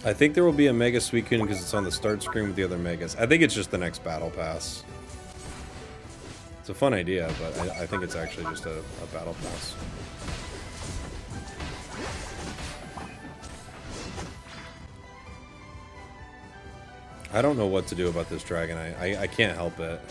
I think there will be a Mega Suicune because it's on the start screen with the other Megas. I think it's just the next Battle Pass. It's a fun idea, but I think it's actually just a Battle Pass. I don't know what to do about this Dragonite. I can't help it.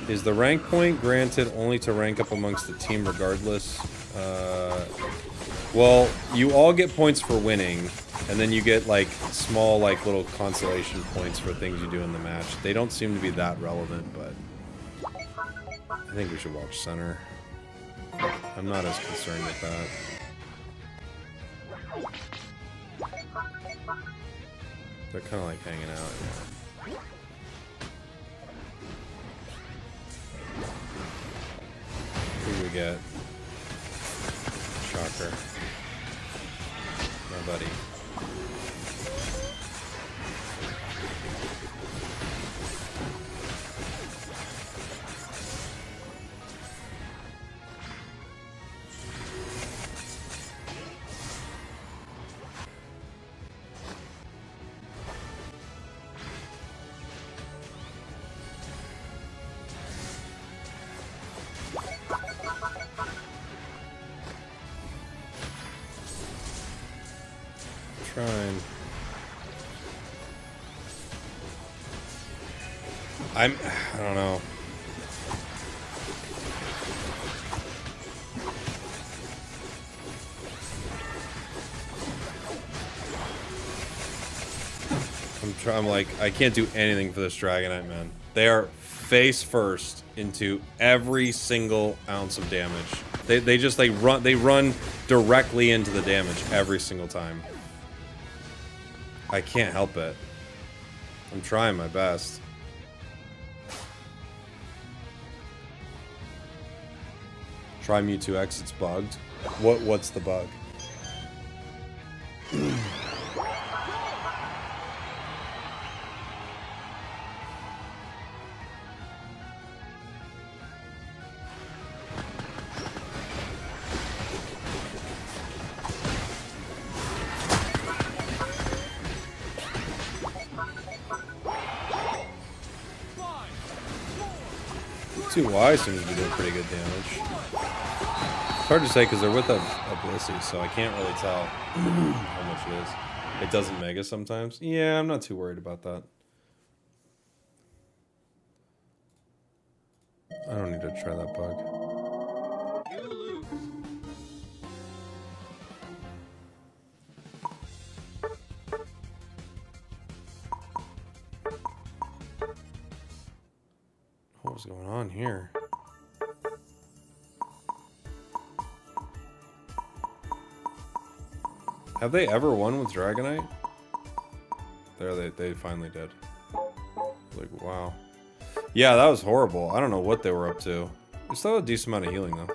Is the rank point granted only to rank up amongst the team regardless? Well, you all get points for winning, and then you get, like, small, like, little consolation points for things you do in the match. They don't seem to be that relevant, but I think we should watch center. I'm not as concerned with that. They're kind of, like, hanging out, yeah. Who do we get? Shocker. My buddy. Trying. I don't know. I'm like, I can't do anything for this Dragonite, man. They are face first into every single ounce of damage. They run directly into the damage every single time. I can't help it. I'm trying my best. Try Mewtwo X, it's bugged. What's the bug? Mewtwo seems to be doing pretty good damage. It's hard to say because they're with a Blissey, so I can't really tell how much it is. It doesn't Mega sometimes. Yeah, I'm not too worried about that. I don't need to try that bug. What's going on here? Have they ever won with Dragonite? There, they finally did. Like, wow. Yeah, that was horrible. I don't know what they were up to. It's still a decent amount of healing, though.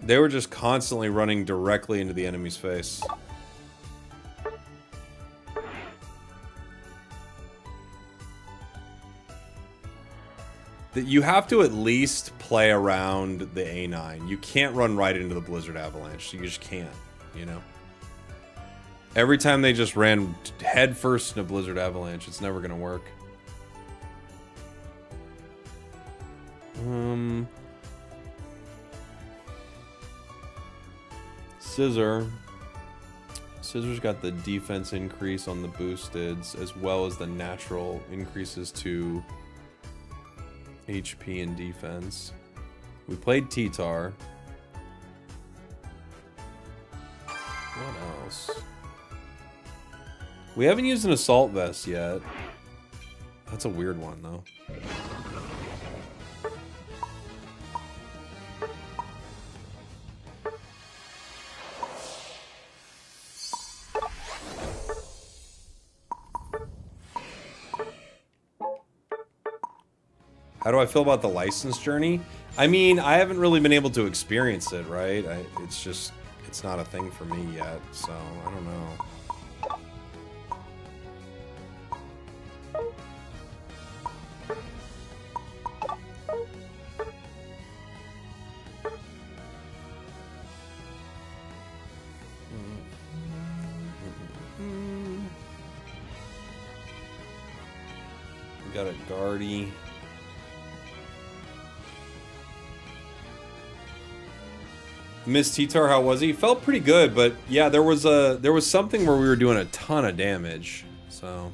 They were just constantly running directly into the enemy's face. You have to at least play around the A9. You can't run right into the Blizzard Avalanche. You just can't. you know? Every time they just ran headfirst in a Blizzard Avalanche, it's never gonna work. Scissor. Scissor's got the defense increase on the boosteds, as well as the natural increases to HP and defense. We played T-Tar. What else? We haven't used an Assault Vest yet. That's a weird one, though. How do I feel about the license journey? I mean, I haven't really been able to experience it, right? It's not a thing for me yet, so I don't know. We got a Guardy. Miss T-Tar, how was he? Felt pretty good, but yeah, there was something where we were doing a ton of damage, so.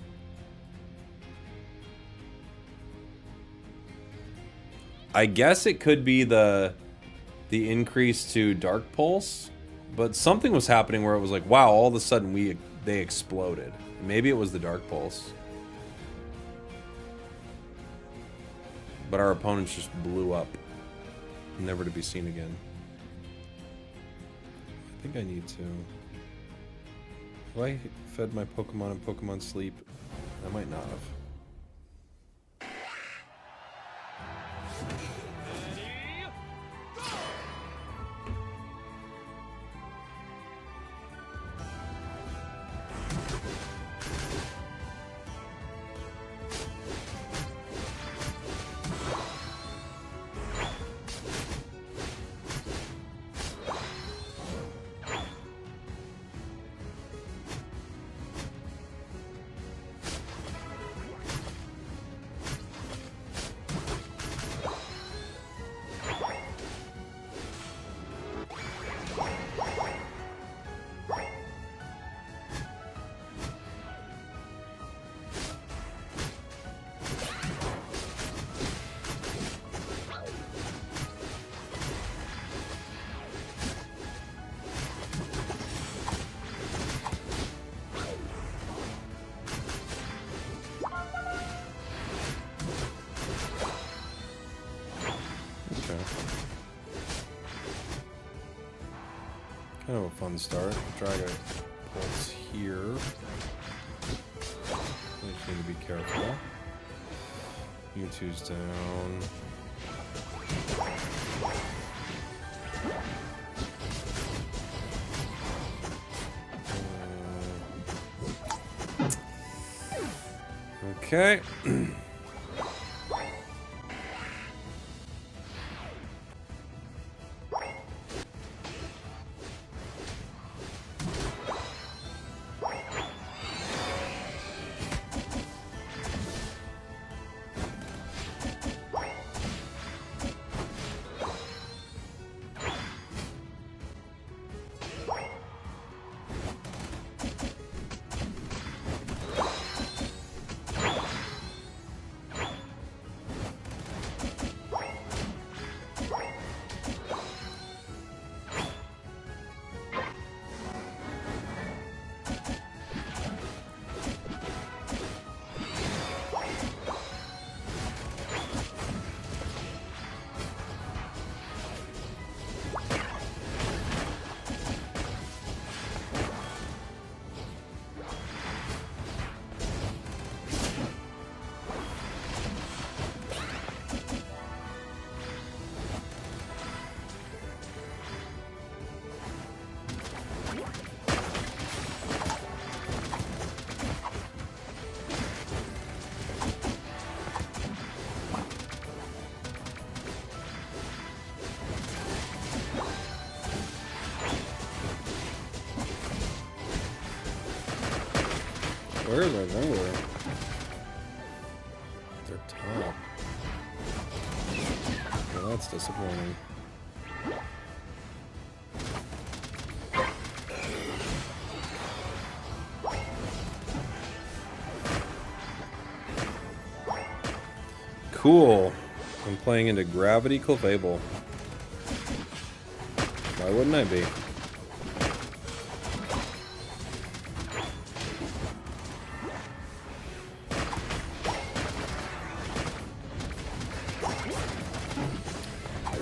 I guess it could be the increase to Dark Pulse, but something was happening where it was like, wow, all of a sudden they exploded. Maybe it was the Dark Pulse. But our opponents just blew up, never to be seen again. I think I need to. Have I fed my Pokemon in Pokemon Sleep? I might not have. Kind of a fun start. Dragon Pulse here. We just need to be careful. Mewtwo's down. Okay. Where's our jungler? They're top. Well, that's disappointing. Cool. I'm playing into Gravity Clefable. Why wouldn't I be?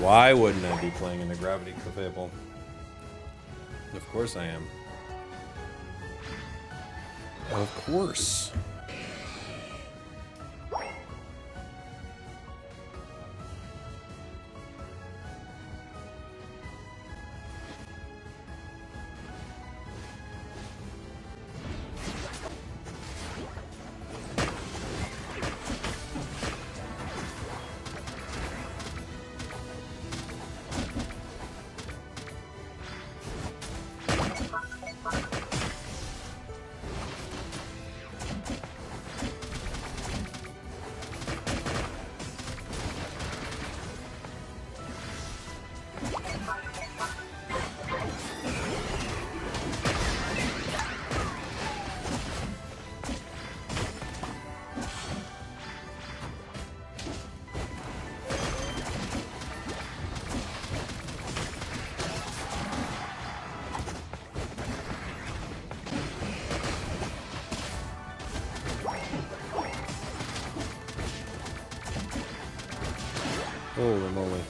Why wouldn't I be playing into Gravity Clefable? Of course I am. Of course. Holy moly.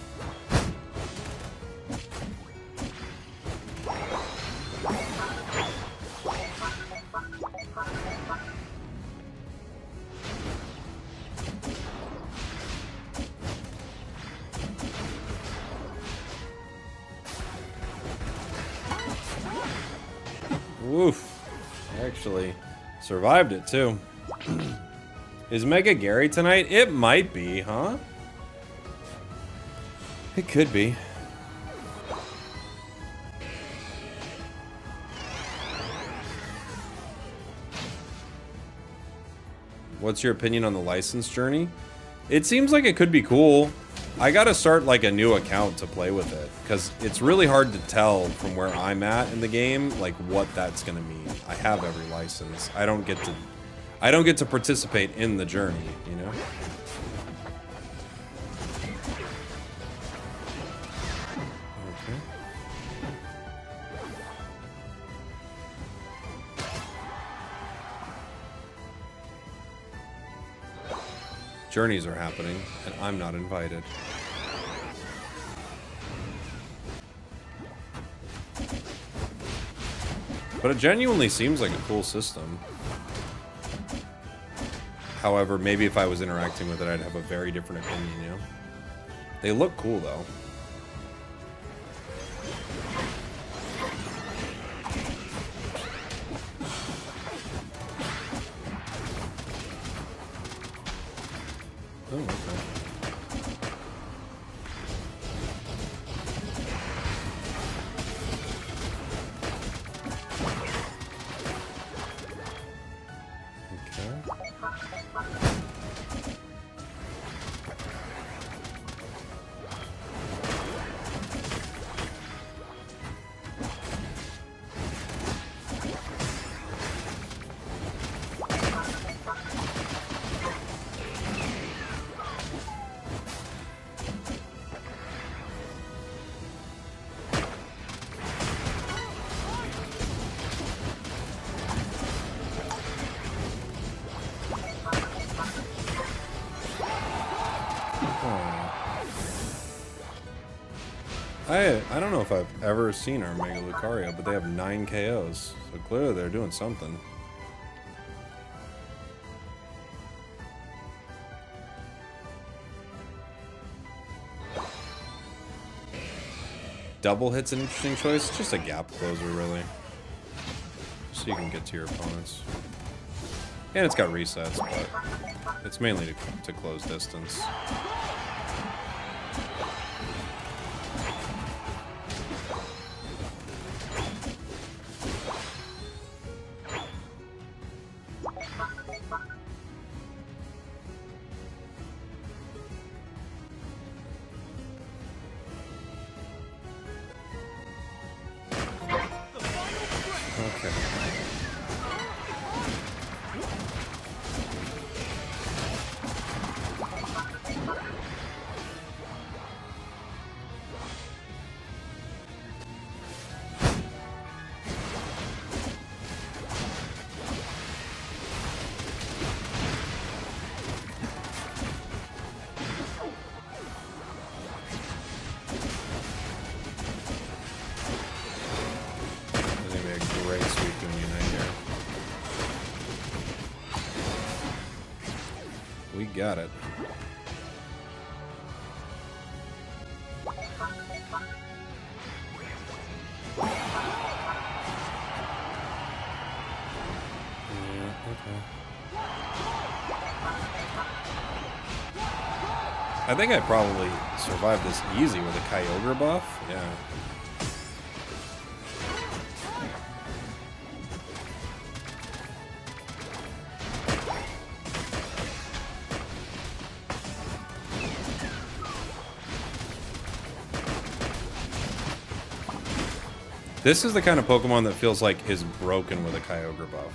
Woof. Actually survived it too. Is Mega Gary tonight? It might be, huh? It could be. What's your opinion on the license journey? It seems like it could be cool. I gotta start like a new account to play with it, because it's really hard to tell from where I'm at in the game, like what that's gonna mean. I have every license. I don't get to participate in the journey, you know? Journeys are happening, and I'm not invited. But it genuinely seems like a cool system. However, maybe if I was interacting with it, I'd have a very different opinion, you know? They look cool, though. Oh, okay. I don't know if I've ever seen our Mega Lucario, but they have 9 KOs, so clearly they're doing something. Double hit's an interesting choice. It's just a gap closer, really. So you can get to your opponents. And it's got resets, but it's mainly to close distance. Okay. Great sweeping unit here. We got it. Yeah, okay. I think I probably survived this easy with a Kyogre buff. Yeah. This is the kind of Pokemon that feels like is broken with a Kyogre buff.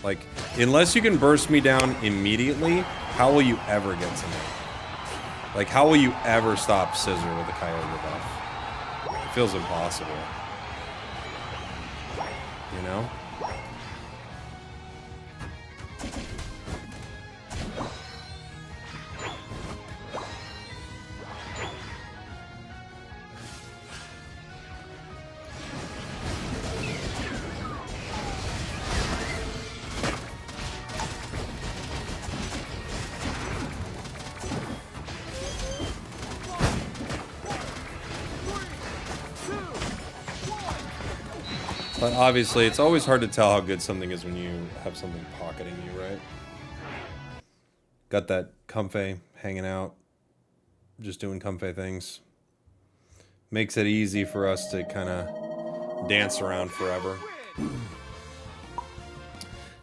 Like, unless you can burst me down immediately, how will you ever get to me? Like, how will you ever stop Scissor with a Kyogre buff? It feels impossible. You know? But obviously, it's always hard to tell how good something is when you have something pocketing you, right? Got that Comfey hanging out, just doing Comfey things. Makes it easy for us to kind of dance around forever.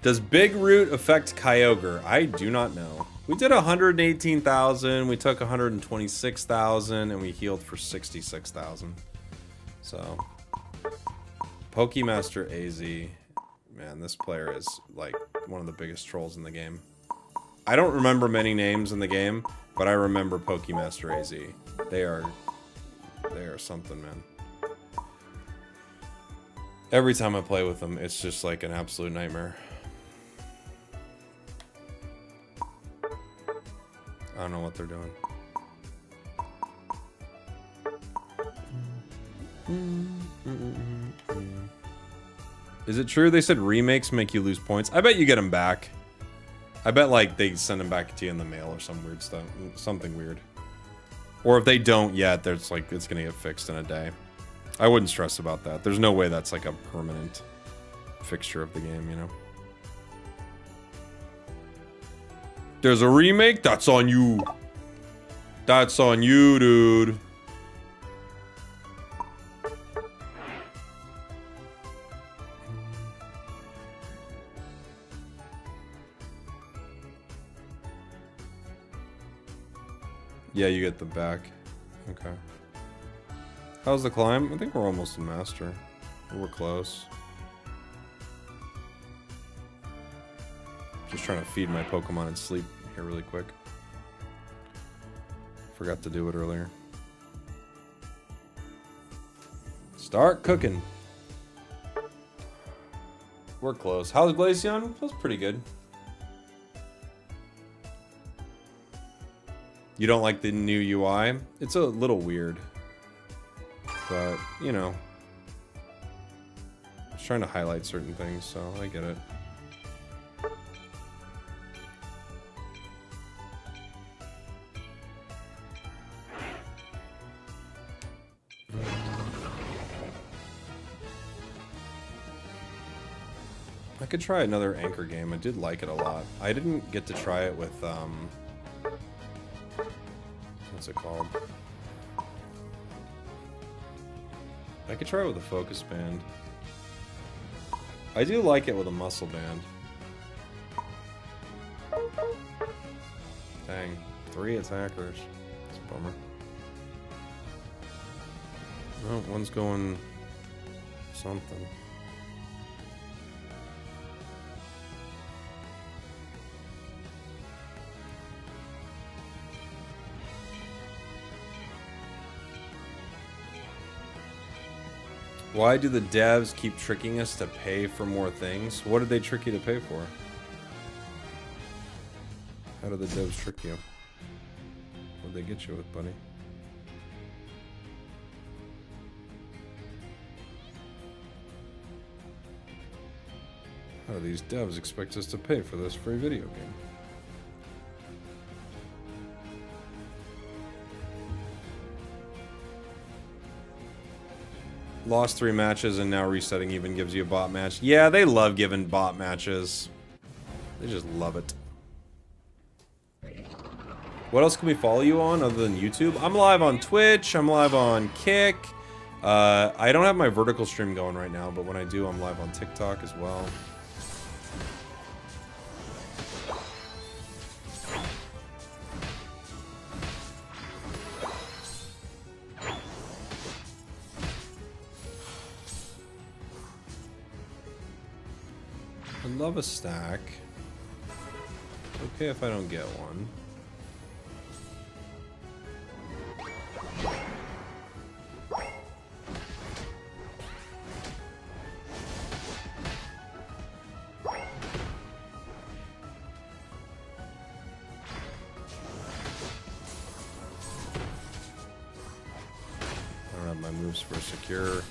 Does Big Root affect Kyogre? I do not know. We did 118,000, we took 126,000, and we healed for 66,000. So... Pokemaster AZ, man, this player is like one of the biggest trolls in the game. I don't remember many names in the game, but I remember Pokemaster AZ. They are something, man. Every time I play with them, it's just like an absolute nightmare. I don't know what they're doing. Is it true they said remakes make you lose points? I bet you get them back. I bet like they send them back to you in the mail or some weird stuff, something weird. Or if they don't yet, there's like it's gonna get fixed in a day. I wouldn't stress about that. There's no way that's like a permanent fixture of the game, you know. There's a remake? That's on you. That's on you, dude. Yeah, you get them back. Okay. How's the climb? I think we're almost in Master. We're close. Just trying to feed my Pokemon and sleep here really quick. Forgot to do it earlier. Start cooking. We're close. How's Glaceon? Feels pretty good. You don't like the new UI? It's a little weird. But, you know. I was trying to highlight certain things, so I get it. I could try another Anchor game. I did like it a lot. I didn't get to try it with, what's it called? I could try it with a Focus Band. I do like it with a Muscle Band. Dang. 3 attackers. That's a bummer. Oh, one's going something. Why do the devs keep tricking us to pay for more things? What did they trick you to pay for? How did the devs trick you? What did they get you with, buddy? How do these devs expect us to pay for this free video game? Lost 3 matches and now resetting even gives you a bot match. Yeah, they love giving bot matches. They just love it. What else can we follow you on other than YouTube? I'm live on Twitch. I'm live on Kick. I don't have my vertical stream going right now, but when I do, I'm live on TikTok as well. I love a stack. It's okay if I don't get one. I don't have my moves for secure.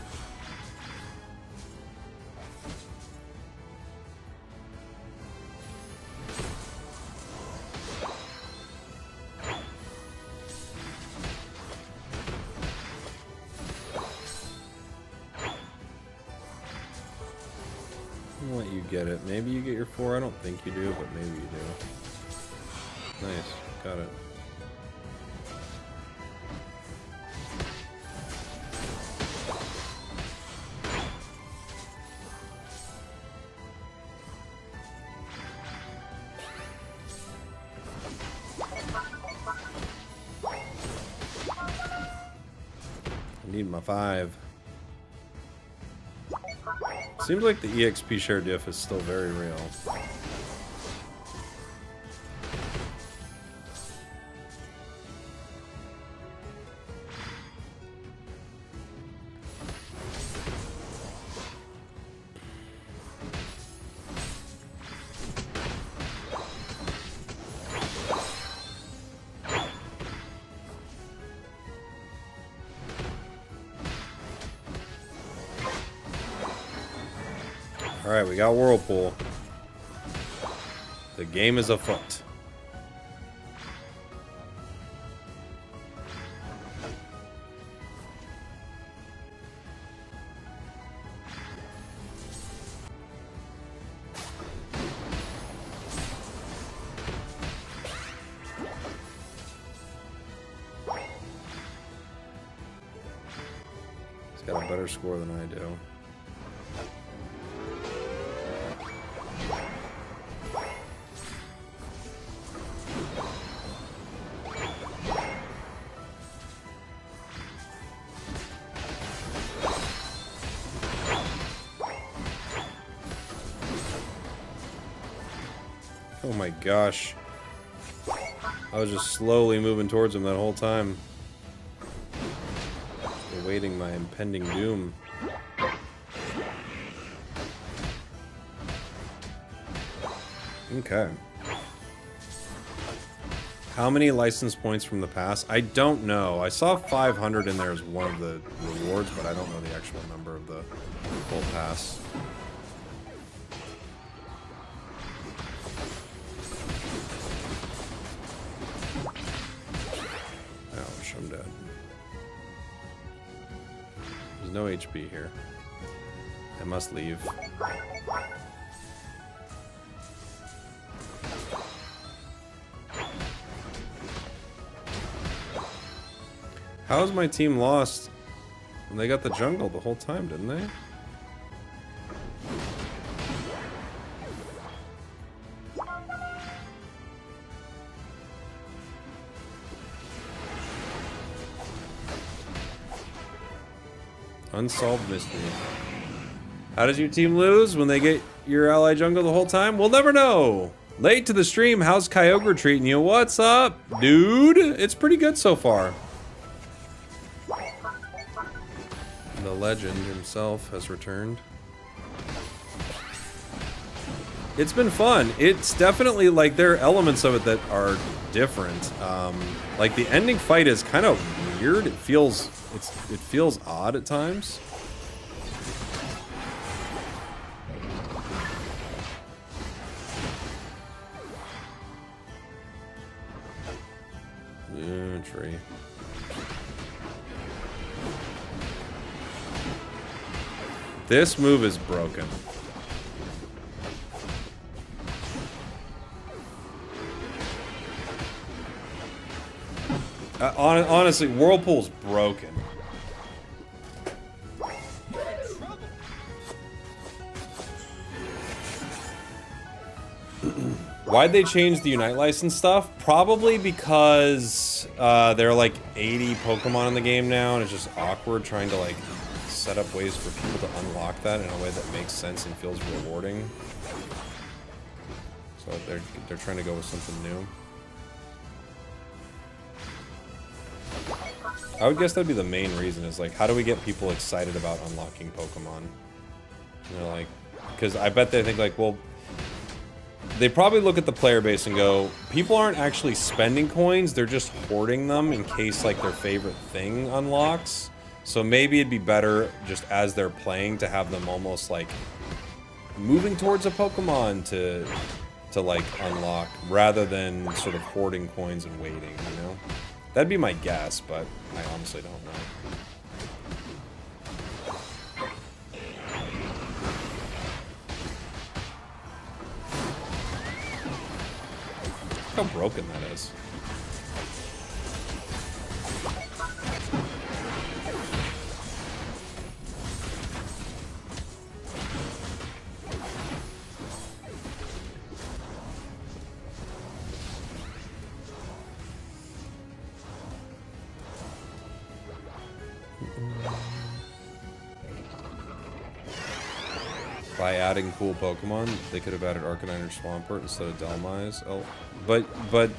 I'll let you get it. Maybe you get your 4. I don't think you do, but maybe you do. Nice. Got it. I need my 5. Seems like the EXP share diff is still very real. Alright, we got Whirlpool. The game is afoot. He's got a better score than I do. Oh my gosh. I was just slowly moving towards him that whole time. Awaiting my impending doom. Okay. How many license points from the past? I don't know. I saw 500 in there as one of the rewards, but I don't know the actual number of the full pass. Ouch, I'm dead. There's no HP here. I must leave. How is my team lost? And they got the jungle the whole time, didn't they? Unsolved mystery. How does your team lose when they get your ally jungle the whole time? We'll never know. Late to the stream, how's Kyogre treating you? What's up, dude? It's pretty good so far. The legend himself has returned. It's been fun. It's definitely, like, there are elements of it that are different. Like, the ending fight is kind of weird. It feels odd at times. Tree. This move is broken. Honestly, Whirlpool's broken. Why'd they change the Unite license stuff? Probably because there are like 80 Pokemon in the game now, and it's just awkward trying to like set up ways for people to unlock that in a way that makes sense and feels rewarding. So they're trying to go with something new. I would guess that'd be the main reason, is like, how do we get people excited about unlocking Pokemon? You know, like, because I bet they think like, well, they probably look at the player base and go, people aren't actually spending coins, they're just hoarding them in case like their favorite thing unlocks. So maybe it'd be better just as they're playing to have them almost like moving towards a Pokemon to like unlock, rather than sort of hoarding coins and waiting, you know? That'd be my guess, but I honestly don't know. Look how broken that is. By adding cool Pokemon, they could have added Arcanine or Swampert instead of Dhelmise. Oh, but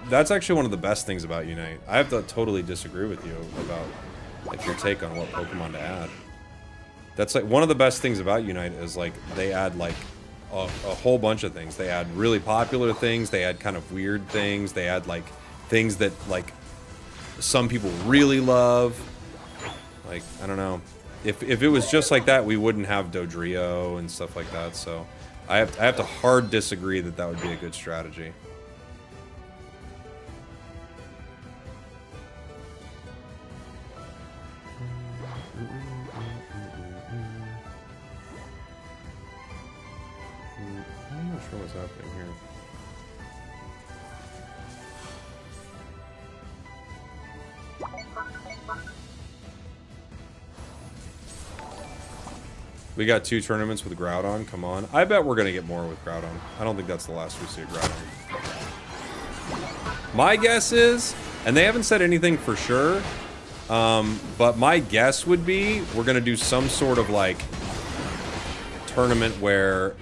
that's actually one of the best things about Unite. I have to totally disagree with you about like your take on what Pokemon to add. That's like one of the best things about Unite is like they add like a whole bunch of things. They add really popular things. They add kind of weird things. They add like things that like some people really love. Like, I don't know. If it was just like that, we wouldn't have Dodrio and stuff like that. So I have to hard disagree that that would be a good strategy. I'm not sure what's happening here. We got 2 tournaments with Groudon, come on. I bet we're going to get more with Groudon. I don't think that's the last we see of Groudon. My guess is, and they haven't said anything for sure, but my guess would be we're going to do some sort of like tournament where,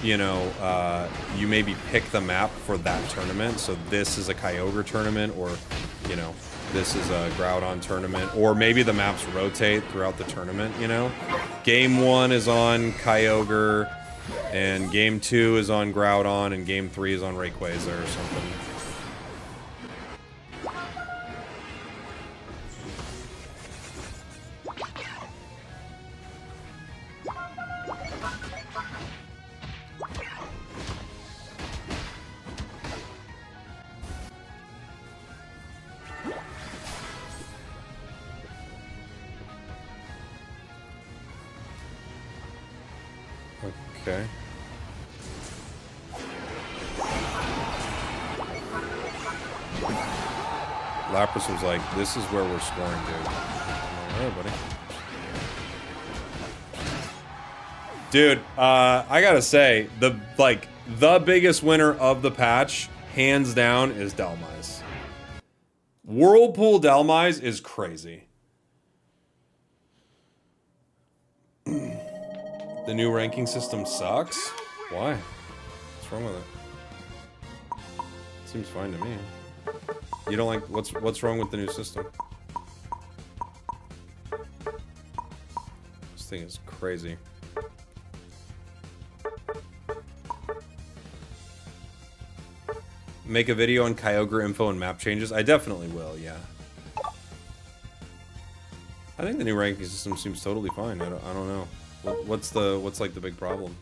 you know, you maybe pick the map for that tournament. So this is a Kyogre tournament, or, you know, this is a Groudon tournament, or maybe the maps rotate throughout the tournament, you know? Game 1 is on Kyogre, and Game 2 is on Groudon, and Game 3 is on Rayquaza or something. Okay. Lapras was like, this is where we're scoring, dude. Alright, buddy. Dude, I gotta say, the biggest winner of the patch, hands down, is Dhelmise. Whirlpool Dhelmise is crazy. The new ranking system sucks? Why? What's wrong with it? Seems fine to me. You don't like what's wrong with the new system? This thing is crazy. Make a video on Kyogre info and map changes? I definitely will, yeah. I think the new ranking system seems totally fine. I don't know. What's like the big problem?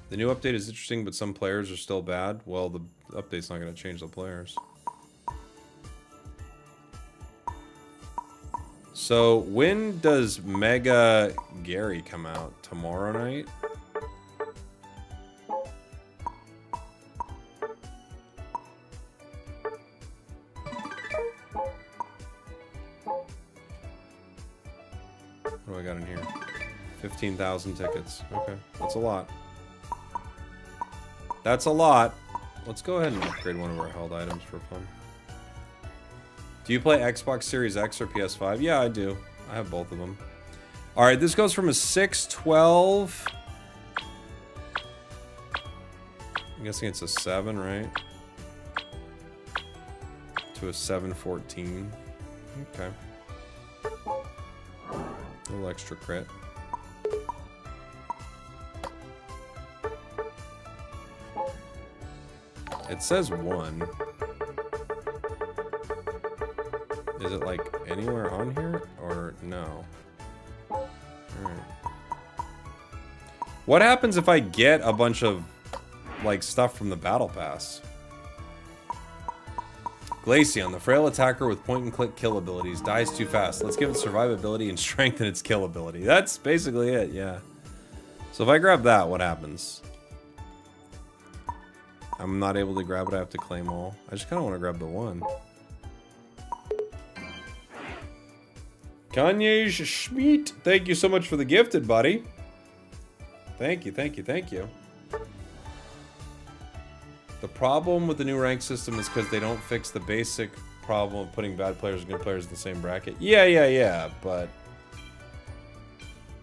The new update is interesting, but some players are still bad. Well, the update's not going to change the players. So, when does Mega Gary come out? Tomorrow night? What do I got in here? 15,000 tickets. Okay, that's a lot. That's a lot. Let's go ahead and upgrade one of our held items for fun. Do you play Xbox Series X or PS5? Yeah, I do. I have both of them. Alright, this goes from a 612. I'm guessing it's a 7, right? To a 714. Okay. A little extra crit. It says 1. Is it like anywhere on here or no? Alright. What happens if I get a bunch of like stuff from the battle pass? Glaceon, the frail attacker with point and click kill abilities, dies too fast. Let's give it survivability and strengthen its kill ability. That's basically it, yeah. So if I grab that, what happens? I'm not able to grab it, I have to claim all. I just kind of want to grab the 1. Kanye Schmidt, thank you so much for the gifted, buddy. Thank you, thank you, thank you. The problem with the new rank system is because they don't fix the basic problem of putting bad players and good players in the same bracket. Yeah, but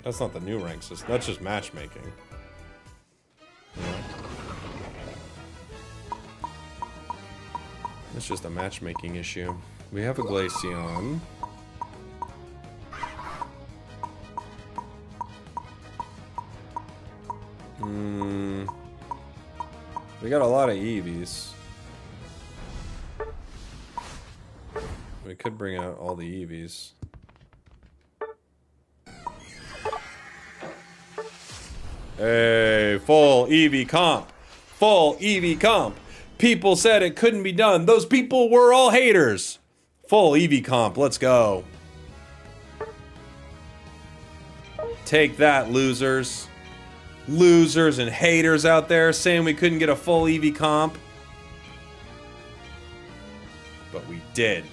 that's not the new rank system. That's just matchmaking. It's just a matchmaking issue. We have a Glaceon. We got a lot of Eevees. We could bring out all the Eevees. Hey, full Eevee comp. Full Eevee comp. People said it couldn't be done. Those people were all haters. Full Eevee comp. Let's go. Take that, losers. Losers and haters out there saying we couldn't get a full Eevee comp. But we did.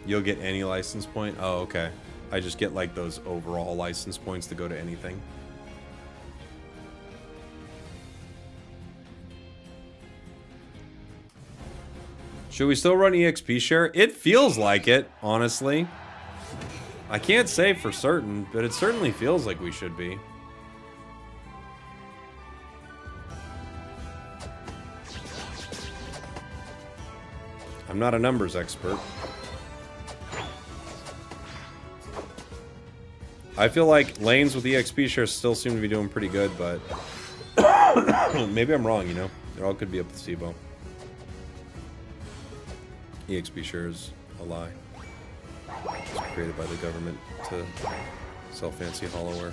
You'll get any license point? Oh, okay. I just get like those overall license points to go to anything. Should we still run EXP share? It feels like it, honestly. I can't say for certain, but it certainly feels like we should be. I'm not a numbers expert. I feel like lanes with EXP shares still seem to be doing pretty good, but maybe I'm wrong, you know? It all could be a placebo. EXP shares a lie. It's created by the government to sell fancy hollowware.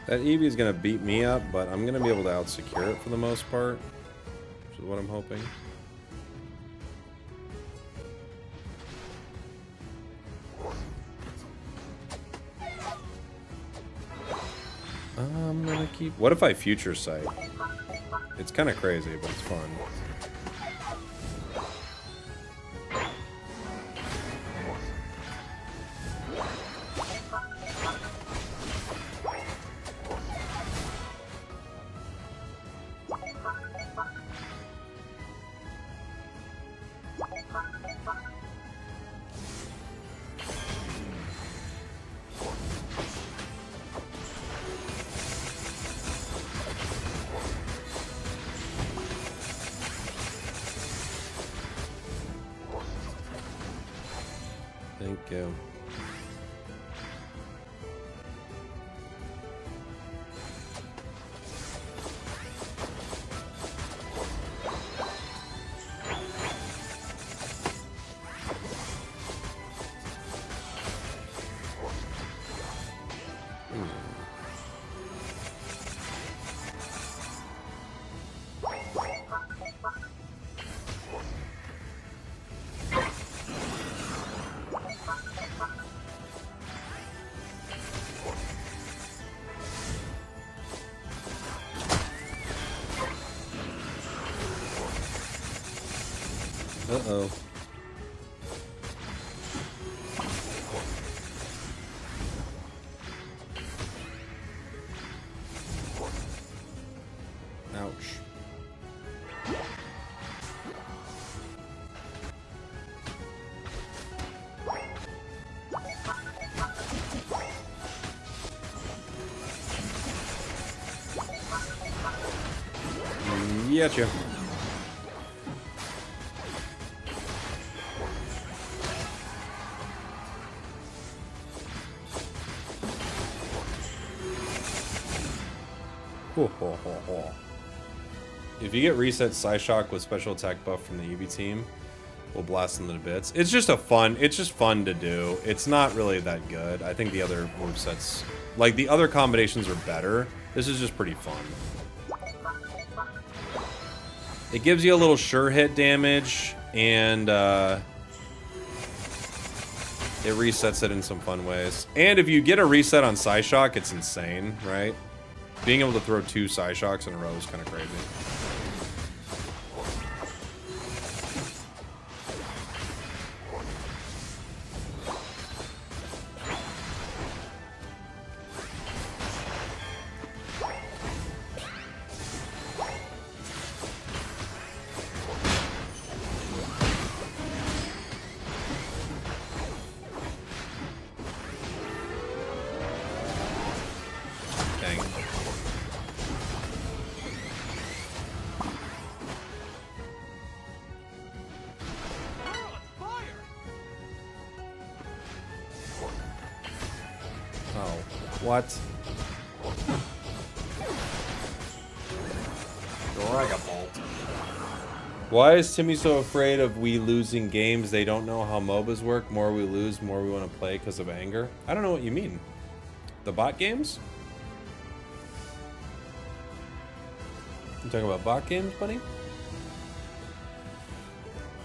That Eevee is going to beat me up, but I'm going to be able to out-secure it for the most part, which is what I'm hoping. I'm going to keep... What if I Future Sight? It's kind of crazy, but it's fun. Thank you. Uh-oh. Ouch. Gotcha. If you get reset Psyshock with special attack buff from the Eevee team, we'll blast them to bits. It's just fun to do. It's not really that good. I think the other movesets, like the other combinations, are better. This is just pretty fun. It gives you a little sure hit damage, and it resets it in some fun ways. And if you get a reset on Psyshock, it's insane, right? Being able to throw 2 Psyshocks in a row is kind of crazy. What? Why is Timmy so afraid of we losing games? They don't know how MOBAs work. More we lose, more we want to play because of anger. I don't know what you mean. The bot games? You talking about bot games, buddy?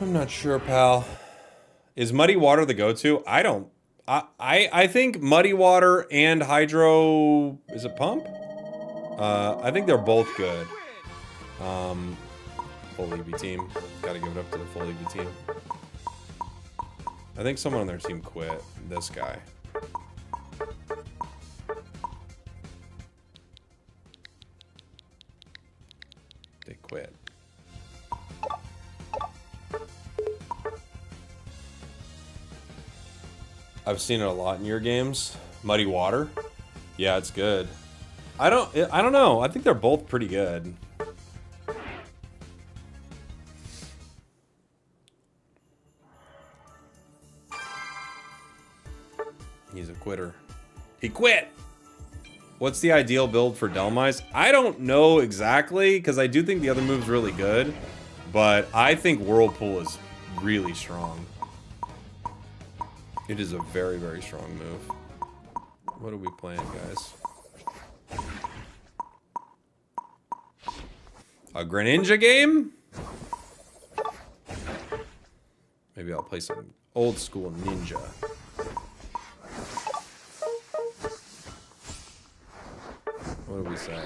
I'm not sure, pal. Is Muddy Water the go-to? I don't. I think Muddy Water and Hydro... Is it Pump? I think they're both good. Full Eevee team. Gotta give it up to the full Eevee team. I think someone on their team quit. This guy. They quit. I've seen it a lot in your games. Muddy Water? Yeah, it's good. I don't know. I think they're both pretty good. He's a quitter. He quit! What's the ideal build for Dhelmise? I don't know exactly, because I do think the other move's really good, but I think Whirlpool is really strong. It is a very, very strong move. What are we playing, guys? A Greninja game? Maybe I'll play some old school ninja. What do we say?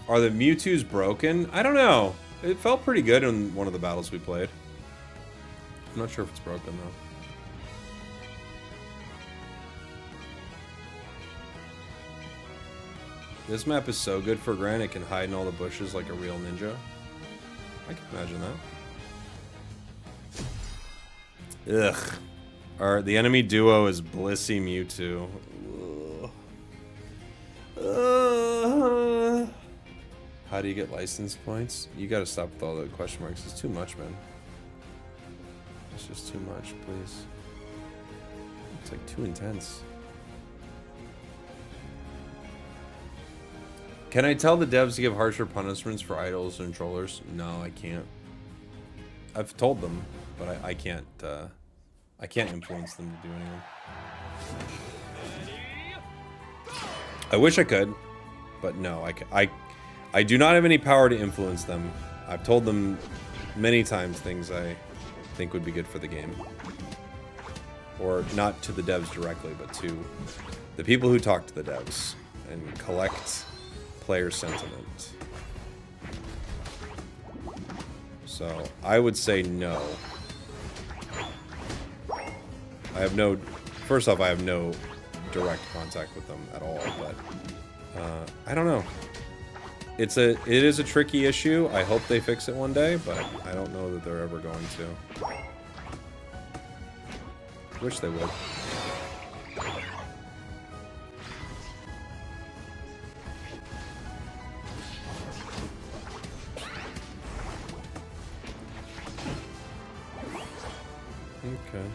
Are the Mewtwo's broken? I don't know. It felt pretty good in one of the battles we played. I'm not sure if it's broken though. This map is so good for Gran, it can hide in all the bushes like a real ninja. I can imagine that. Ugh. The enemy duo is Blissey Mewtwo. How do you get license points? You gotta stop with all the question marks. It's too much, man. It's just too much, please. It's like too intense. Can I tell the devs to give harsher punishments for idols and trollers? No, I can't. I've told them, but I can't influence them to do anything. I wish I could, but no, I do not have any power to influence them. I've told them many times things I think would be good for the game. Or not to the devs directly, but to the people who talk to the devs and collect player sentiment. So I would say no. First off, I have no direct contact with them at all, but I don't know. It is a tricky issue. I hope they fix it one day, but I don't know that they're ever going to. Wish they would. Okay.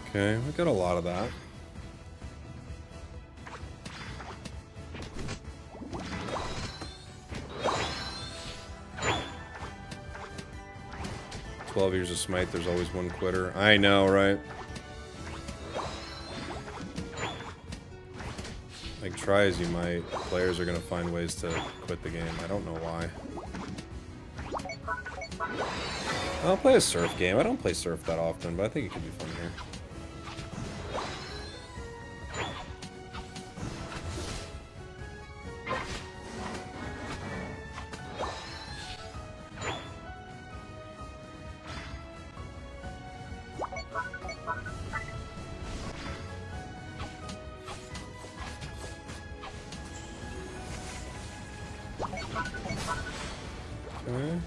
Okay, we got a lot of that. "12 years of Smite, there's always one quitter." I know, right? Like, try as you might, players are gonna find ways to quit the game. I don't know why. I'll play a surf game. I don't play surf that often, but I think it could be fun here. Okay.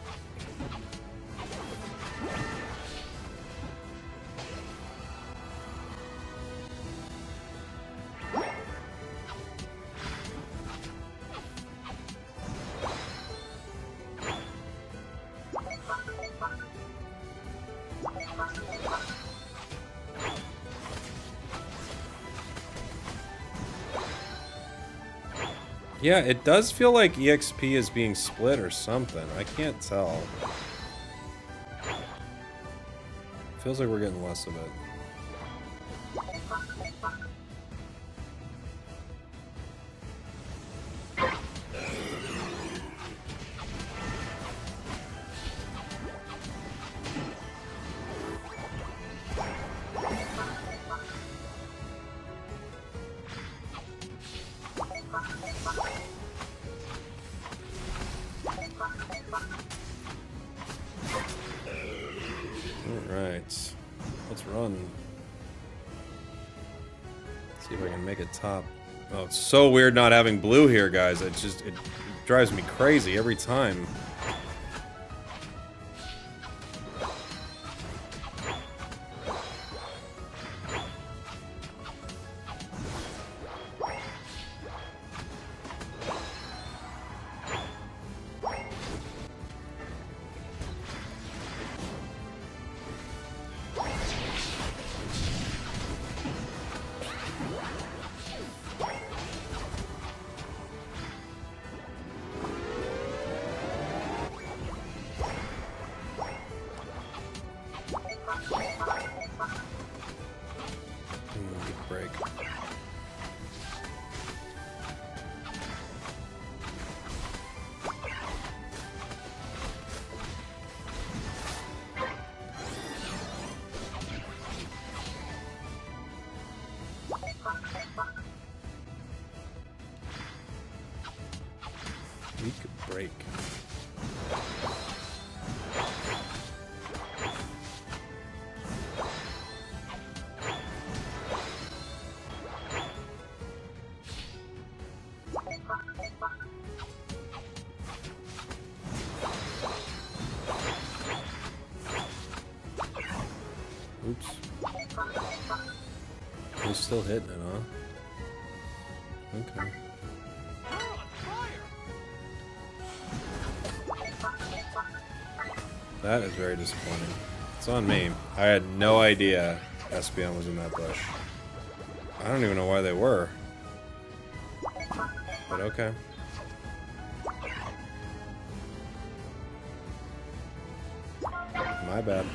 Yeah, it does feel like EXP is being split or something. I can't tell. Feels like we're getting less of it. Alright. Let's run. See if I can make it top. Oh, it's so weird not having blue here, guys. It drives me crazy every time. break. Weak break. Oops. He's still hitting it, huh? Okay. That is very disappointing. It's on me. I had no idea Espeon was in that bush. I don't even know why they were. But okay. My bad.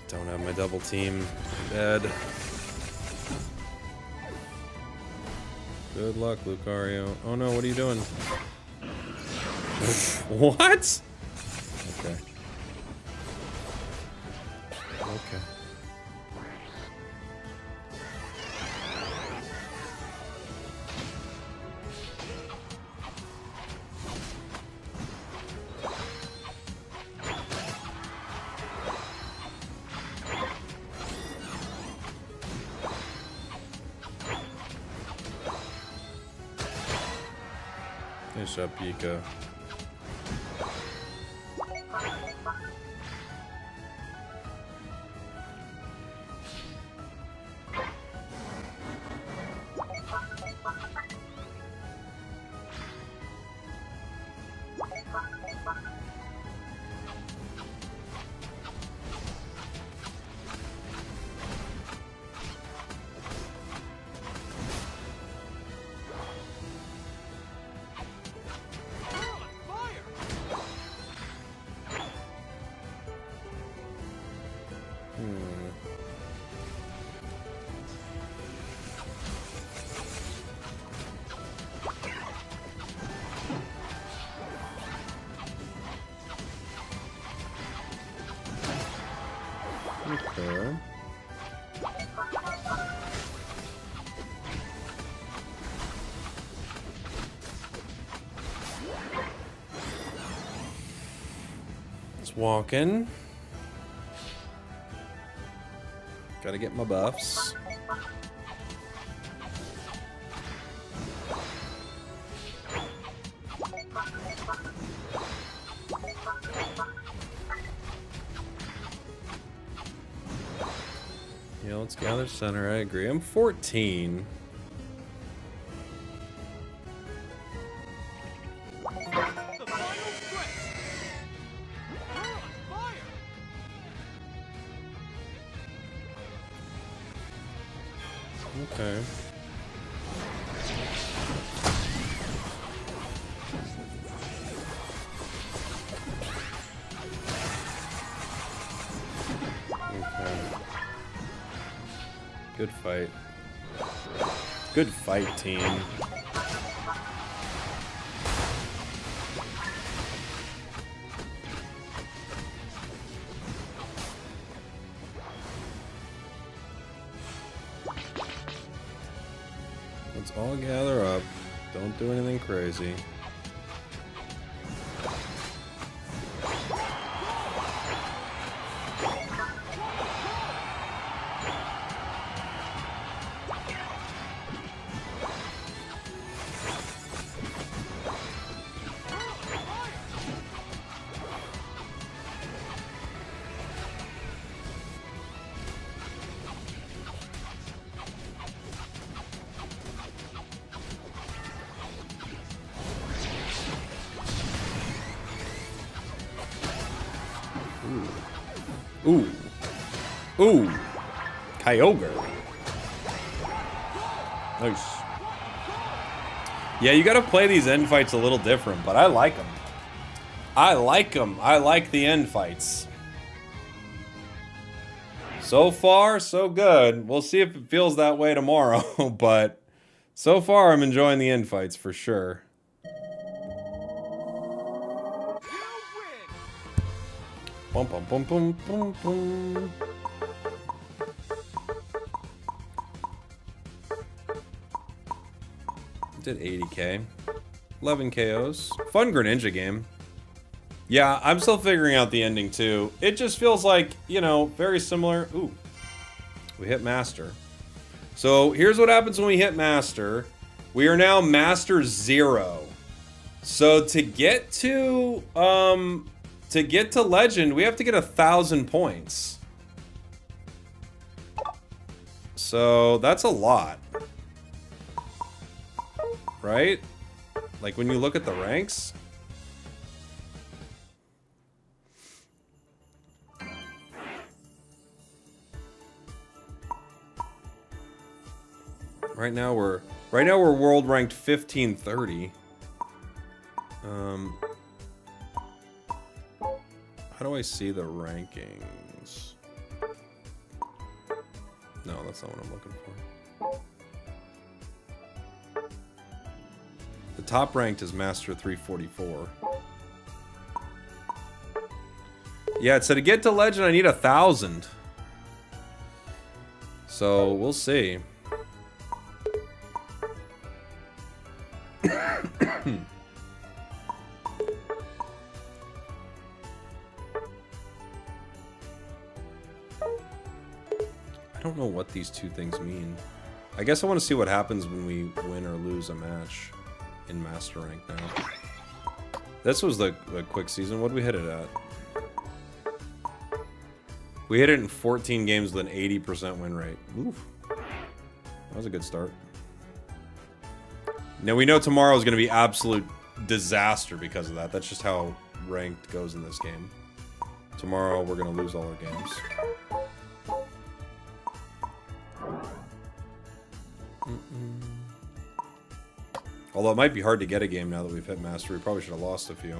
Don't have my double team. Dead. Good luck, Lucario. Oh no, what are you doing? What? Okay. Okay. Finish up Pika. Okay. Just walking. Gotta get my buffs. Yeah, let's gather center. I agree. I'm 14. The final stretch. You're on fire. Okay. Okay. Good fight. Good fight, team. Let's all gather up. Don't do anything crazy. Ooh. Ooh. Kyogre. Nice. Yeah, you gotta play these end fights a little different, but I like them. I like them. I like the end fights. So far, so good. We'll see if it feels that way tomorrow, but so far I'm enjoying the end fights for sure. Bum, bum, bum, bum, bum, bum. Did 80k. 11 KOs. Fun Greninja game. Yeah, I'm still figuring out the ending too. It just feels like, you know, very similar. Ooh. We hit Master. So here's what happens when we hit Master. We are now Master 0. So to get to Legend, we have to get 1,000 points. So that's a lot. Right? Like when you look at the ranks. Right now we're world ranked 1530. How do I see the rankings? No, that's not what I'm looking for. The top ranked is Master 344. Yeah, it said to get to Legend I need 1,000. So we'll see. I don't know what these two things mean. I guess I want to see what happens when we win or lose a match in Master Rank now. This was the quick season. What did we hit it at? We hit it in 14 games with an 80% win rate. Oof. That was a good start. Now we know tomorrow is going to be absolute disaster because of that. That's just how ranked goes in this game. Tomorrow we're going to lose all our games. Although it might be hard to get a game now that we've hit Master. We probably should have lost a few.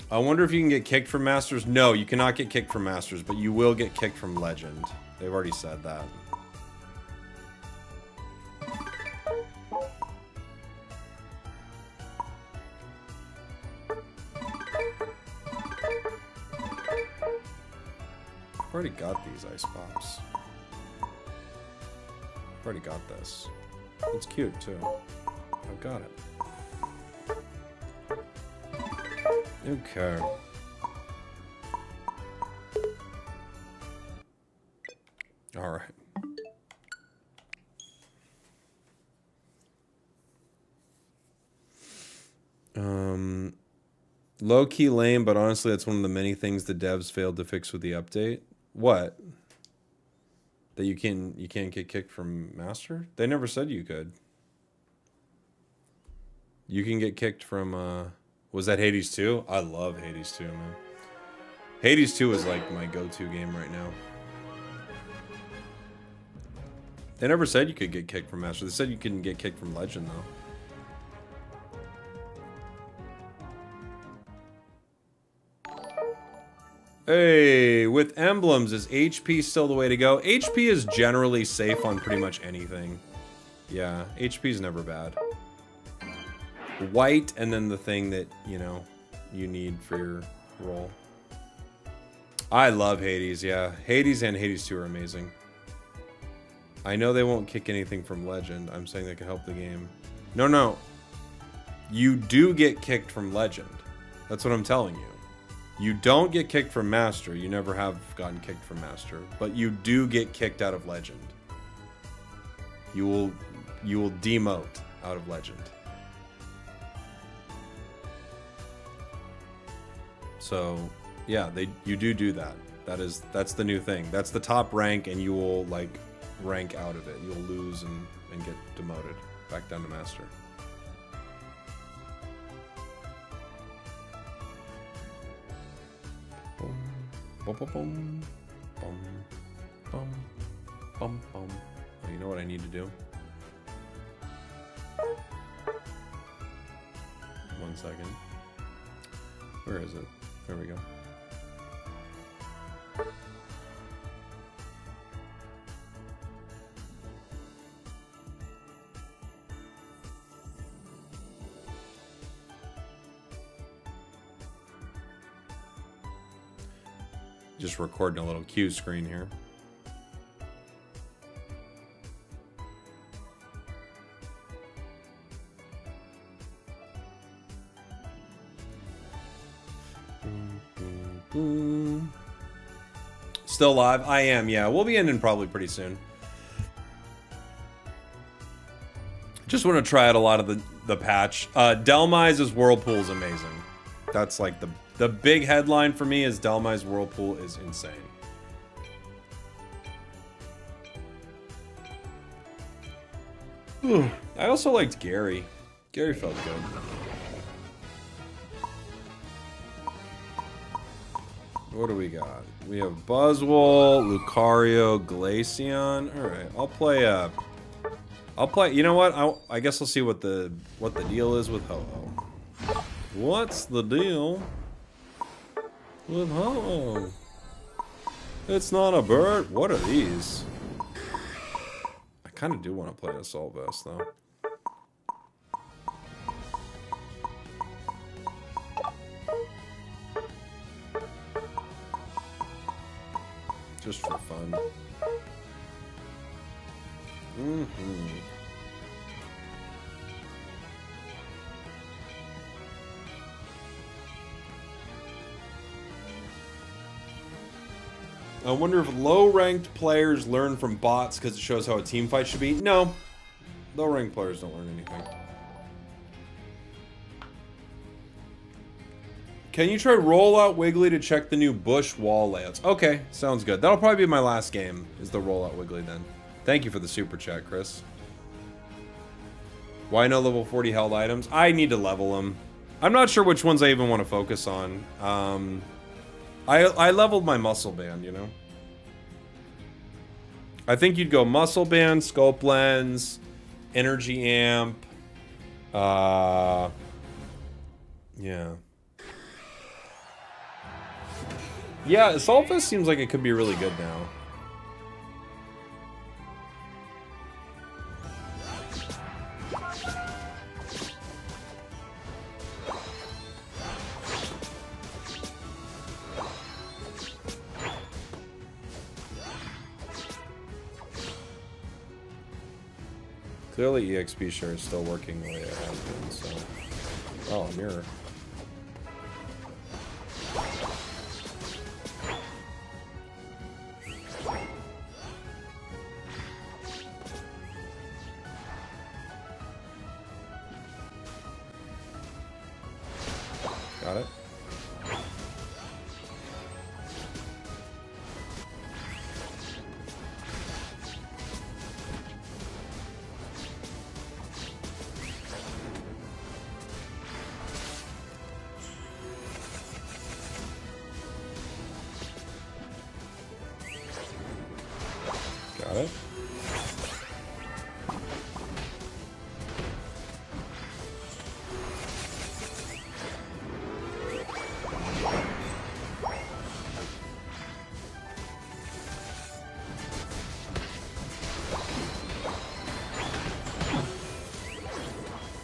I wonder if you can get kicked from Masters. No, you cannot get kicked from Masters, but you will get kicked from Legend. They've already said that. I've already got these ice pops. I've already got this. It's cute too. I've got it. Okay. All right. Low-key lame, but honestly, that's one of the many things the devs failed to fix with the update. What? That you can't get kicked from Master? They never said you could. You can get kicked from, was that Hades 2? I love Hades 2, man. Hades 2 is like my go-to game right now. They never said you could get kicked from Master. They said you couldn't get kicked from Legend, though. Hey, with emblems, is HP still the way to go? HP is generally safe on pretty much anything. Yeah, HP is never bad. White, and then the thing that, you know, you need for your role. I love Hades, yeah. Hades and Hades 2 are amazing. I know they won't kick anything from Legend. I'm saying they can help the game. No, no. You do get kicked from Legend. That's what I'm telling you. You don't get kicked from Master. You never have gotten kicked from Master. But you do get kicked out of Legend. You will demote out of Legend. So, yeah, you do that. That's the new thing. That's the top rank, and you will, like, rank out of it. You'll lose and get demoted back down to master. Boom, boom, boom, boom, boom, boom, boom, boom. Oh, you know what I need to do? 1 second. Where is it? There we go. Just recording a little cue screen here. Still live? I am, yeah. We'll be ending probably pretty soon. Just want to try out a lot of the patch. Dhelmise's Whirlpool is amazing. That's like the big headline for me is Dhelmise Whirlpool is insane. I also liked Gary. Gary felt good. What do we got? We have Buzzwole, Lucario, Glaceon. All right, I'll play. You know what? I guess I'll see what the deal is with Ho-Oh. What's the deal with Ho-Oh? It's not a bird. What are these? I kind of do want to play Assault Vest though. Just for fun. I wonder if low-ranked players learn from bots because it shows how a team fight should be. No. Low-ranked players don't learn anything. Can you try Rollout Wiggly to check the new bush wall layouts? Okay, sounds good. That'll probably be my last game, is the Rollout Wiggly then. Thank you for the super chat, Chris. Why no level 40 held items? I need to level them. I'm not sure which ones I even want to focus on. I leveled my muscle band, you know? I think you'd go muscle band, scope lens, energy amp. Yeah. Yeah, Assault Vest seems like it could be really good now. Clearly EXP share is still working the way it has been, so... Oh, a mirror. Got it. Got it.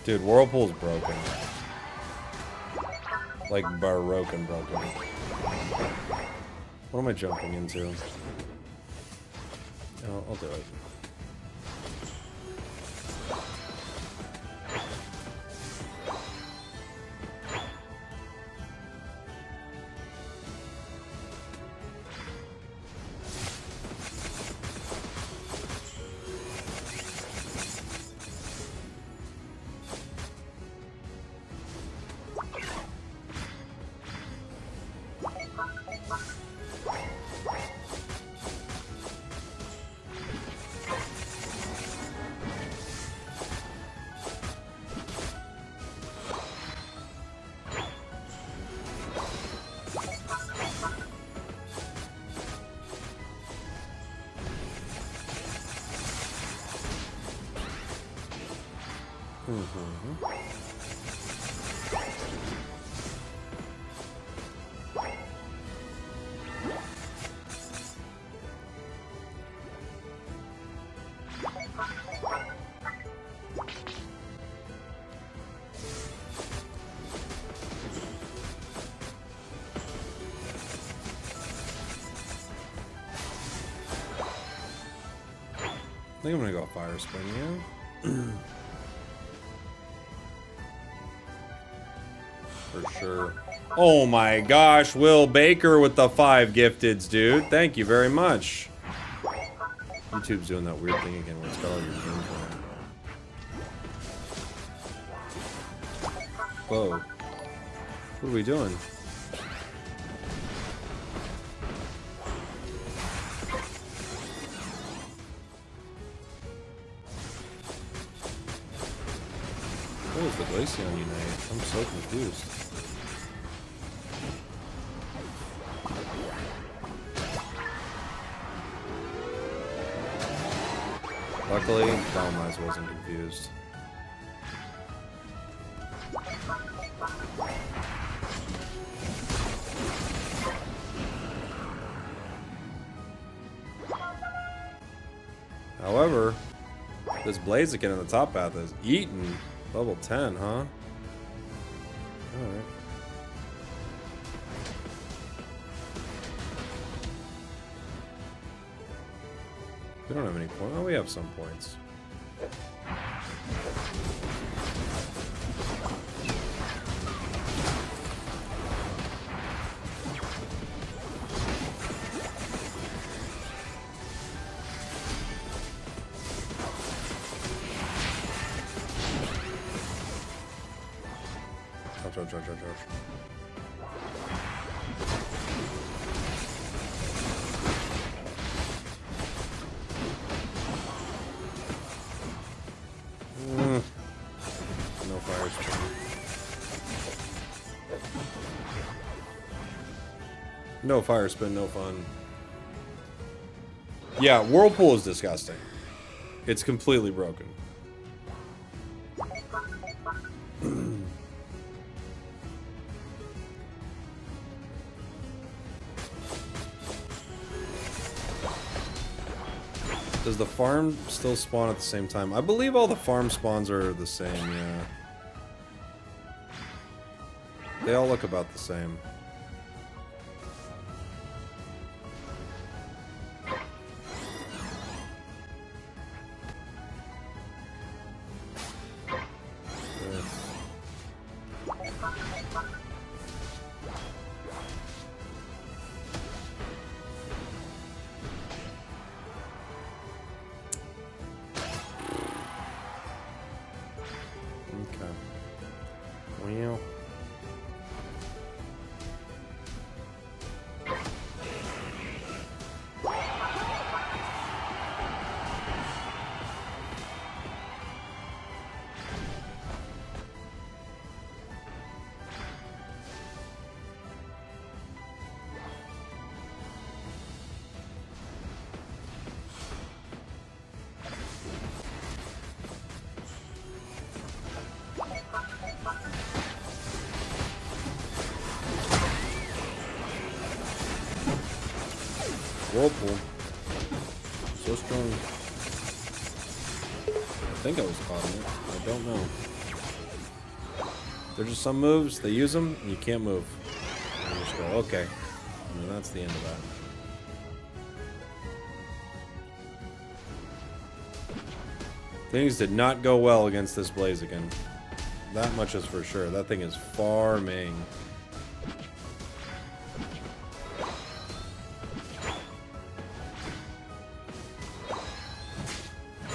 Dude, Whirlpool's broken. Like, broken. What am I jumping into? Oh, I'll do it. I think I'm gonna go Fire Spin, yeah. For sure. Oh my gosh, Will Baker with the 5 gifteds, dude. Thank you very much. YouTube's doing that weird thing again where it's got all your games on. Whoa. What are we doing? What was the Glaceon Unite? I'm so confused. Luckily, Dhelmise wasn't confused. However, this Blaziken in the top path is eaten. Level 10, huh? Alright. We don't have any points. Oh, we have some points. Charge. No fire spin. No fire spin, no fun. Yeah, Whirlpool is disgusting. It's completely broken. Does the farm still spawn at the same time? I believe all the farm spawns are the same, yeah. They all look about the same. Well. Whirlpool. So strong. I think I was caught in it. I don't know. There's just some moves, they use them, and you can't move. And you just go, okay. And then that's the end of that. Things did not go well against this Blaziken. That much is for sure. That thing is farming.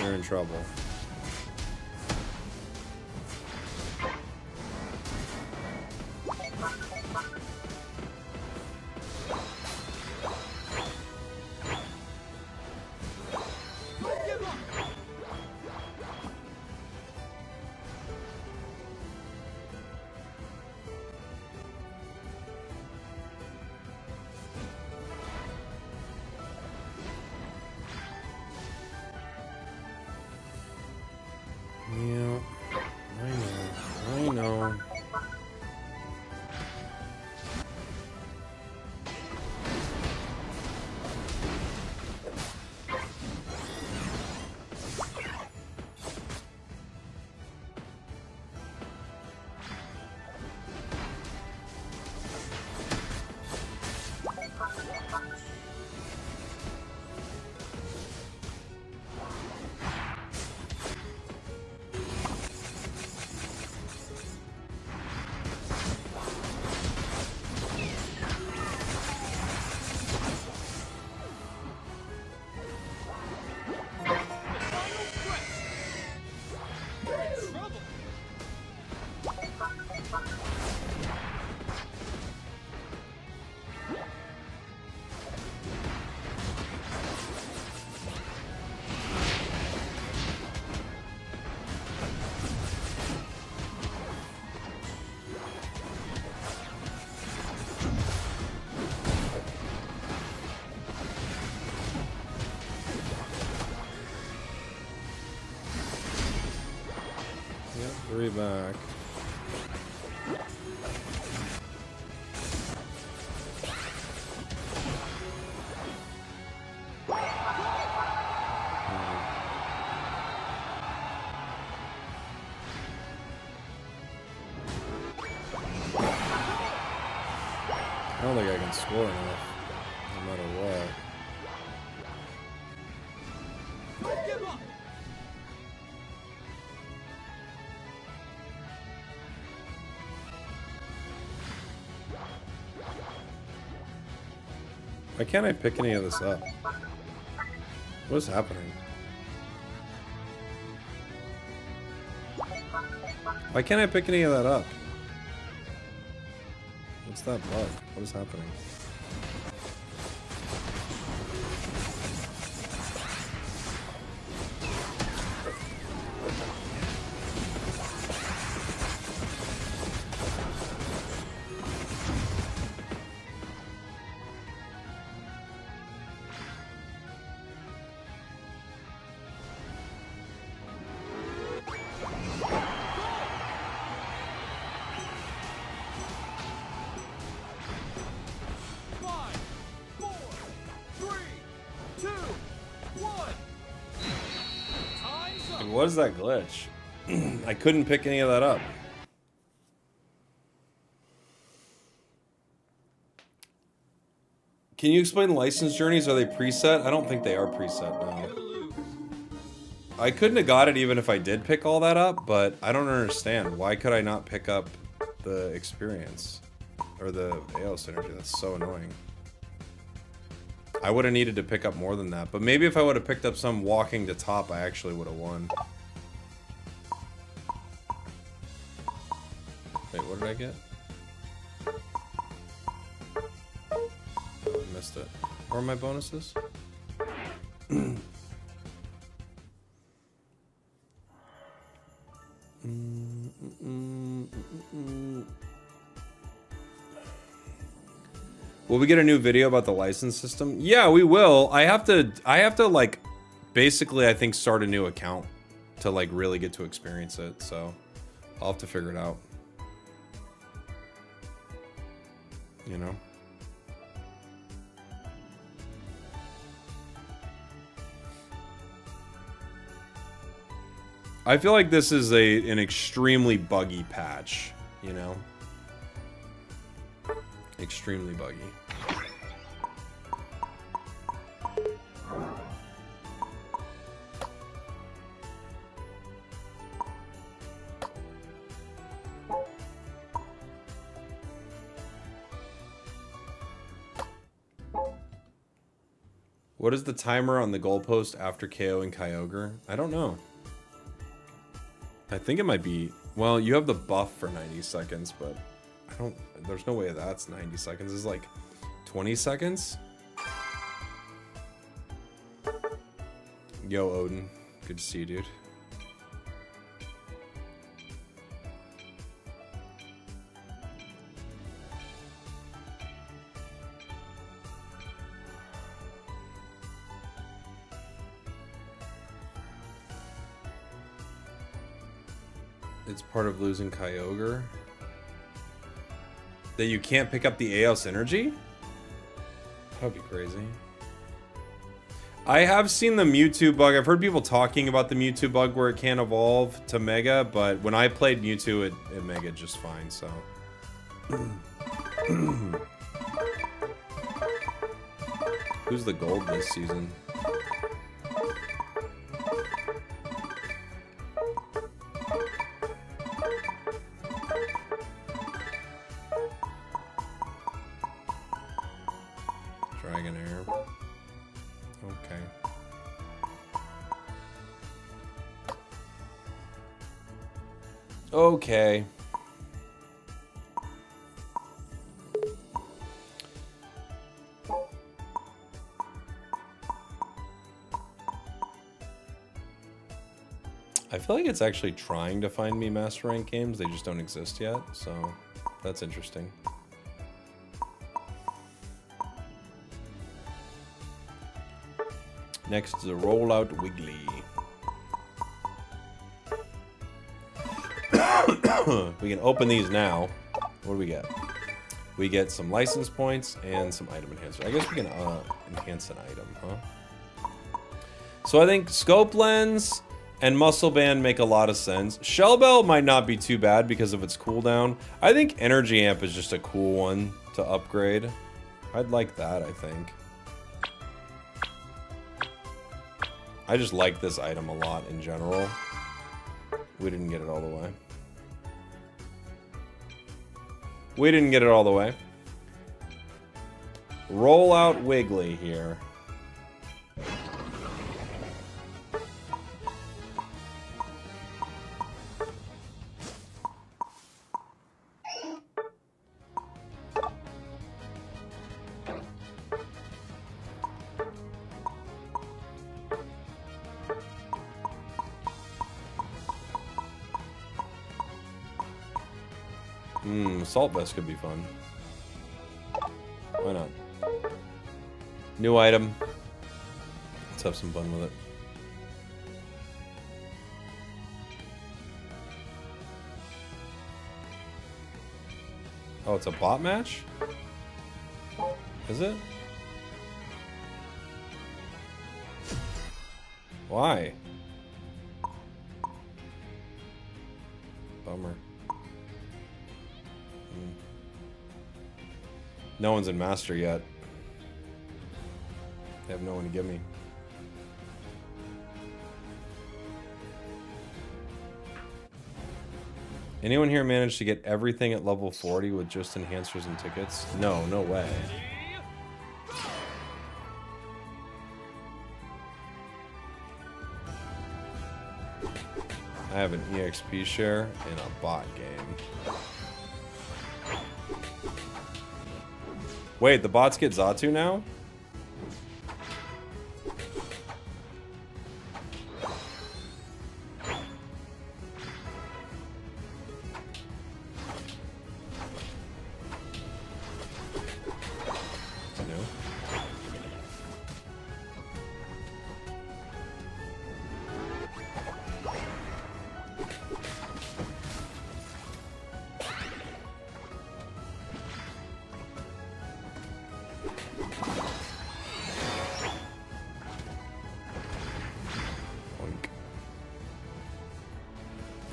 You're in trouble. back. I don't think I can score enough, no matter what. Don't give up. Why can't I pick any of this up? What is happening? Why can't I pick any of that up? What's that bug? What is happening? What is that glitch? I couldn't pick any of that up. Can you explain license journeys? Are they preset? I don't think they are preset now. I couldn't have got it even if I did pick all that up, but I don't understand. Why could I not pick up the experience? Or the AO synergy? That's so annoying. I would have needed to pick up more than that, but maybe if I would have picked up some walking to top, I actually would have won. Wait, what did I get? Oh, I missed it. Where are my bonuses? Will we get a new video about the license system? Yeah, we will. I have to like, basically, I think start a new account to like really get to experience it. So I'll have to figure it out. You know? I feel like this is an extremely buggy patch, you know? Extremely buggy. What is the timer on the goalpost after KO and Kyogre? I don't know. I think it might be... Well, you have the buff for 90 seconds, but... I don't... There's no way that's 90 seconds. It's like 20 seconds? Yo, Odin. Good to see you, dude. It's part of losing Kyogre. That you can't pick up the AL Synergy? That'd be crazy. I have seen the Mewtwo bug. I've heard people talking about the Mewtwo bug where it can't evolve to Mega, but when I played Mewtwo, it Mega just fine, so. Who's the gold this season? Okay. I feel like it's actually trying to find me Master Rank games. They just don't exist yet, so that's interesting. Next is a rollout Wiggly. We can open these now. What do we get? We get some license points and some item enhancer. I guess we can enhance an item, huh? So I think scope lens and muscle band make a lot of sense. Shell bell might not be too bad because of its cooldown. I think energy amp is just a cool one to upgrade. I'd like that, I think. I just like this item a lot in general. We didn't get it all the way. We didn't get it all the way. Roll out Wiggly here. Assault vest could be fun. Why not? New item. Let's have some fun with it. Oh, it's a bot match? Is it? Why? Bummer. No one's in Master yet. They have no one to give me. Anyone here managed to get everything at level 40 with just enhancers and tickets? No, no way. I have an EXP share in a bot game. Wait, the bots get Xatu now?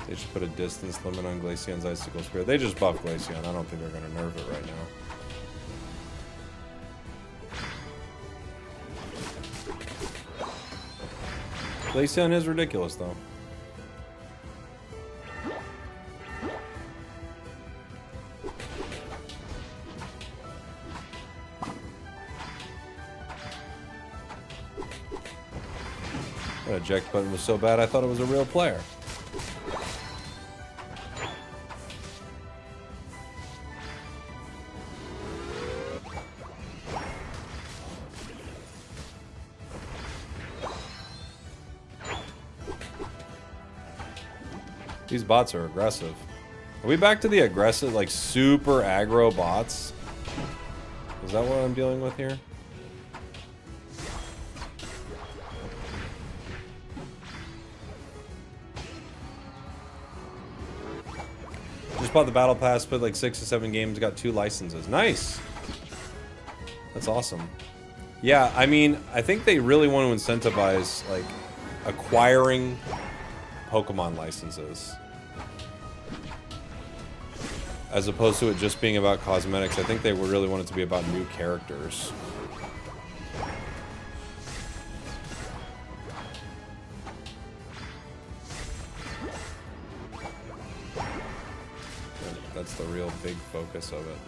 They just put a distance limit on Glaceon's Icicle Spear. They just buffed Glaceon. I don't think they're going to nerf it right now. Glaceon is ridiculous, though. That eject button was so bad I thought it was a real player. These bots are aggressive. Are we back to the aggressive, like, super aggro bots? Is that what I'm dealing with here? Just bought the battle pass, played like 6 to 7 games, got 2 licenses. Nice! That's awesome. Yeah, I mean, I think they really want to incentivize, like, acquiring Pokemon licenses. As opposed to it just being about cosmetics. I think they really want it to be about new characters. That's the real big focus of it.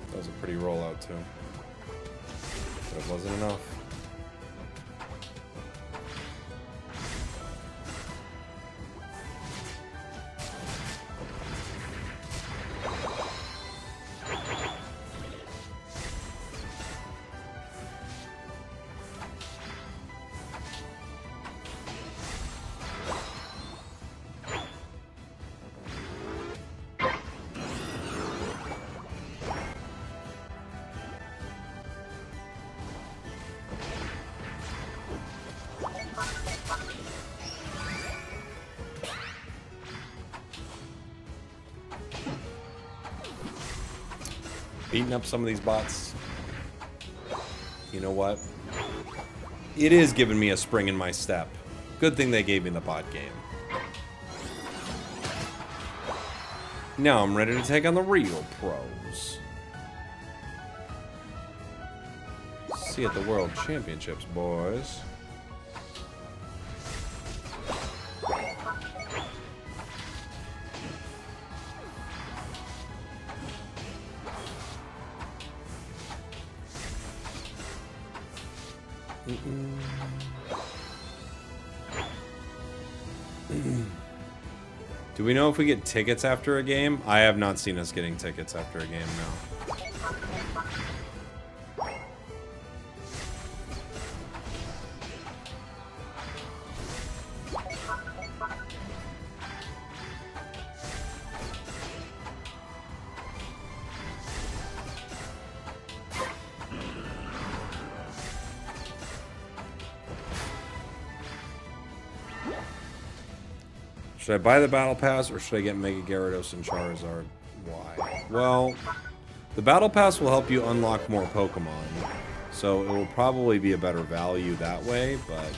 That was a pretty rollout too. But it wasn't enough. Beating up some of these bots. You know what? It is giving me a spring in my step. Good thing they gave me the bot game. Now I'm ready to take on the real pros. See you at the World Championships, boys. Do we know if we get tickets after a game? I have not seen us getting tickets after a game, no. Should I buy the Battle Pass, or should I get Mega Gyarados and Charizard? Why? Well, the Battle Pass will help you unlock more Pokemon, so it will probably be a better value that way, but,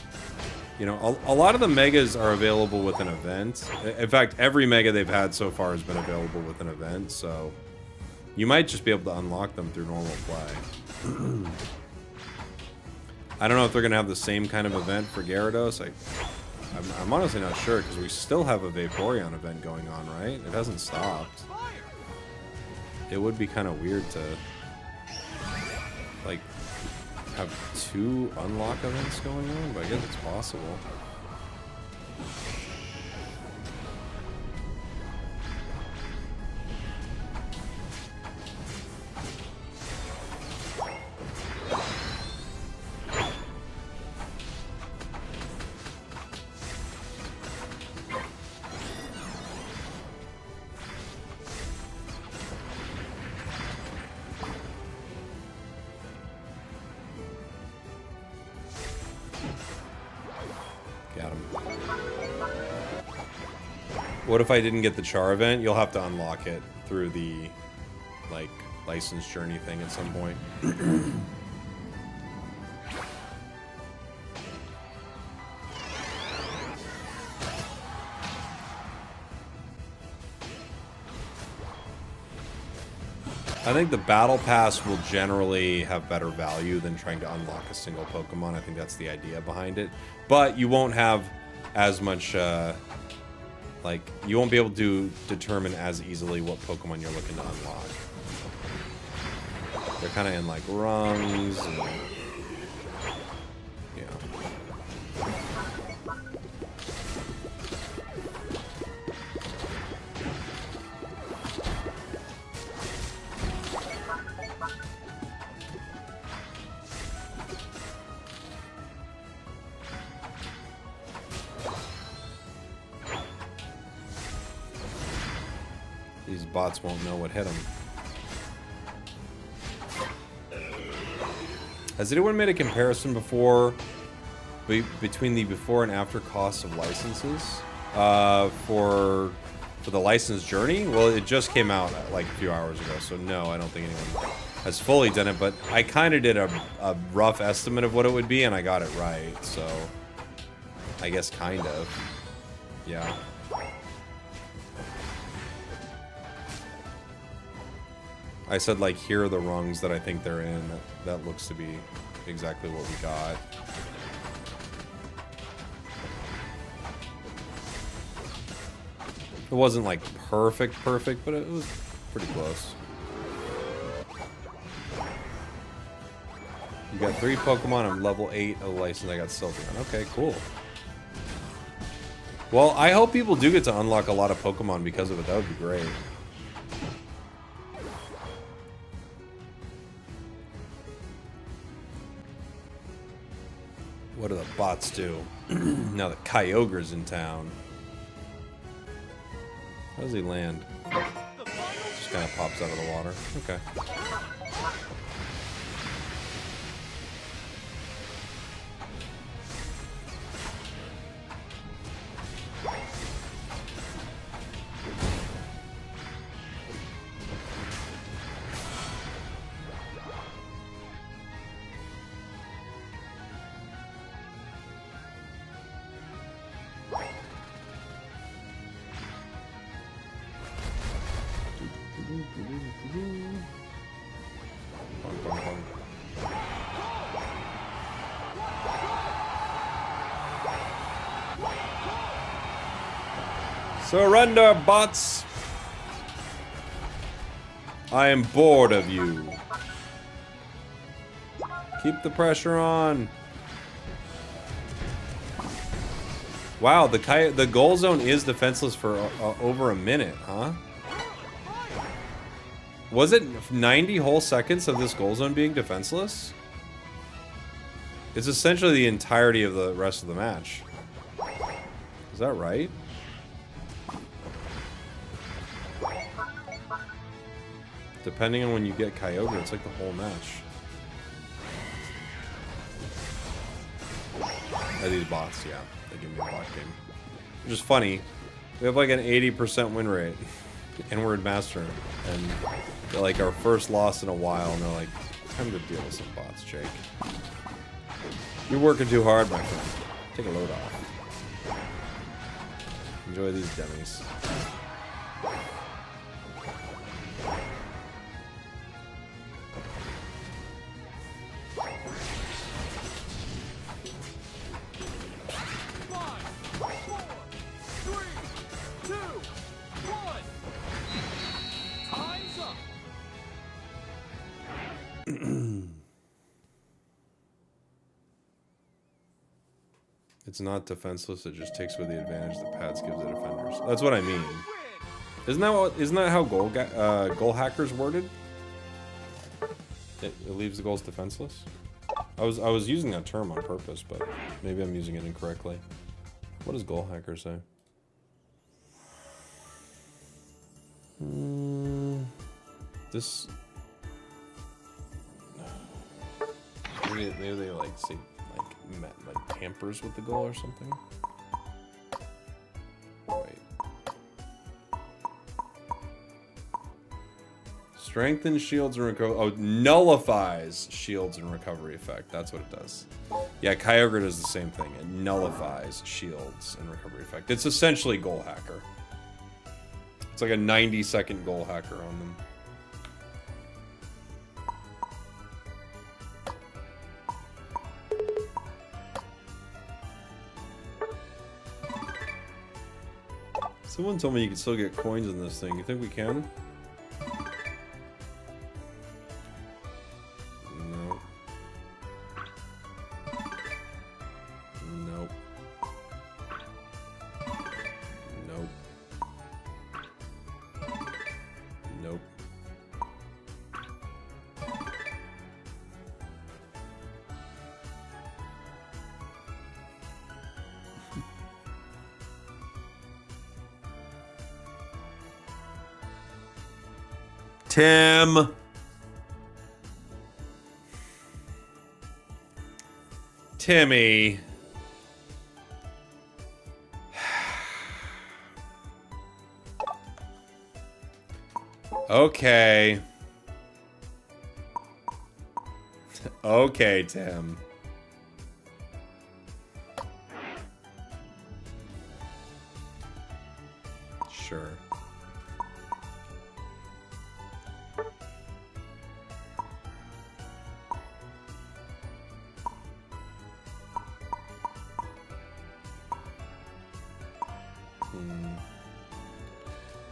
you know, a lot of the Megas are available with an event. In fact, every Mega they've had so far has been available with an event, so you might just be able to unlock them through normal play. I don't know if they're going to have the same kind of event for Gyarados. I'm honestly not sure, because we still have a Vaporeon event going on, right? It hasn't stopped. It would be kind of weird to, like, have 2 unlock events going on, but I guess it's possible. What if I didn't get the Char event? You'll have to unlock it through the, like, license journey thing at some point. I think the Battle Pass will generally have better value than trying to unlock a single Pokemon. I think that's the idea behind it. But you won't have as much, like, you won't be able to determine as easily what Pokemon you're looking to unlock. They're kind of in, like, rungs and, you know. These bots won't know what hit them. Has anyone made a comparison before between the before and after costs of licenses for the license journey? Well, it just came out like a few hours ago, so no, I don't think anyone has fully done it, but I kind of did a rough estimate of what it would be, and I got it right, so I guess kind of. Yeah. I said, like, here are the rungs that I think they're in. That looks to be exactly what we got. It wasn't, like, perfect, but it was pretty close. You got 3 Pokemon. I'm level 8 of the license. I got Sylveon. Okay, cool. Well, I hope people do get to unlock a lot of Pokemon because of it. That would be great. What do the bots do? Now that Kyogre's in town. How does he land? Just kind of pops out of the water. Okay. Surrender, bots! I am bored of you. Keep the pressure on. Wow, the goal zone is defenseless for over a minute, huh? Was it 90 whole seconds of this goal zone being defenseless? It's essentially the entirety of the rest of the match. Is that right? Depending on when you get Kyogre, it's like the whole match. These bots, yeah. They give me a bot game. Which is funny. We have like an 80% win rate. And we're in Master. And they're like our first loss in a while. And they're like, time to deal with some bots, Jake. You're working too hard, my friend. Take a load off. Enjoy these Dhelmise. It's not defenseless, it just takes away the advantage the pads gives the defenders. That's what I mean. Isn't that how goal hackers worded? It leaves the goals defenseless? I was using that term on purpose, but maybe I'm using it incorrectly. What does goal hacker say? This maybe they like say like tampers with the goal or something. Wait. Strengthens shields and recovery. Oh, nullifies shields and recovery effect. That's what it does. Yeah, Kyogre does the same thing. It nullifies shields and recovery effect. It's essentially goal hacker. It's like a 90-second goal hacker on them. Someone told me you can still get coins in this thing. You think we can? No. Nope. Nope. Nope. Tim. Timmy. Okay. Okay, Tim. Sure.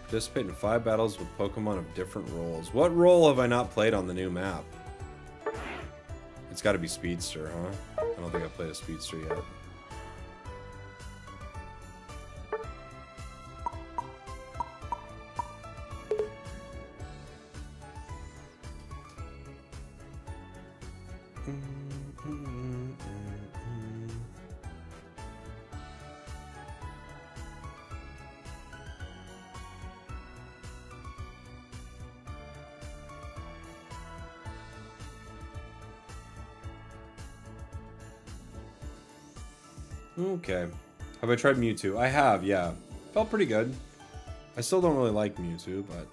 Participate in 5 battles with Pokemon of different roles. What role have I not played on the new map? It's got to be Speedster, huh? I don't think I've played a Speedster yet. Okay. Have I tried Mewtwo? I have, yeah. Felt pretty good. I still don't really like Mewtwo, but...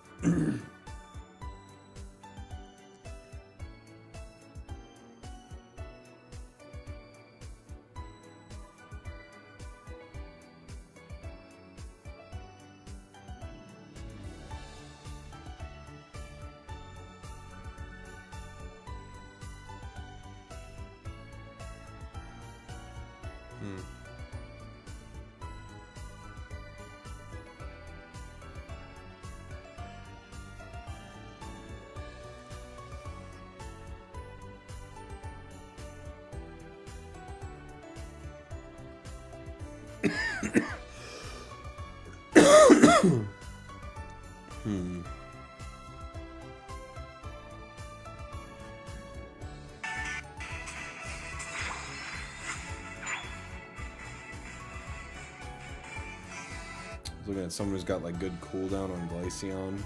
Looking at someone who's got like good cooldown on Glaceon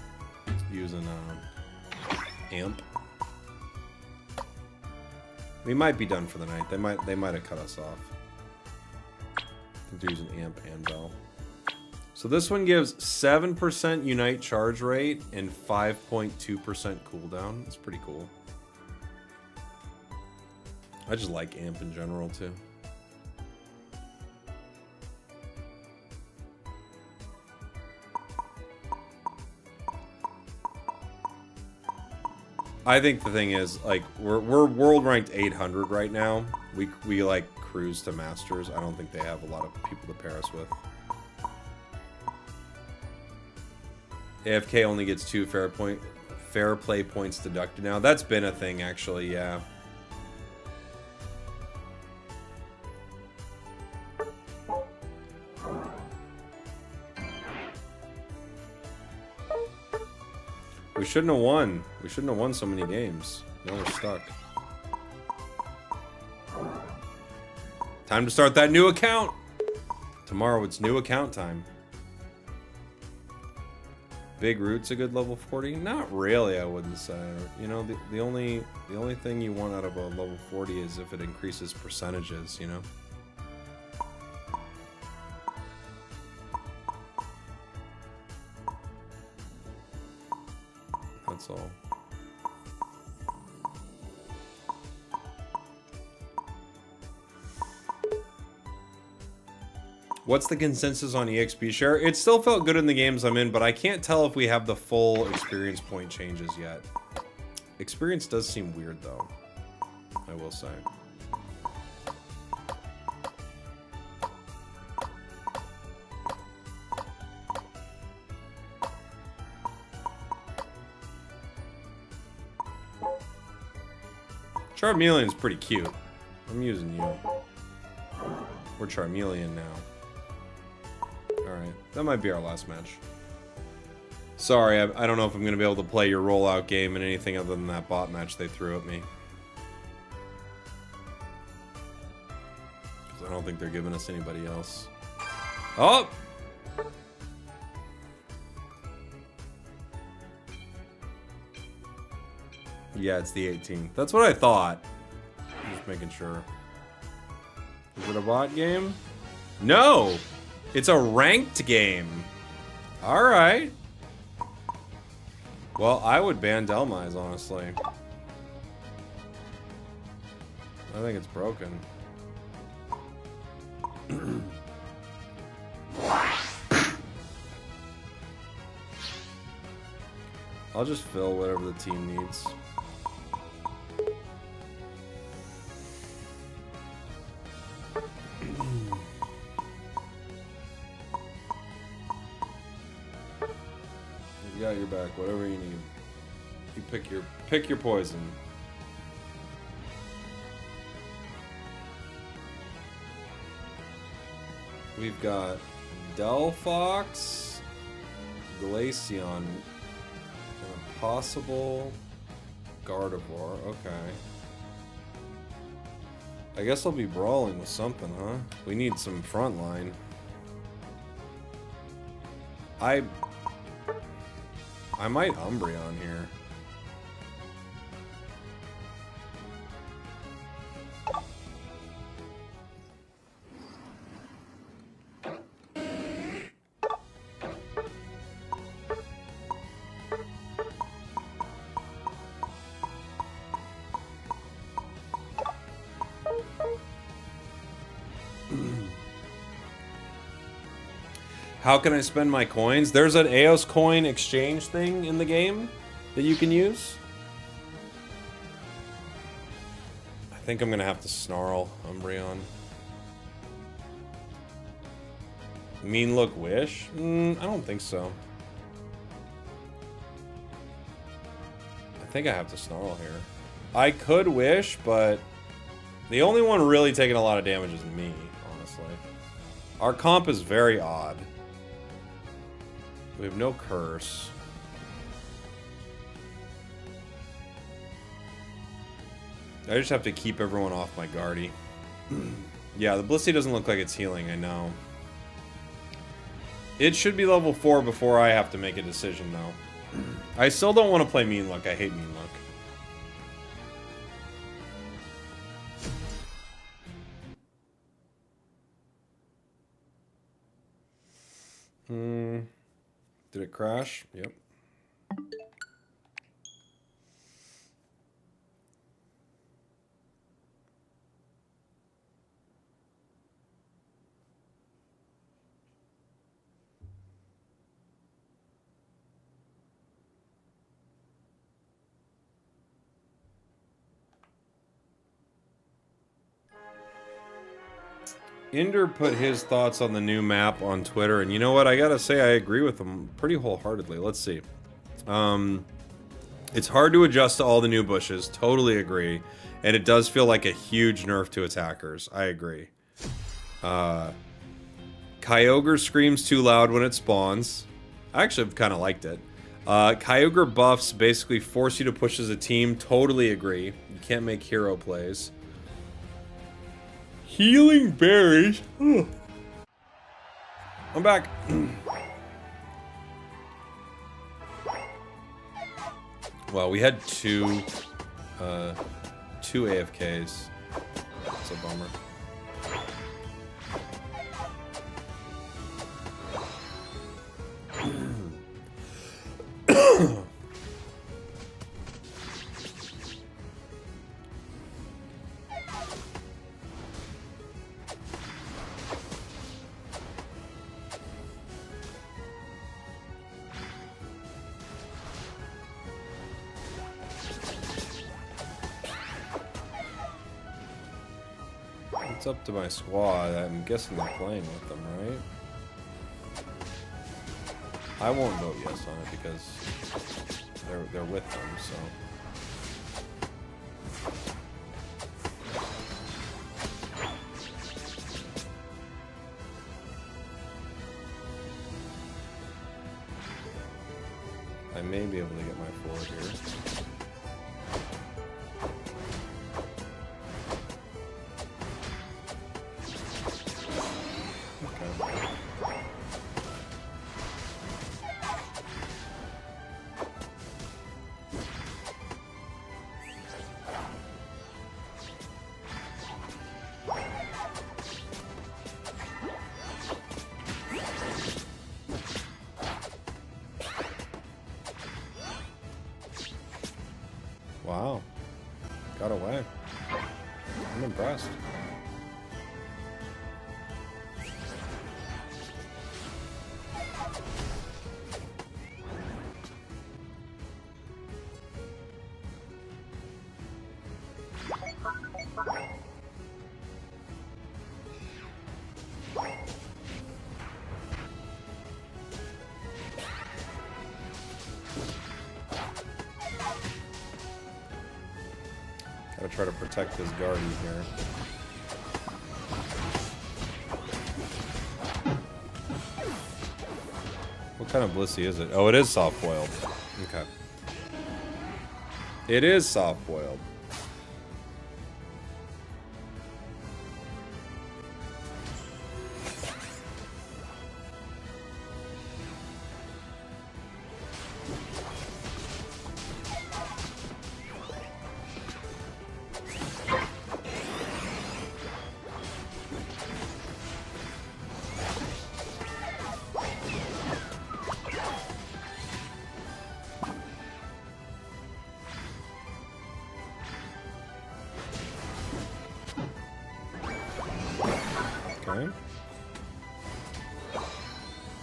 using Amp. We might be done for the night. They might have cut us off. I think they're using Amp and Bell. So this one gives 7% Unite charge rate and 5.2% cooldown. That's pretty cool. I just like Amp in general too. I think the thing is, like, we're world ranked 800 right now. We like cruise to Masters. I don't think they have a lot of people to pair us with. AFK only gets 2 fair play points deducted now. That's been a thing, actually, yeah. We shouldn't have won. We shouldn't have won so many games. Now we're stuck. Time to start that new account. Tomorrow it's new account time. Big Root's a good level 40? Not really, I wouldn't say. You know, the only thing you want out of a level 40 is if it increases percentages, you know? That's all. What's the consensus on EXP share? It still felt good in the games I'm in, but I can't tell if we have the full experience point changes yet. Experience does seem weird, though. I will say. Charmeleon's pretty cute. I'm using you. We're Charmeleon now. Alright, that might be our last match. Sorry, I don't know if I'm going to be able to play your rollout game in anything other than that bot match they threw at me. Because I don't think they're giving us anybody else. Oh! Yeah, it's the 18th. That's what I thought. Just making sure. Is it a bot game? No! It's a ranked game. Alright. Well, I would ban Dhelmise, honestly. I think it's broken. I'll just fill whatever the team needs. You got your back, whatever you need. You pick your poison. We've got Delphox, Glaceon, and a possible Gardevoir. Okay. I guess I'll be brawling with something, huh? We need some front line. I might Umbreon here. How can I spend my coins? There's an Eos coin exchange thing in the game that you can use. I think I'm gonna have to snarl Umbreon. Mean look wish? I don't think so. I think I have to snarl here. I could wish, but the only one really taking a lot of damage is me, honestly. Our comp is very odd. We have no curse. I just have to keep everyone off my Guardy. Yeah, the Blissey doesn't look like it's healing, I know. It should be level 4 before I have to make a decision, though. I still don't want to play Mean Look. I hate Mean Look. Did it crash? Yep. Inder put his thoughts on the new map on Twitter, and you know what? I gotta say, I agree with him pretty wholeheartedly. Let's see. It's hard to adjust to all the new bushes. Totally agree. And it does feel like a huge nerf to attackers. I agree. Kyogre screams too loud when it spawns. I actually kind of liked it. Kyogre buffs basically force you to push as a team. Totally agree. You can't make hero plays. Healing berries. I'm back. Well, we had two AFKs. That's a bummer. It's up to my squad. I'm guessing they're playing with them, right? I won't vote yes on it because they're with them, so. I may be able to get my 4 here. Wow. Got away. I'm impressed. Gotta try to protect this Guardy here. What kind of Blissey is it? Oh, it is soft-boiled. Okay. It is soft-boiled.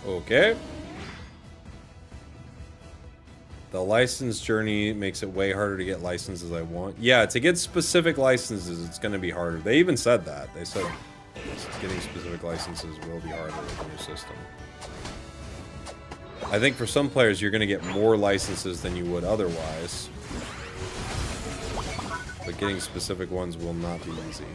Okay. The license journey makes it way harder to get licenses I want. Yeah, to get specific licenses, it's going to be harder. They even said that. They said getting specific licenses will be harder with the new system. I think for some players, you're going to get more licenses than you would otherwise. But getting specific ones will not be easy.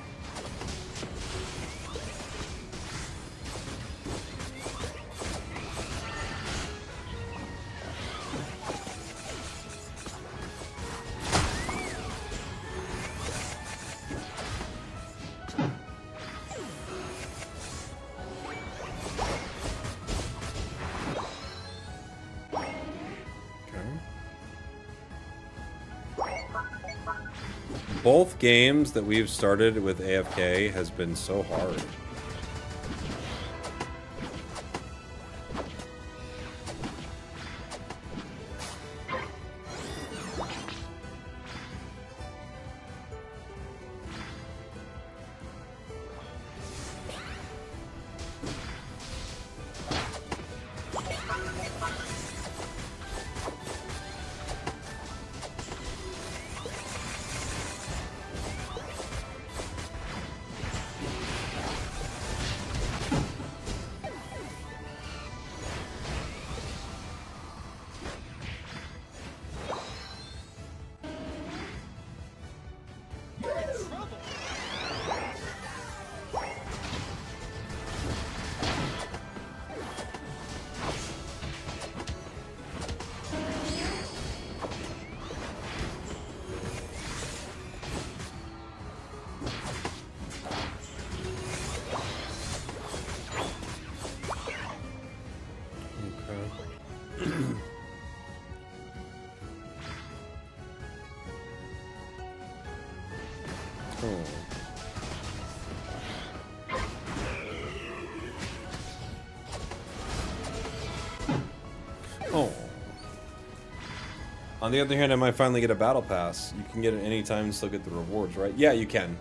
both games that we've started with AFK has been so hard. Oh. On the other hand, I might finally get a battle pass. You can get it anytime and still get the rewards, right? Yeah, you can.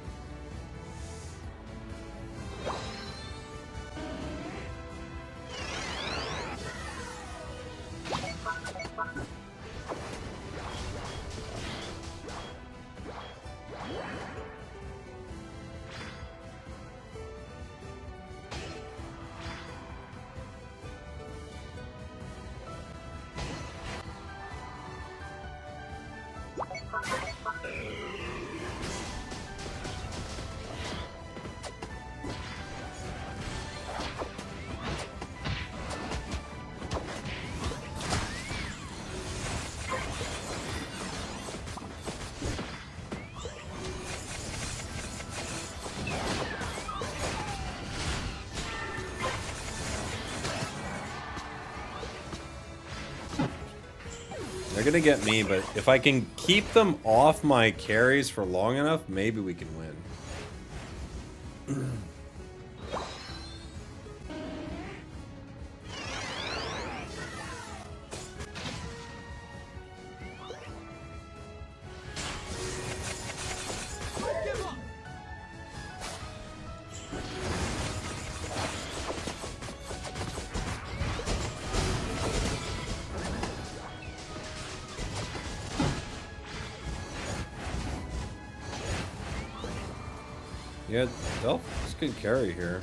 They're gonna get me, but if I can keep them off my carries for long enough, maybe we can win. Yeah, Dhelmise could carry here.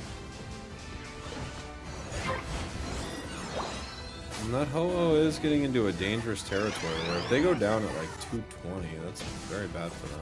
And that Ho-Oh is getting into a dangerous territory where if they go down at like 220, that's very bad for them.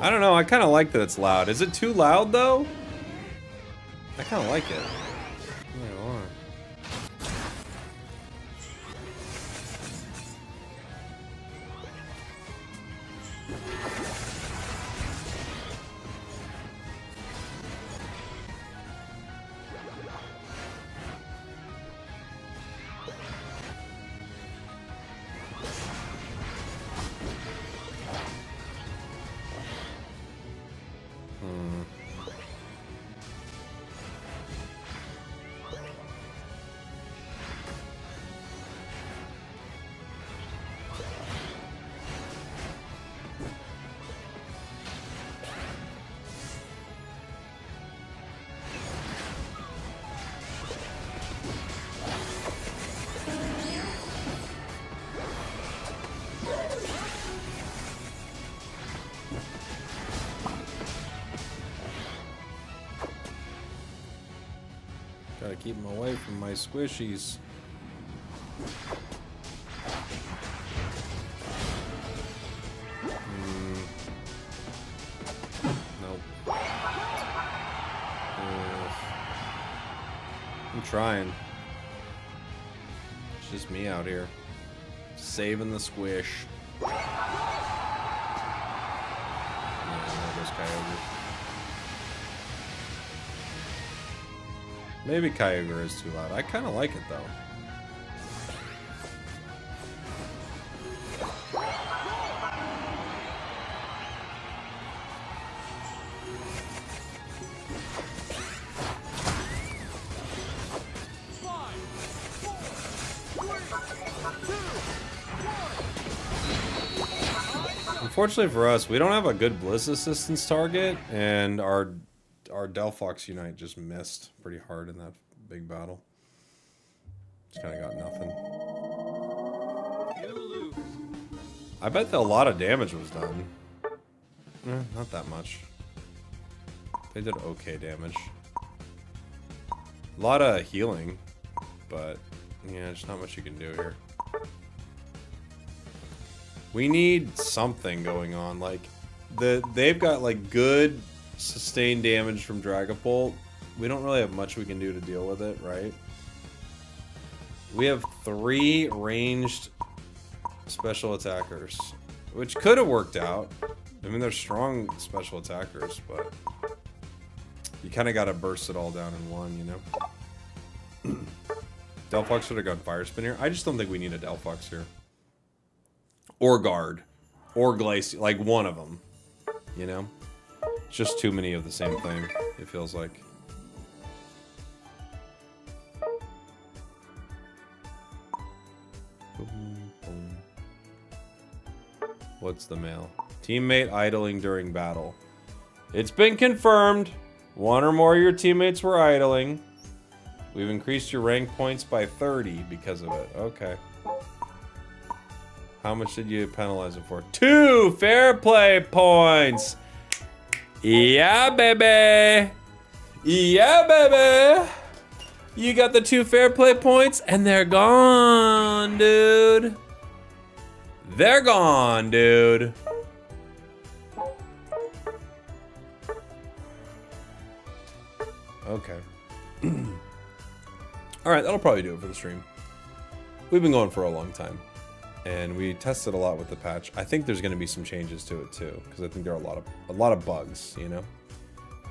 I don't know, I kind of like that it's loud. Is it too loud, though? I kind of like it. Gotta keep them away from my squishies. I'm trying. It's just me out here. Saving the squish. Yeah, there goes Kyogre. Maybe Kyogre is too loud. I kind of like it though. Unfortunately for us, we don't have a good Bliss Assistance target, and our Delphox Unite just missed pretty hard in that big battle. Just kind of got nothing. I bet that a lot of damage was done. Not that much. They did okay damage. A lot of healing, but yeah, there's not much you can do here. We need something going on. Like, they've got like good sustained damage from Dragapult. We don't really have much we can do to deal with it, right? We have 3 ranged special attackers, which could have worked out. I mean, they're strong special attackers, but you kind of got to burst it all down in one, you know? Delphox should have gone Fire Spin here. I just don't think we need a Delphox here. Or Guard. Or Glaceon. Like, one of them. You know? It's just too many of the same thing, it feels like. What's the mail? Teammate idling during battle. It's been confirmed. 1 or more of your teammates were idling. We've increased your rank points by 30 because of it. Okay. How much did you penalize it for? 2 fair play points. Yeah, baby. Yeah, baby. You got the 2 fair play points, and they're gone, dude. They're gone, dude. Okay. Alright, that'll probably do it for the stream. We've been going for a long time. And we tested a lot with the patch. I think there's going to be some changes to it too, because I think there are a lot of bugs, you know.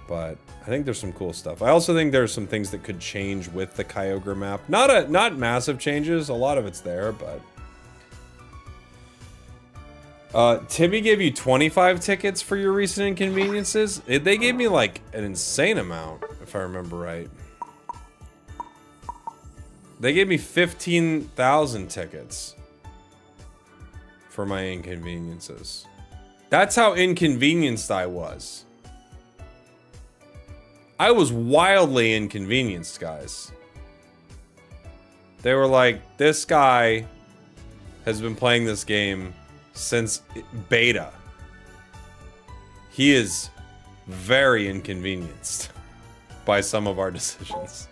But I think there's some cool stuff. I also think there's some things that could change with the Kyogre map. Not massive changes. A lot of it's there, but Timmy gave you 25 tickets for your recent inconveniences. They gave me like an insane amount, if I remember right. They gave me 15,000 tickets for my inconveniences. That's how inconvenienced I was. I was wildly inconvenienced, guys. They were like, this guy has been playing this game since beta. He is very inconvenienced by some of our decisions.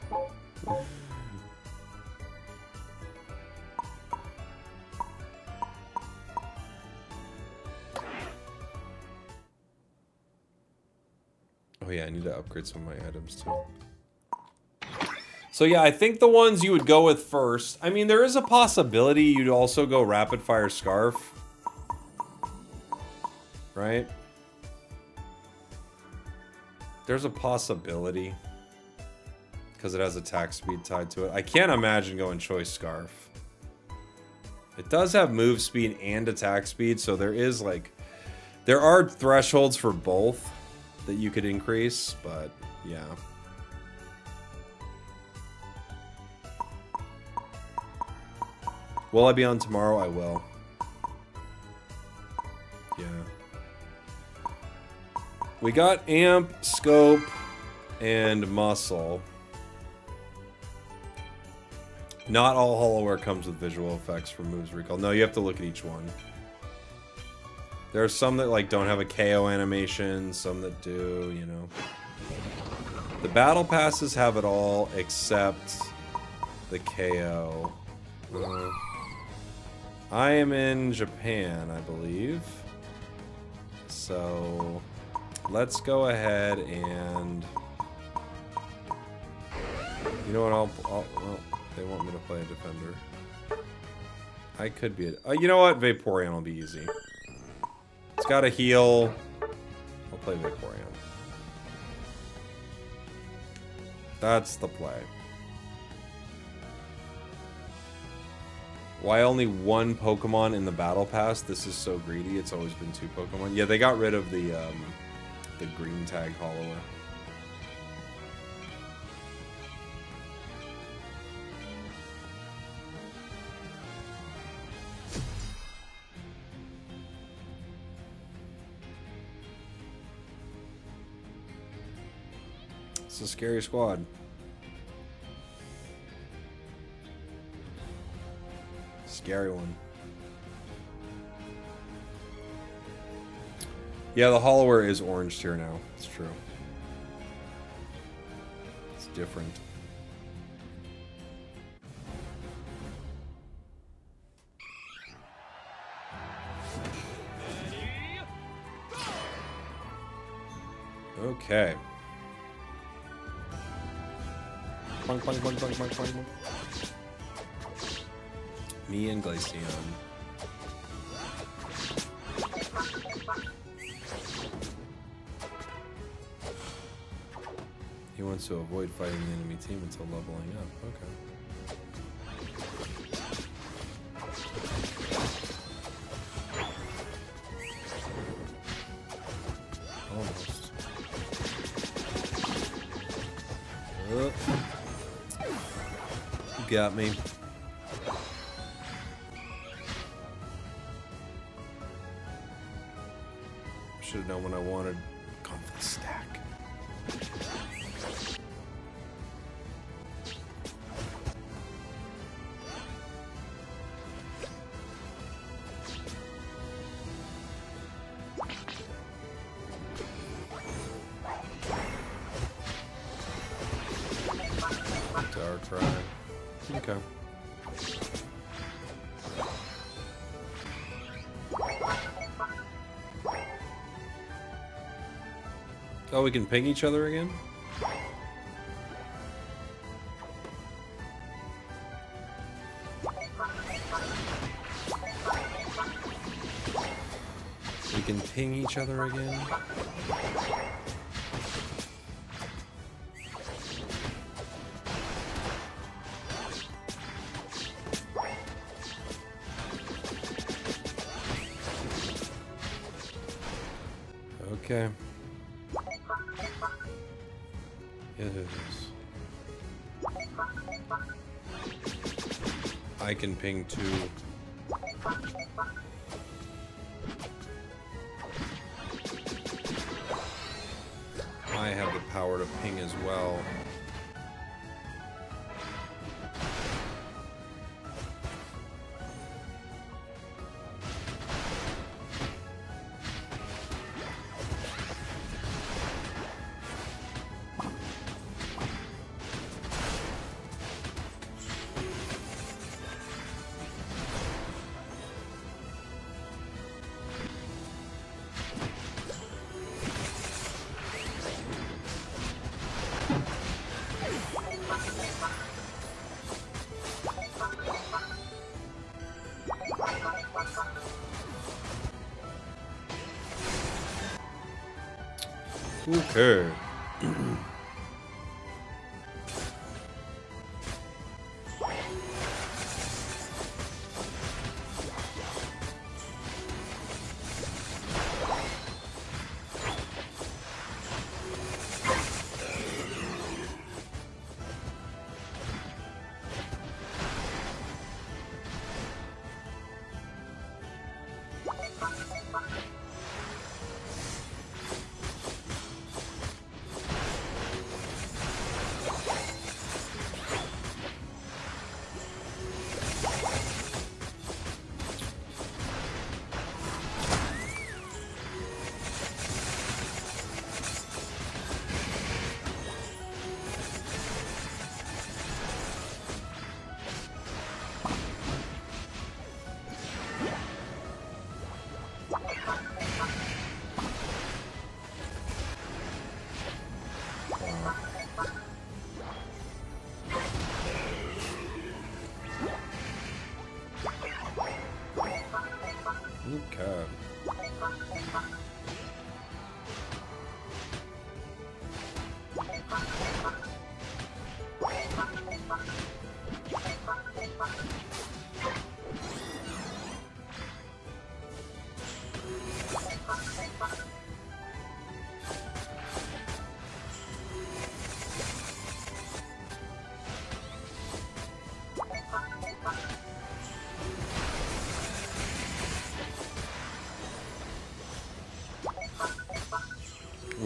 Oh yeah, I need to upgrade some of my items too. So yeah, I think the ones you would go with first. I mean, there is a possibility you'd also go Rapid Fire Scarf. Right? There's a possibility. Because it has attack speed tied to it. I can't imagine going Choice Scarf. It does have move speed and attack speed, so there is like... There are thresholds for both that you could increase, but yeah. Will I be on tomorrow? I will. Yeah. We got Amp, Scope, and Muscle. Not all Hollowware comes with visual effects for moves recall. No, you have to look at each one. There are some that like don't have a KO animation, some that do, you know. The battle passes have it all except the KO. I am in Japan, I believe. So let's go ahead and You know what? Well, they want me to play a defender. I could be a... you know what? Vaporeon will be easy. It's got a heal. I'll play Vaporeon. That's the play. Why only one Pokemon in the Battle Pass? This is so greedy. It's always been 2 Pokemon. Yeah, they got rid of the green tag hollower. It's a scary squad. Scary one. Yeah, the hollower is orange here now. It's true. It's different. Okay. Bonk, bonk, bonk, bonk, bonk, bonk, bonk. Me and Glaceon. He wants to avoid fighting the enemy team until leveling up. Okay. Almost. You got me. Should have known when I wanted. Gone for the stack. Darkrai. Okay. Oh, we can ping each other again? We can ping each other again? Okay. Yes. I can ping too. I have the power to ping as well. Okay.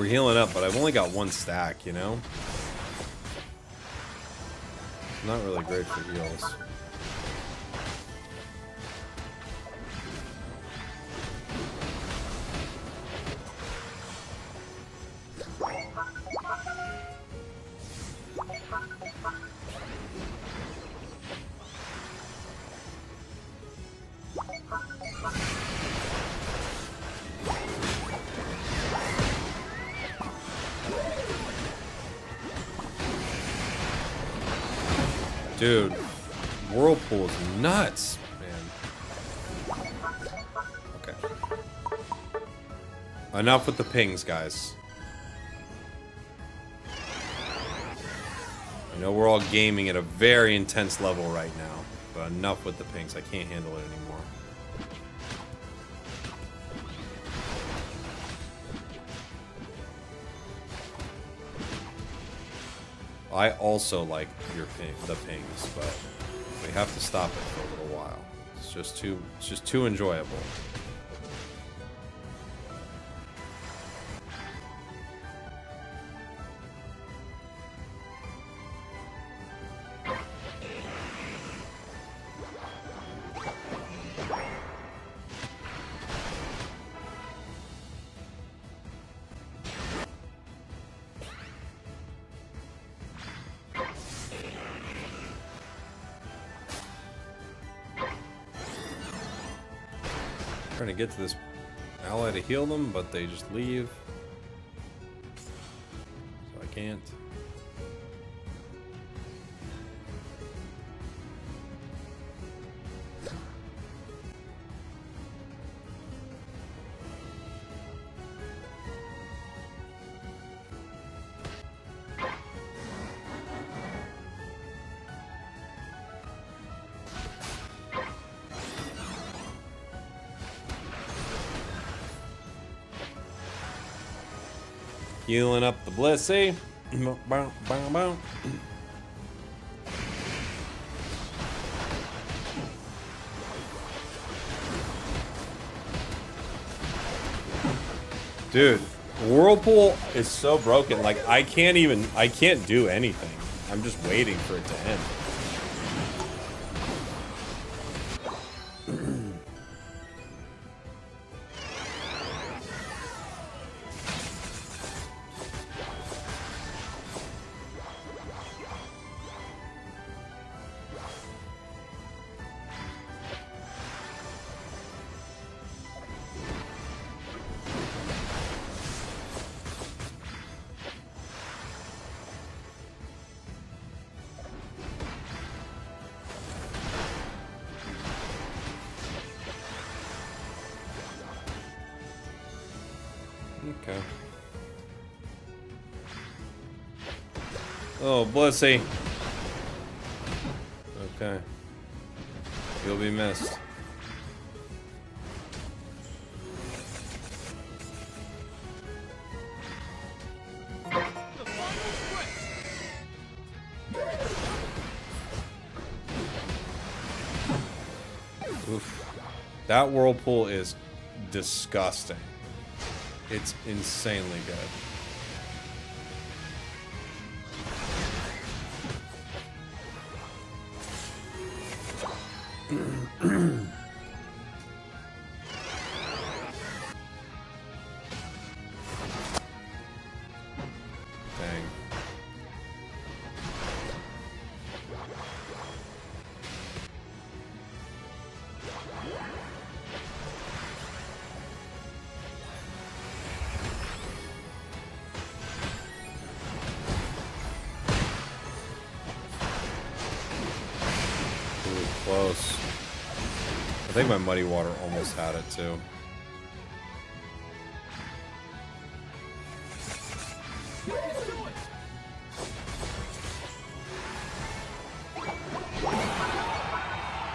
healing up, but I've only got one stack, you know? Not really great for heals. Dude, Whirlpool is nuts, man. Okay. Enough with the pings, guys. I know we're all gaming at a very intense level right now, but enough with the pings. I can't handle it anymore. I also like the pings, but we have to stop it for a little while. It's just too enjoyable. Trying to get to this ally to heal them, but they just leave. So I can't. Healing up the Blissey. Dude, Whirlpool is so broken. Like, I can't do anything. I'm just waiting for it to end. Okay. Oh, Blissey. Okay. You'll be missed. Oof. That Whirlpool is disgusting. It's insanely good. Dang. Close. I think my Muddy Water almost had it too.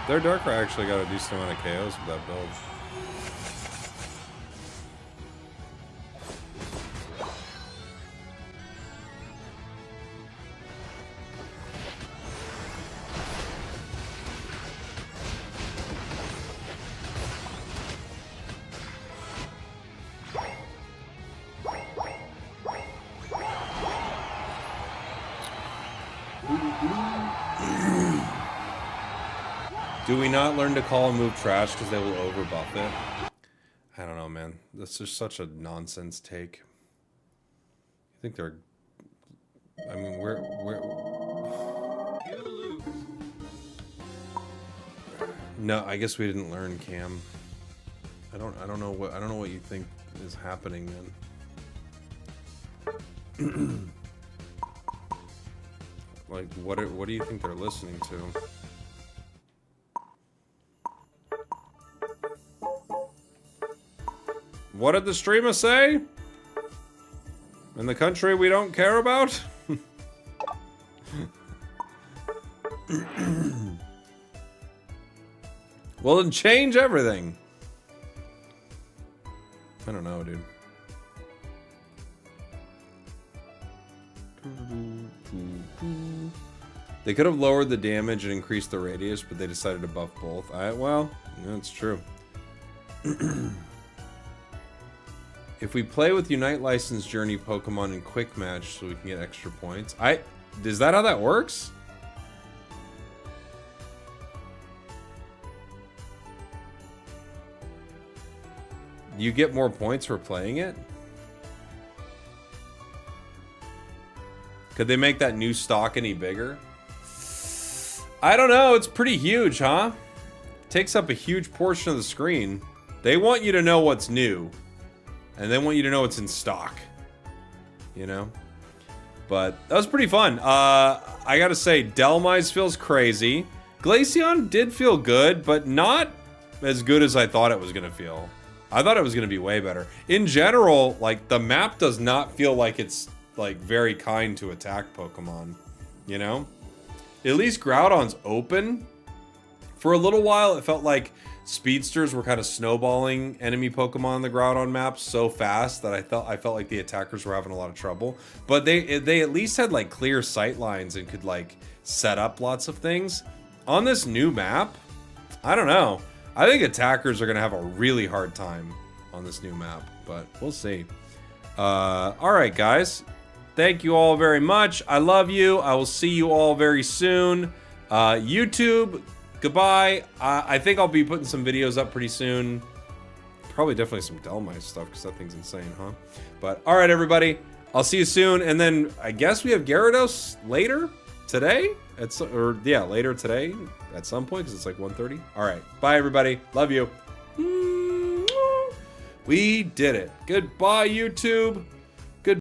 Their Darkrai actually got a decent amount of KOs with that build. Do we not learn to call a move trash because they will overbuff it? I don't know, man. This is such a nonsense take. I think they're... I mean, we're... No, I guess we didn't learn Cam. I don't know what you think is happening then. Like, what do you think they're listening to? What did the streamer say? In the country we don't care about? Well, then change everything. I don't know, dude. They could have lowered the damage and increased the radius, but they decided to buff both. Well, that's true. If we play with Unite License Journey Pokemon in Quick Match so we can get extra points. Is that how that works? You get more points for playing it? Could they make that new stock any bigger? I don't know. It's pretty huge, huh? It takes up a huge portion of the screen. They want you to know what's new. And they want you to know what's in stock. You know? But that was pretty fun. I gotta say, Dhelmise feels crazy. Glaceon did feel good, but not as good as I thought it was gonna feel. I thought it was gonna be way better. In general, like, the map does not feel like it's, like, very kind to attack Pokemon. You know? At least Groudon's open. For a little while, it felt like speedsters were kind of snowballing enemy Pokemon on the Groudon map so fast that I felt like the attackers were having a lot of trouble. But they at least had like clear sight lines and could like set up lots of things. On this new map, I don't know. I think attackers are gonna have a really hard time on this new map, but we'll see. All right, guys. Thank you all very much. I love you. I will see you all very soon. YouTube, goodbye. I think I'll be putting some videos up pretty soon. Probably definitely some Dhelmise stuff because that thing's insane, huh? But all right, everybody. I'll see you soon. And then I guess we have Gyarados later today. Later today at some point because it's like 1:30. All right. Bye, everybody. Love you. We did it. Goodbye, YouTube.